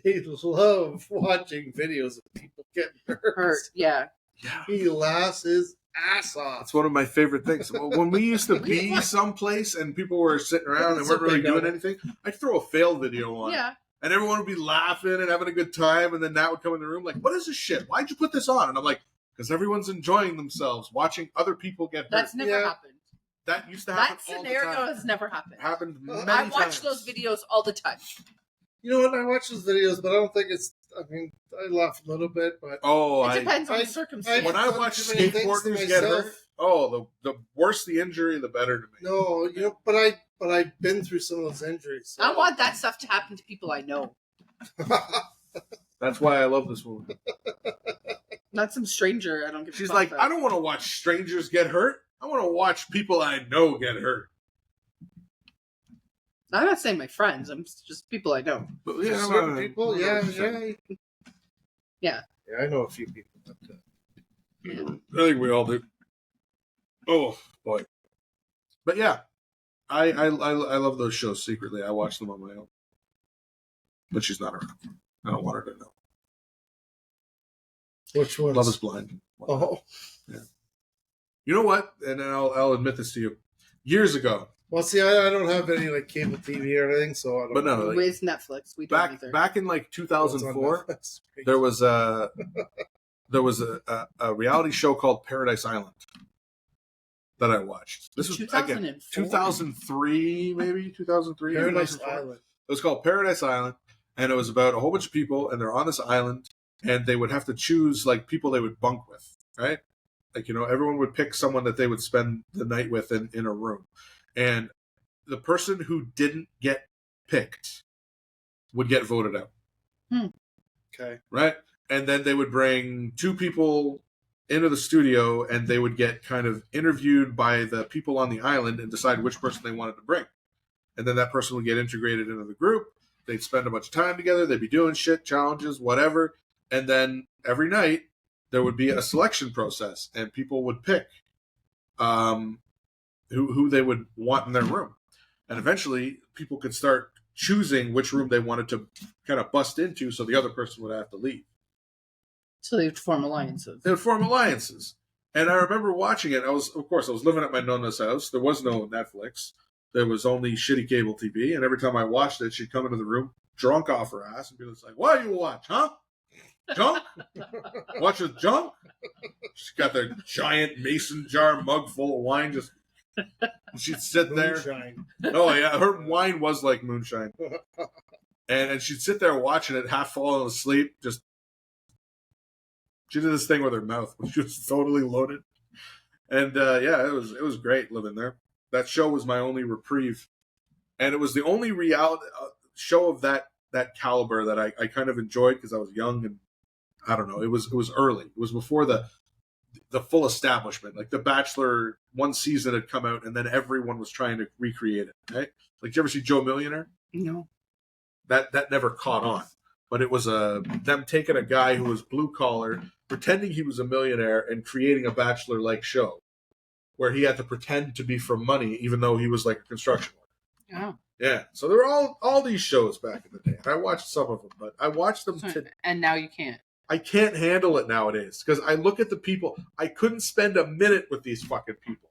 Speaker 2: they love watching videos of people getting
Speaker 3: Hurt. Yeah.
Speaker 1: Yeah.
Speaker 2: He laughs his ass off.
Speaker 1: That's one of my favorite things. When we used to be someplace and people were sitting around and
Speaker 2: It's a
Speaker 1: weren't really
Speaker 2: big
Speaker 1: doing
Speaker 2: no.
Speaker 1: anything, I'd throw a fail video on.
Speaker 3: Yeah.
Speaker 1: And everyone would be laughing and having a good time. And then Nat would come in the room like, what is this shit? Why'd you put this on? And I'm like, because everyone's enjoying themselves, watching other people get hurt.
Speaker 3: That's never
Speaker 2: Yeah.
Speaker 3: happened.
Speaker 1: That used to happen
Speaker 3: That
Speaker 1: all the
Speaker 3: scenario
Speaker 1: time.
Speaker 3: has never happened.
Speaker 1: Happened many
Speaker 3: I
Speaker 1: times.
Speaker 3: watch those videos all the time.
Speaker 2: You know what? I watch those videos, but I don't think it's. I mean, I laugh a little bit, but
Speaker 3: It depends on the
Speaker 2: I-
Speaker 3: circumstance.
Speaker 1: When I
Speaker 2: done
Speaker 1: watch
Speaker 2: too many things to
Speaker 1: skateboarders get
Speaker 2: myself.
Speaker 1: hurt, the worse the injury, the better to me.
Speaker 2: No, you know, but I've been through some of those injuries. So.
Speaker 3: I want that stuff to happen to people I know.
Speaker 1: That's why I love this movie.
Speaker 3: Not some stranger I don't give a
Speaker 1: She's
Speaker 3: fuck
Speaker 1: like,
Speaker 3: about.
Speaker 1: I don't want to watch strangers get hurt. I want to watch people I know get hurt.
Speaker 3: I'm not saying my friends. I'm just people I know.
Speaker 1: But
Speaker 2: Certain people, yeah.
Speaker 3: Yeah.
Speaker 2: Yeah, I know a few people. But,
Speaker 1: I think we all do. Oh boy, but yeah, I love those shows secretly. I watch them on my own, but she's not around. I don't want her to know.
Speaker 2: which ones?
Speaker 1: Love is Blind.
Speaker 2: Oh,
Speaker 1: Yeah. You know what? And I'll admit this to you. Years ago,
Speaker 2: well, see, I don't have any like cable TV or anything, so I don't.
Speaker 1: but no, like,
Speaker 3: With Netflix, we don't either.
Speaker 1: back in like
Speaker 2: It's on
Speaker 1: 2004,
Speaker 2: Netflix.
Speaker 1: there was a reality show called Paradise Island that I watched. This was again 2003, maybe 2003.
Speaker 2: Paradise
Speaker 1: 2004.
Speaker 2: Island.
Speaker 1: It was called Paradise Island, and it was about a whole bunch of people, and they're on this island, and they would have to choose like people they would bunk with, right? Like, you know, everyone would pick someone that they would spend the night with in a room, and the person who didn't get picked would get voted out.
Speaker 2: Okay.
Speaker 1: Right? And then they would bring two people into the studio, and they would get kind of interviewed by the people on the island and decide which person they wanted to bring. And then that person would get integrated into the group. They'd spend a bunch of time together. They'd be doing shit, challenges, whatever. And then every night there would be a selection process, and people would pick who they would want in their room. And eventually people could start choosing which room they wanted to kind of bust into, so the other person would have to leave.
Speaker 3: So they would form alliances.
Speaker 1: They would form alliances. And I remember watching it. I was living at my nonna's house. There was no Netflix. There was only shitty cable TV. And every time I watched it, she'd come into the room drunk off her ass and be like, "What do you watch, huh? Junk? Watch a junk?" She's got the giant mason jar mug full of wine. Just she'd sit there.
Speaker 2: Moonshine.
Speaker 1: Oh yeah, her wine was like moonshine. And she'd sit there watching it, half falling asleep. Just she did this thing with her mouth, which was totally loaded. And yeah, it was great living there. That show was my only reprieve, and it was the only reality show of that caliber that I kind of enjoyed because I was young and I don't know. It was early. It was before the full establishment. Like The Bachelor, one season had come out, and then everyone was trying to recreate it. Right? Like, did you ever see Joe Millionaire?
Speaker 3: No.
Speaker 1: That never caught on. But it was them taking a guy who was blue collar, pretending he was a millionaire, and creating a Bachelor-like show where he had to pretend to be from money, even though he was like a construction worker.
Speaker 3: Oh.
Speaker 1: Yeah, so there were all these shows back in the day. And I watched some of them, but I watched them.
Speaker 3: And now you can't.
Speaker 1: I can't handle it nowadays because I look at the people. I couldn't spend a minute with these fucking people.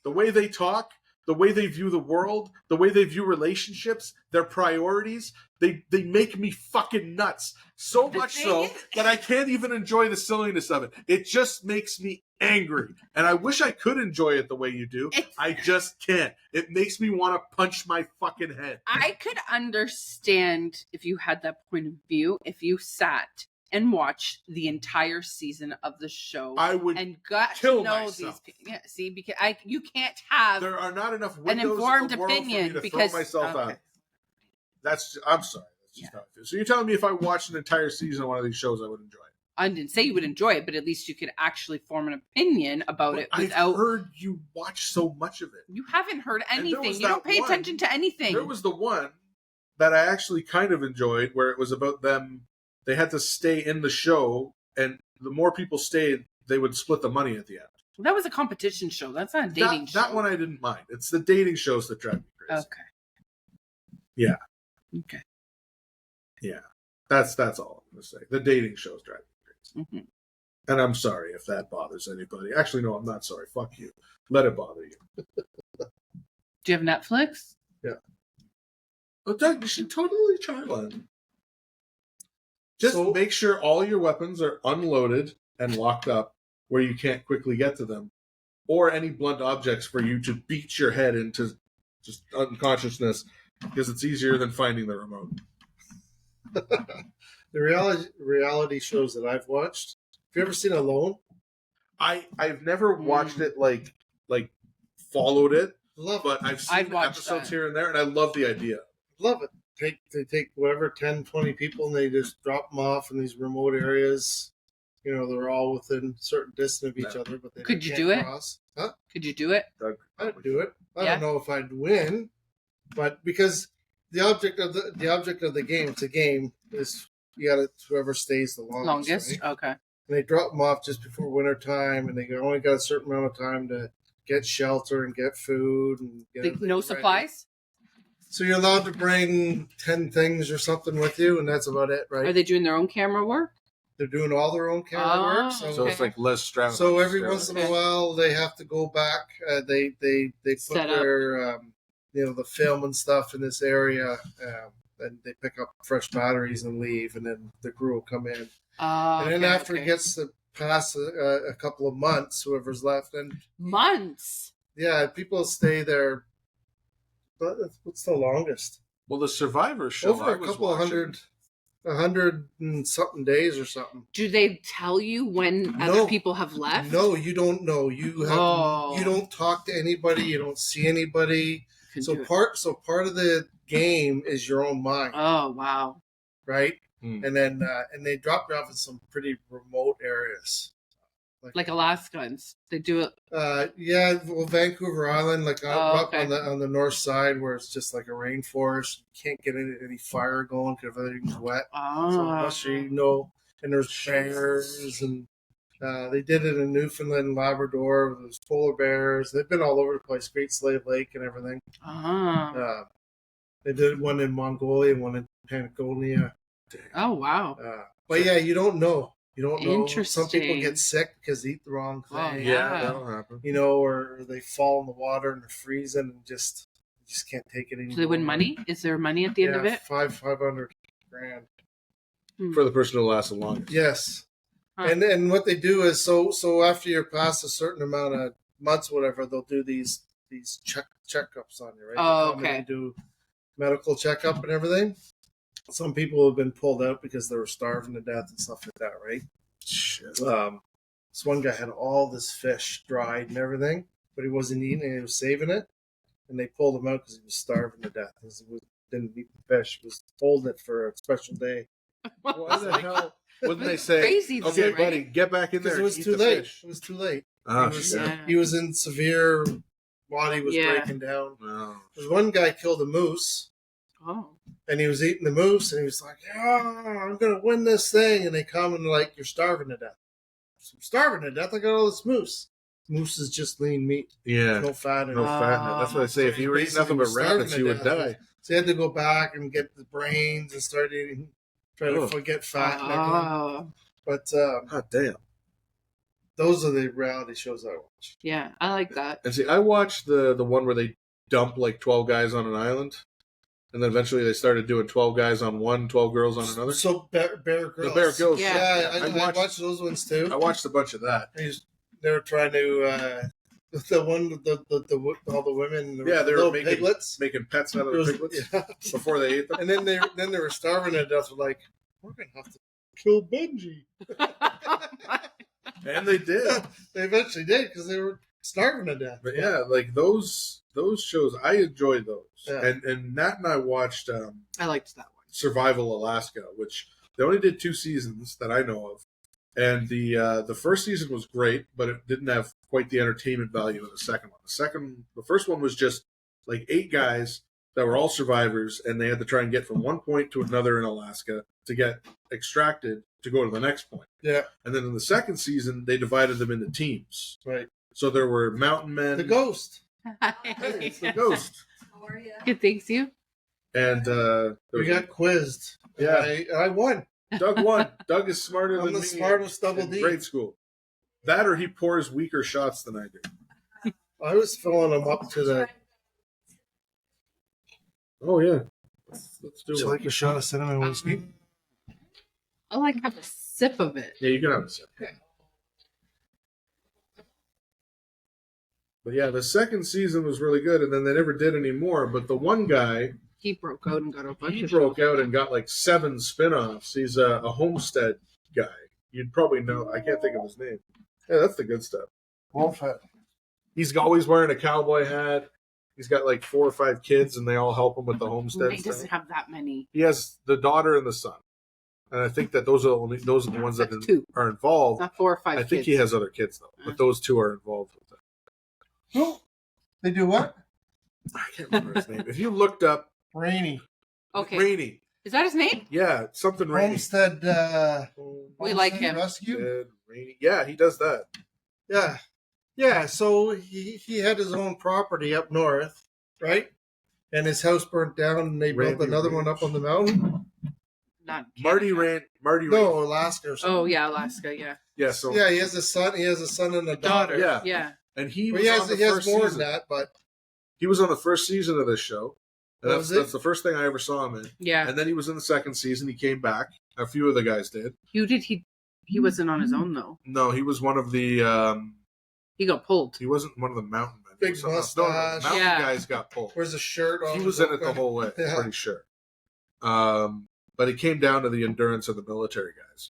Speaker 1: The way they talk, the way they view the world, the way they view relationships, their priorities, they make me fucking nuts. So much so that I can't even enjoy the silliness of it. It just makes me angry. And I wish I could enjoy it the way you do. I just can't. It makes me want to punch my fucking head.
Speaker 3: I could understand if you had that point of view, if you sat and watched the entire season of the show.
Speaker 1: I would
Speaker 3: and got
Speaker 1: kill
Speaker 3: to know
Speaker 1: myself.
Speaker 3: these people. Yeah, see, because you can't have
Speaker 1: there are not enough
Speaker 3: an
Speaker 1: windows
Speaker 3: informed
Speaker 1: in the world
Speaker 3: opinion
Speaker 1: for me to
Speaker 3: because
Speaker 1: throw myself
Speaker 3: okay.
Speaker 1: out. I'm sorry. That's just how I feel. So you're telling me if I watched an entire season of one of these shows, I would enjoy it?
Speaker 3: I didn't say you would enjoy it, but at least you could actually form an opinion about it without.
Speaker 1: I've heard you watch so much of it.
Speaker 3: You haven't heard anything. You don't
Speaker 1: that
Speaker 3: pay
Speaker 1: one-
Speaker 3: attention to anything.
Speaker 1: There was the one that I actually kind of enjoyed where it was about them. They had to stay in the show, and the more people stayed, they would split the money at the end.
Speaker 3: That was a competition show. That's not a dating show.
Speaker 1: That one I didn't mind. It's the dating shows that drive me crazy.
Speaker 3: Okay.
Speaker 1: Yeah.
Speaker 3: Okay.
Speaker 1: Yeah. That's all I'm going to say. The dating shows drive me crazy.
Speaker 3: Mm-hmm.
Speaker 1: And I'm sorry if that bothers anybody. Actually, no, I'm not sorry. Fuck you. Let it bother you.
Speaker 3: Do you have Netflix?
Speaker 1: Yeah. Well, Doug, you should totally try one. Just make sure all your weapons are unloaded and locked up where you can't quickly get to them. or any blunt objects for you to beat your head into just unconsciousness, because it's easier than finding the remote.
Speaker 2: The reality shows that I've watched. Have you ever seen Alone?
Speaker 1: I've never watched it like followed it,
Speaker 2: Love
Speaker 1: but
Speaker 2: it.
Speaker 1: I've seen episodes here and there, and I love the idea.
Speaker 2: Love it. They take whatever 10, 20 people and they just drop them off in these remote areas. You know, they're all within a certain distance of each other, but they
Speaker 3: Could you
Speaker 2: can't
Speaker 3: do it?
Speaker 2: cross. Huh?
Speaker 3: Could you do it?
Speaker 2: I'd do it. I
Speaker 3: Yeah.
Speaker 2: don't know if I'd win, but because the object of the game, it's a game, is you got whoever stays the longest. Right?
Speaker 3: Okay.
Speaker 2: And they drop them off just before winter time, and they only got a certain amount of time to get shelter and get food and get
Speaker 3: No
Speaker 2: ready.
Speaker 3: supplies?
Speaker 2: So you're allowed to bring 10 things or something with you, and that's about it, right?
Speaker 3: Are they doing their own camera work?
Speaker 2: They're doing all their own camera work.
Speaker 1: So it's like less stress.
Speaker 2: So every once in a while, they have to go back. They put
Speaker 3: Set up.
Speaker 2: their the film and stuff in this area, and they pick up fresh batteries and leave, and then the crew will come in. And then after it gets to pass a couple of months, whoever's left, and
Speaker 3: months.
Speaker 2: Yeah, people stay there. But what's the longest?
Speaker 1: Well, the Survivor show
Speaker 2: Over a couple of hundred and something days or something.
Speaker 3: Do they tell you when other people have left?
Speaker 2: No, you don't know. You don't talk to anybody. You don't see anybody. So part of the game is your own mind.
Speaker 3: Oh wow!
Speaker 2: Right, and then and they dropped off in some pretty remote areas,
Speaker 3: like Alaskans. They do it.
Speaker 2: Yeah, well, Vancouver Island, like up on the north side, where it's just like a rainforest. You can't get any fire going because everything's wet. So unless you know, and there's bears, and they did it in Newfoundland and Labrador. There's polar bears. They've been all over the place. Great Slave Lake and everything. They did one in Mongolia and one in Patagonia.
Speaker 3: Oh wow!
Speaker 2: But yeah, you don't know. You don't know.
Speaker 3: Interesting.
Speaker 2: Some people get sick because they eat the wrong thing.
Speaker 3: Oh,
Speaker 1: yeah, that'll happen.
Speaker 2: You know, or they fall in the water and they're freezing and just can't take it anymore.
Speaker 3: Do they win money? Is there money at the end of it?
Speaker 2: $500,000
Speaker 1: for the person who lasts the longest.
Speaker 2: Yes, and what they do is so after you're past a certain amount of months, whatever, they'll do these checkups on you, right?
Speaker 3: Oh, okay.
Speaker 2: They do medical checkup and everything. Some people have been pulled out because they were starving to death and stuff like that, right?
Speaker 1: Shit.
Speaker 2: This one guy had all this fish dried and everything, but he wasn't eating it. He was saving it, and they pulled him out because he was starving to death. He didn't eat the fish. He was holding it for a special day.
Speaker 1: Why the hell wouldn't they say,
Speaker 3: crazy,
Speaker 1: okay,
Speaker 3: right?
Speaker 1: buddy, get back in there.
Speaker 2: Because it was too late. It was too late. He was in severe, body was breaking down.
Speaker 1: Wow.
Speaker 2: There's one guy killed a moose.
Speaker 3: Oh.
Speaker 2: And he was eating the moose, and he was like, "Yeah, I'm gonna win this thing." And they come and like, "You're starving to death." So I'm starving to death. I got all this moose. Moose is just lean meat.
Speaker 1: Yeah,
Speaker 2: no fat in it.
Speaker 1: No fat in it. That's what I say. If you were eating nothing but rabbits, you would die.
Speaker 2: So he had to go back and get the brains and start eating, try to forget fat. And everything. But
Speaker 1: God damn,
Speaker 2: those are the reality shows I watch.
Speaker 3: Yeah, I like that.
Speaker 1: And see, I watched the one where they dump like 12 guys on an island. And then eventually they started doing 12 guys on one, 12 girls on another.
Speaker 2: So Bear Grylls.
Speaker 1: The Bear Grylls.
Speaker 2: Yeah, I watched those ones too.
Speaker 1: I watched a bunch of that.
Speaker 2: They were trying to the one all the women.
Speaker 1: Yeah, they were making
Speaker 2: piglets,
Speaker 1: making pets out of the piglets before they ate them.
Speaker 2: And then they were starving to death. They're like, we're gonna have to kill Benji.
Speaker 1: And they did.
Speaker 2: They eventually did because they were starving to death.
Speaker 1: But yeah, like those shows, I enjoyed those.
Speaker 2: Yeah.
Speaker 1: And Nat and I watched
Speaker 3: I liked that one.
Speaker 1: Survival Alaska, which they only did 2 seasons that I know of. And the first season was great, but it didn't have quite the entertainment value of the second one. The first one was just like 8 guys that were all survivors, and they had to try and get from one point to another in Alaska to get extracted to go to the next point.
Speaker 2: Yeah.
Speaker 1: And then in the second season, they divided them into teams.
Speaker 2: Right.
Speaker 1: So there were mountain men.
Speaker 2: The ghost.
Speaker 3: Hi.
Speaker 1: Hey, it's the ghost.
Speaker 4: How are you?
Speaker 3: Good, thanks you.
Speaker 1: And
Speaker 2: we got quizzed.
Speaker 1: Yeah.
Speaker 2: I won.
Speaker 1: Doug won. Doug is smarter than me.
Speaker 2: I'm the smartest double
Speaker 1: in
Speaker 2: D.
Speaker 1: grade school. That or he pours weaker shots than I do.
Speaker 2: I was filling them up to the.
Speaker 1: Oh yeah. Let's do
Speaker 2: Would you
Speaker 1: it.
Speaker 2: like a shot of cinnamon whiskey?
Speaker 3: I like have a sip of it.
Speaker 1: Yeah, you can have a sip.
Speaker 3: Okay.
Speaker 1: But yeah, the second season was really good, and then they never did any more. But the one guy,
Speaker 3: He broke out and got a bunch
Speaker 1: he
Speaker 3: of
Speaker 1: broke
Speaker 3: shows.
Speaker 1: out and got like 7 spin-offs. He's a homestead guy. You'd probably know. I can't think of his name. Yeah, that's the good stuff.
Speaker 2: Wolfhead.
Speaker 1: He's always wearing a cowboy hat. He's got like 4 or 5 kids, and they all help him with the homestead
Speaker 3: He doesn't
Speaker 1: stuff.
Speaker 3: have that many.
Speaker 1: He has the daughter and the son, and I think that those are the ones that
Speaker 3: That's 2.
Speaker 1: are involved.
Speaker 3: Not 4 or 5
Speaker 1: I think
Speaker 3: kids.
Speaker 1: he has other kids though, but those 2 are involved with it.
Speaker 2: Who? They do what?
Speaker 1: I can't remember his name. If you looked up
Speaker 2: Rainy.
Speaker 3: Okay.
Speaker 1: Rainey,
Speaker 3: Is that his name?
Speaker 1: yeah, something Rainey.
Speaker 2: Homestead.
Speaker 3: We like
Speaker 2: Homestead
Speaker 3: him.
Speaker 2: Rescue.
Speaker 1: Rainey. Yeah, he does that.
Speaker 2: Yeah. Yeah, so he had his own property up north, right? And his house burnt down, and they built
Speaker 1: Randy
Speaker 2: another
Speaker 1: Range.
Speaker 2: one up on the mountain.
Speaker 3: Not
Speaker 1: Marty
Speaker 3: Canada.
Speaker 1: Rain.
Speaker 2: No, Alaska or something.
Speaker 3: Oh yeah, Alaska. Yeah.
Speaker 1: Yeah, so
Speaker 2: Yeah, he has a son. He has a son and a daughter.
Speaker 1: Yeah.
Speaker 3: Yeah.
Speaker 1: and he
Speaker 2: Well,
Speaker 1: was
Speaker 2: he
Speaker 1: on
Speaker 2: has,
Speaker 1: the
Speaker 2: he has
Speaker 1: first
Speaker 2: more
Speaker 1: season.
Speaker 2: than that, but
Speaker 1: He was on the first season of this show. And
Speaker 2: Oh,
Speaker 1: that's,
Speaker 2: was it?
Speaker 1: that's the first thing I ever saw him in.
Speaker 3: Yeah.
Speaker 1: And then he was in the second season. He came back. A few of the guys did.
Speaker 3: Who did he? He wasn't on his own though.
Speaker 1: No, he was one of the.
Speaker 3: He got pulled.
Speaker 1: He wasn't one of the mountain men.
Speaker 2: Big
Speaker 1: He was something else. No,
Speaker 2: mustache.
Speaker 1: mountain
Speaker 3: Yeah.
Speaker 1: guys got pulled.
Speaker 2: wears a shirt on.
Speaker 1: He was in it the whole way.
Speaker 2: Yeah.
Speaker 1: Pretty sure. But it came down to the endurance of the military guys,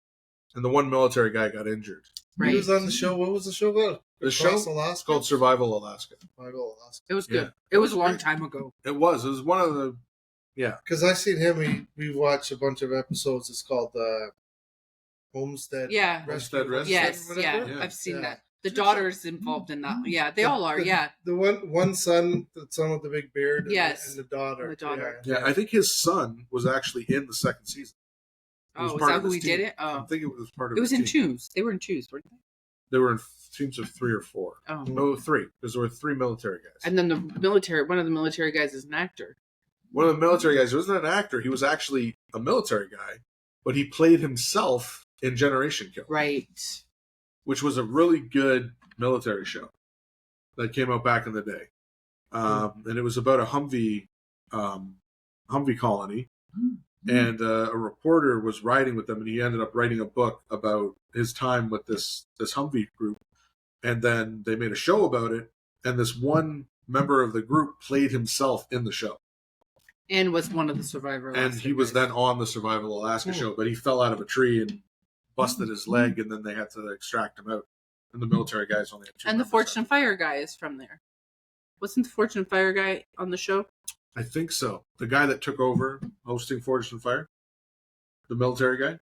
Speaker 1: and the one military guy got injured.
Speaker 3: Right.
Speaker 2: He was on the show. What was the show called?
Speaker 1: The
Speaker 2: Across
Speaker 1: show?
Speaker 2: Alaska?
Speaker 1: It's called Survival Alaska.
Speaker 2: Survival Alaska.
Speaker 3: It was good.
Speaker 1: Yeah.
Speaker 3: It was a long time ago.
Speaker 1: It was. It was one of the. Yeah.
Speaker 2: Because I seen him. We watched a bunch of episodes. It's called Homestead.
Speaker 3: Yeah.
Speaker 1: Homestead Rescue.
Speaker 3: Yes.
Speaker 2: whatever.
Speaker 3: Yeah.
Speaker 1: Yeah.
Speaker 3: I've seen
Speaker 2: Yeah.
Speaker 3: that. The daughter's involved in that. Yeah. They all are. Yeah.
Speaker 2: The one son, the son with the big beard. And
Speaker 3: Yes.
Speaker 2: and the daughter.
Speaker 3: The daughter.
Speaker 1: Yeah, I think his son was actually in the second season. He was
Speaker 3: Oh, is
Speaker 1: part
Speaker 3: that
Speaker 1: of
Speaker 3: who
Speaker 1: his
Speaker 3: he did
Speaker 1: team.
Speaker 3: it?
Speaker 1: I
Speaker 3: Oh.
Speaker 1: think it was part of
Speaker 3: It was
Speaker 1: his
Speaker 3: in
Speaker 1: team.
Speaker 3: twos. They were in twos, weren't they?
Speaker 1: They were in teams of 3 or 4.
Speaker 3: Oh.
Speaker 1: No, 3, because there were 3 military guys.
Speaker 3: And then one of the military guys is an actor.
Speaker 1: One of the military guys, he wasn't an actor, he was actually a military guy, but he played himself in Generation Kill,
Speaker 3: Right.
Speaker 1: which was a really good military show that came out back in the day. And it was about a Humvee colony. And a reporter was riding with them, and he ended up writing a book about his time with this Humvee group. And then they made a show about it, and this one member of the group played himself in the show.
Speaker 3: And was one of the Survivor.
Speaker 1: And
Speaker 3: Alaska
Speaker 1: he was
Speaker 3: guys.
Speaker 1: then on the Survival Alaska
Speaker 2: Hmm.
Speaker 1: show, but he fell out of a tree and busted his leg, and then they had to extract him out. And the military guys only had 2
Speaker 3: And the
Speaker 1: members
Speaker 3: Fortune
Speaker 1: left.
Speaker 3: Fire guy is from there. Wasn't the Fortune Fire guy on the show?
Speaker 1: I think so. The guy that took over hosting Fortune Fire, the military guy,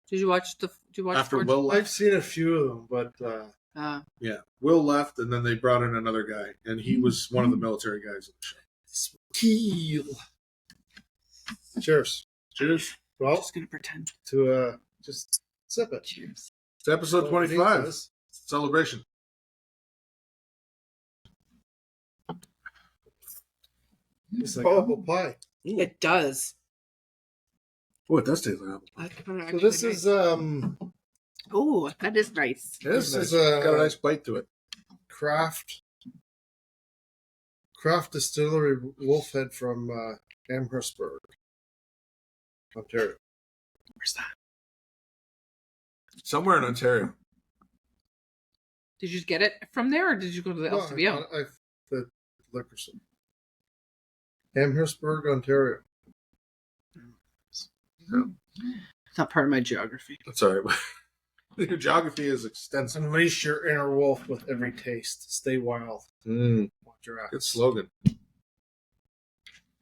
Speaker 3: Did you watch
Speaker 1: after
Speaker 3: Fortune?
Speaker 1: Will
Speaker 2: I've
Speaker 1: left.
Speaker 2: seen a few of them, but
Speaker 1: Yeah, Will left, and then they brought in another guy, and he was one of the military guys in the show.
Speaker 2: Keel. Cheers.
Speaker 1: Cheers.
Speaker 3: I'm
Speaker 2: Well,
Speaker 3: just gonna pretend.
Speaker 2: to just sip it.
Speaker 3: Cheers.
Speaker 1: It's episode 25. Celebration.
Speaker 2: It's like apple pie.
Speaker 3: It does.
Speaker 1: Oh, it does taste like apple.
Speaker 2: So this is
Speaker 3: Oh, that is nice.
Speaker 1: It is
Speaker 2: This
Speaker 1: nice.
Speaker 2: is,
Speaker 1: Got a nice bite to it.
Speaker 2: craft distillery Wolfhead from Amherstburg, Ontario.
Speaker 3: Where's that?
Speaker 1: Somewhere in Ontario.
Speaker 3: Did you get it from there, or did you go to the LCBO?
Speaker 2: The liquor store. Amherstburg, Ontario.
Speaker 3: It's not part of my geography.
Speaker 1: That's all right. Your geography is extensive.
Speaker 2: Unleash your inner wolf with every taste. Stay wild. Watch your ass.
Speaker 1: Good slogan.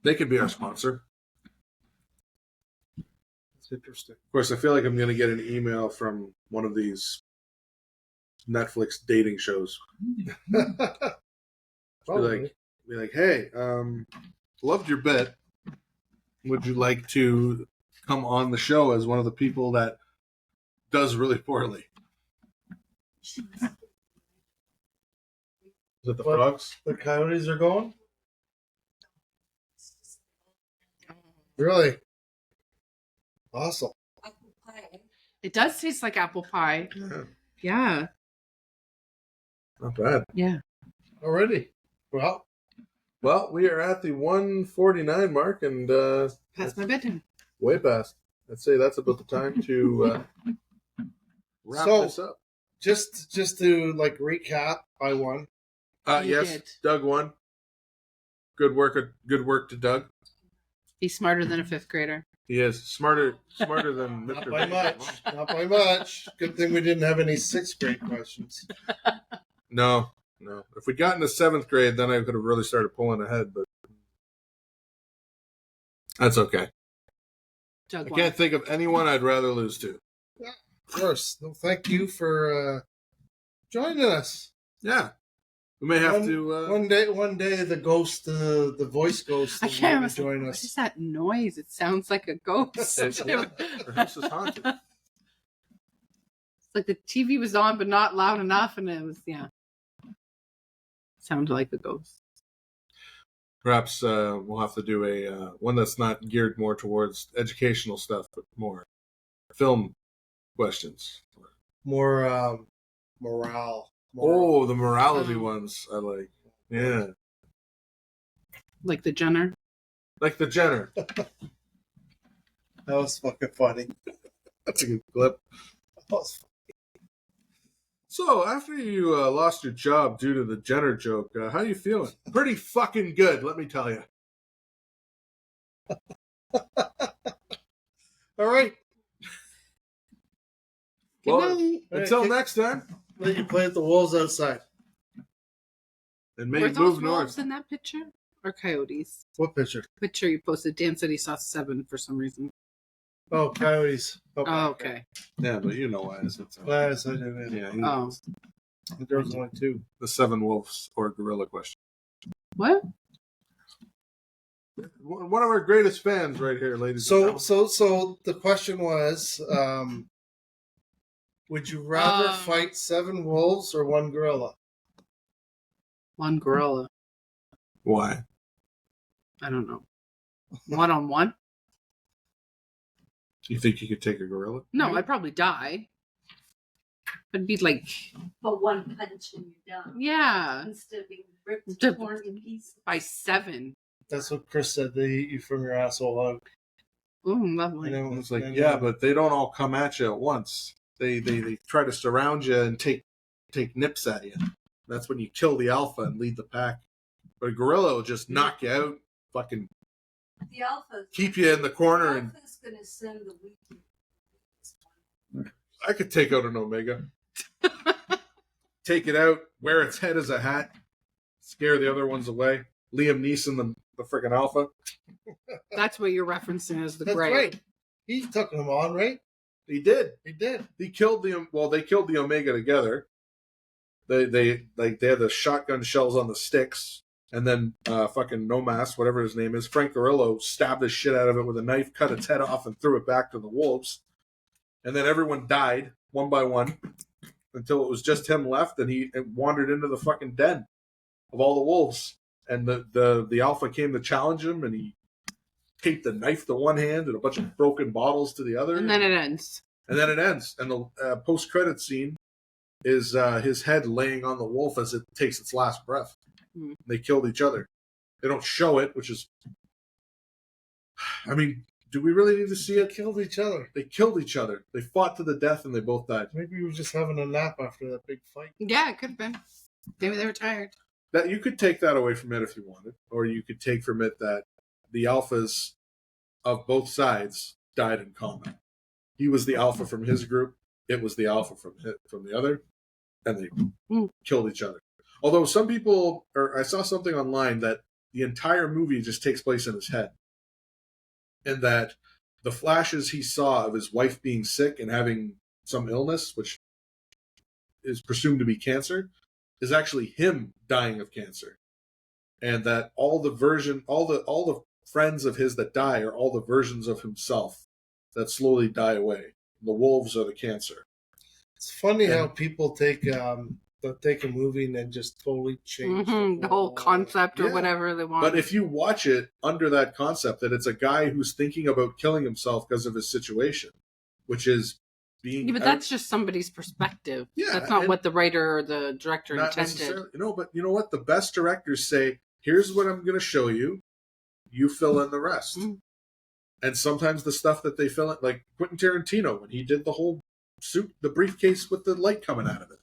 Speaker 1: They could be our sponsor.
Speaker 2: It's interesting.
Speaker 1: Of course, I feel like I'm going to get an email from one of these Netflix dating shows.
Speaker 2: Probably.
Speaker 1: Be like, hey, loved your bit. Would you like to come on the show as one of the people that does really poorly? Is it the
Speaker 2: What?
Speaker 1: frogs?
Speaker 2: The coyotes are going? Really? Awesome.
Speaker 3: It does taste like apple pie.
Speaker 1: Yeah,
Speaker 3: Yeah.
Speaker 1: not bad.
Speaker 3: Yeah.
Speaker 2: Already. Well,
Speaker 1: Well, we are at the 149 mark and
Speaker 3: Past my bedtime.
Speaker 1: way past. I'd say that's about the time to wrap
Speaker 2: So-
Speaker 1: this up.
Speaker 2: just to like recap, I won.
Speaker 3: You
Speaker 1: Yes,
Speaker 3: did.
Speaker 1: Doug won. Good work to Doug.
Speaker 3: He's smarter than a 5th grader.
Speaker 1: He is smarter than
Speaker 2: Not
Speaker 1: Mr.
Speaker 2: by much. Not by much. Good thing we didn't have any 6th grade questions.
Speaker 1: No. If we'd gotten to 7th grade, then I could have really started pulling ahead, but that's okay.
Speaker 3: Doug
Speaker 1: I
Speaker 3: won.
Speaker 1: can't think of anyone I'd rather lose to.
Speaker 2: Yeah, of course. No, thank you for joining us.
Speaker 1: Yeah. We may have to...
Speaker 2: One day the ghost, the voice ghost,
Speaker 3: I
Speaker 2: will
Speaker 3: can't
Speaker 2: maybe join
Speaker 3: What
Speaker 2: us.
Speaker 3: is that noise? It sounds like a ghost.
Speaker 1: Our house is haunted.
Speaker 3: It's like the TV was on, but not loud enough, and it was sounded like a ghost.
Speaker 1: Perhaps we'll have to do a one that's not geared more towards educational stuff, but more film questions.
Speaker 2: More morale.
Speaker 1: Oh, the morality ones I like. Yeah.
Speaker 3: Like the Jenner.
Speaker 1: Like the Jenner.
Speaker 2: That was fucking funny.
Speaker 1: That's a good clip.
Speaker 2: That was funny.
Speaker 1: So, after you lost your job due to the Jenner joke, how you feeling? Pretty fucking good, let me tell you.
Speaker 2: All right.
Speaker 1: Well,
Speaker 3: night.
Speaker 1: until next time.
Speaker 2: Let you play with the wolves outside.
Speaker 1: And maybe
Speaker 3: Were those
Speaker 1: move
Speaker 3: wolves
Speaker 1: north.
Speaker 3: in that picture? Or coyotes?
Speaker 2: What picture?
Speaker 3: Picture you posted. Dan said he saw 7 for some reason.
Speaker 2: Oh, coyotes.
Speaker 3: Oh, okay.
Speaker 1: Yeah, but you know why.
Speaker 2: Yes, I did.
Speaker 1: Yeah,
Speaker 3: Oh.
Speaker 2: There was only 2.
Speaker 1: the 7 wolves or gorilla question.
Speaker 3: What?
Speaker 1: One of our greatest fans right here, ladies and
Speaker 2: So
Speaker 1: gentlemen.
Speaker 2: the question was, would you rather fight 7 wolves or 1 gorilla?
Speaker 3: 1 gorilla.
Speaker 1: Why?
Speaker 3: I don't know. 1-on-1?
Speaker 1: You think you could take a gorilla?
Speaker 3: No, I'd probably die. It'd be like,
Speaker 4: But 1 punch and you're done.
Speaker 3: yeah,
Speaker 4: Instead of being ripped
Speaker 3: The-
Speaker 4: torn in pieces.
Speaker 3: by 7.
Speaker 2: That's what Chris said. They eat you from your asshole out.
Speaker 3: Ooh, lovely.
Speaker 2: You know,
Speaker 1: It's like,
Speaker 2: and,
Speaker 1: yeah, but they don't all come at you at once. They try to surround you and take nips at you. That's when you kill the alpha and lead the pack. But a gorilla will just knock you out, fucking
Speaker 4: The alpha.
Speaker 1: keep you in the corner, and
Speaker 4: Alpha's going to send the weak.
Speaker 1: I could take out an omega. Take it out, wear its head as a hat, scare the other ones away. Liam Neeson, the freaking alpha.
Speaker 3: That's what you're referencing as the
Speaker 2: That's
Speaker 3: gray.
Speaker 2: right. He took him on, right?
Speaker 1: He did.
Speaker 2: He did.
Speaker 1: They killed the omega together. They had the shotgun shells on the sticks, and then fucking Nomas, whatever his name is, Frank Gorillo, stabbed the shit out of it with a knife, cut its head off, and threw it back to the wolves. And then everyone died one by one until it was just him left, and he wandered into the fucking den of all the wolves. And the alpha came to challenge him, and he taped the knife to one hand and a bunch of broken bottles to the other.
Speaker 3: And then it ends.
Speaker 1: And then it ends. And the post-credit scene is his head laying on the wolf as it takes its last breath.
Speaker 3: Mm.
Speaker 1: They killed each other. They don't show it, which is... I mean, do we really need to see
Speaker 2: They
Speaker 1: it?
Speaker 2: killed each other.
Speaker 1: They killed each other. They fought to the death, and they both died.
Speaker 2: Maybe he was just having a nap after that big fight.
Speaker 3: Yeah, it could have been. Maybe they were tired.
Speaker 1: That you could take that away from it if you wanted, or you could take from it that the alphas of both sides died in combat. He was the alpha from his group. It was the alpha from the other, and they killed each other. Although some people, or I saw something online that the entire movie just takes place in his head, and that the flashes he saw of his wife being sick and having some illness, which is presumed to be cancer, is actually him dying of cancer, and that all the friends of his that die are all the versions of himself that slowly die away. The wolves are the cancer.
Speaker 2: It's funny how people take they'll take a movie and then just totally change
Speaker 3: The whole concept or
Speaker 1: Yeah.
Speaker 3: whatever they want.
Speaker 1: But if you watch it under that concept that it's a guy who's thinking about killing himself because of his situation, which is being...
Speaker 3: Yeah, but that's just somebody's perspective.
Speaker 1: Yeah,
Speaker 3: That's not
Speaker 1: and-
Speaker 3: what the writer or the director
Speaker 1: not
Speaker 3: intended.
Speaker 1: necessarily. No, but you know what? The best directors say, here's what I'm going to show you. You fill in the rest.
Speaker 3: Mm.
Speaker 1: And sometimes the stuff that they fill in, like Quentin Tarantino, when he did the whole suit, the briefcase with the light coming out of it.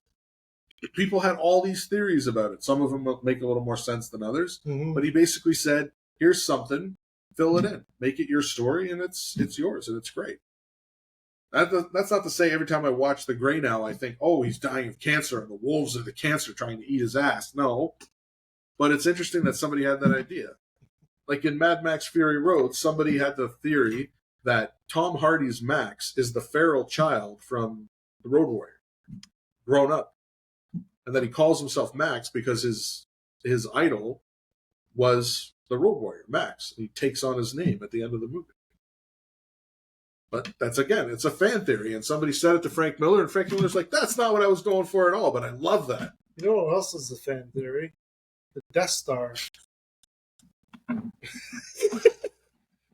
Speaker 1: people had all these theories about it. Some of them make a little more sense than others.
Speaker 2: Mhm.
Speaker 1: But he basically said, here's something, fill it in. Make it your story, and it's yours, and it's great. That's not to say every time I watch The Grey now, I think, oh, he's dying of cancer, and the wolves are the cancer trying to eat his ass. No. But it's interesting that somebody had that idea. Like in Mad Max Fury Road, somebody had the theory that Tom Hardy's Max is the feral child from The Road Warrior, grown up. And that he calls himself Max because his idol was the Road Warrior, Max. He takes on his name at the end of the movie. But that's, again, it's a fan theory. And somebody said it to Frank Miller, and Frank Miller's like, that's not what I was going for at all, but I love that.
Speaker 2: You know what else is a fan theory? The Death Star.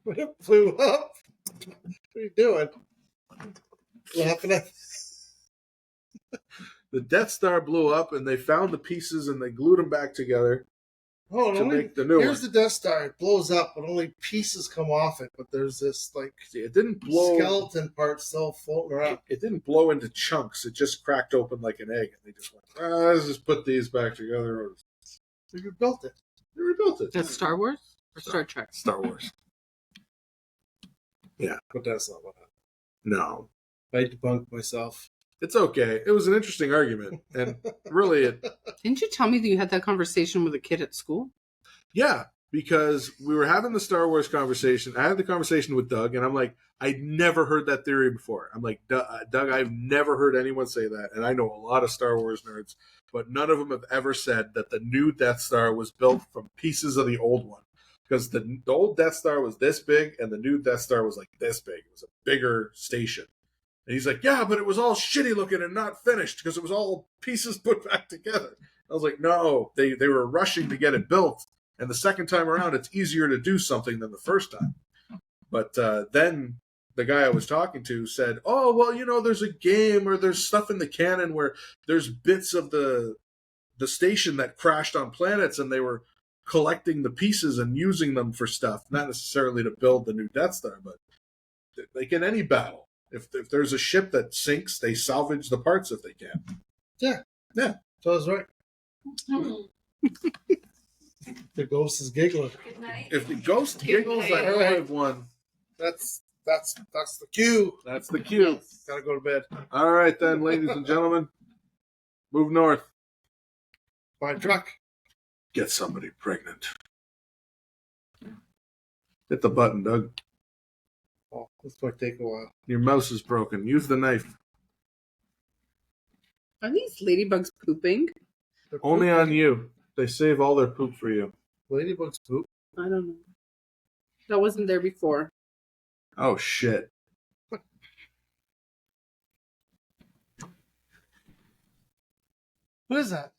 Speaker 2: When it flew up, what are you doing? Laughing at
Speaker 1: The Death Star blew up, and they found the pieces, and they glued them back together to make the new one.
Speaker 2: Here's the Death Star. It blows up, but only pieces come off it. But there's this like
Speaker 1: See, it didn't blow.
Speaker 2: skeleton part still floating around.
Speaker 1: It didn't blow into chunks. It just cracked open like an egg, and they just went, let's just put these back together.
Speaker 2: They rebuilt it.
Speaker 1: They rebuilt it.
Speaker 3: That's Star Wars or Star Trek?
Speaker 1: Star Wars. Yeah.
Speaker 2: But that's not what happened.
Speaker 1: No.
Speaker 2: I debunked myself.
Speaker 1: It's okay. It was an interesting argument. And really,
Speaker 3: Didn't you tell me that you had that conversation with a kid at school?
Speaker 1: yeah, because we were having the Star Wars conversation. I had the conversation with Doug, and I'm like, I'd never heard that theory before. I'm like, Doug, I've never heard anyone say that. And I know a lot of Star Wars nerds, but none of them have ever said that the new Death Star was built from pieces of the old one. Because the old Death Star was this big, and the new Death Star was like this big. It was a bigger station. And he's like, yeah, but it was all shitty looking and not finished because it was all pieces put back together. I was like, no, they were rushing to get it built. And the second time around, it's easier to do something than the first time. But then the guy I was talking to said, oh, well, you know, there's a game or there's stuff in the canon where there's bits of the station that crashed on planets, and they were collecting the pieces and using them for stuff, not necessarily to build the new Death Star, but like in any battle. If there's a ship that sinks, they salvage the parts if they can.
Speaker 2: Yeah. So I was right. The ghost is giggling.
Speaker 4: Good night.
Speaker 1: If the ghost giggles, I know I've won.
Speaker 2: That's the cue.
Speaker 1: That's the cue.
Speaker 2: Gotta go to bed.
Speaker 1: All right, then, ladies and gentlemen, move north.
Speaker 2: Buy a truck.
Speaker 1: Get somebody pregnant. Hit the button, Doug.
Speaker 2: Oh, this might take a while.
Speaker 1: Your mouse is broken. Use the knife.
Speaker 3: Are these ladybugs pooping?
Speaker 2: They're
Speaker 1: Only
Speaker 2: pooping.
Speaker 1: on you. They save all their poop for you.
Speaker 2: Ladybugs poop.
Speaker 3: I don't know. That wasn't there before.
Speaker 1: Oh, shit.
Speaker 2: What is that?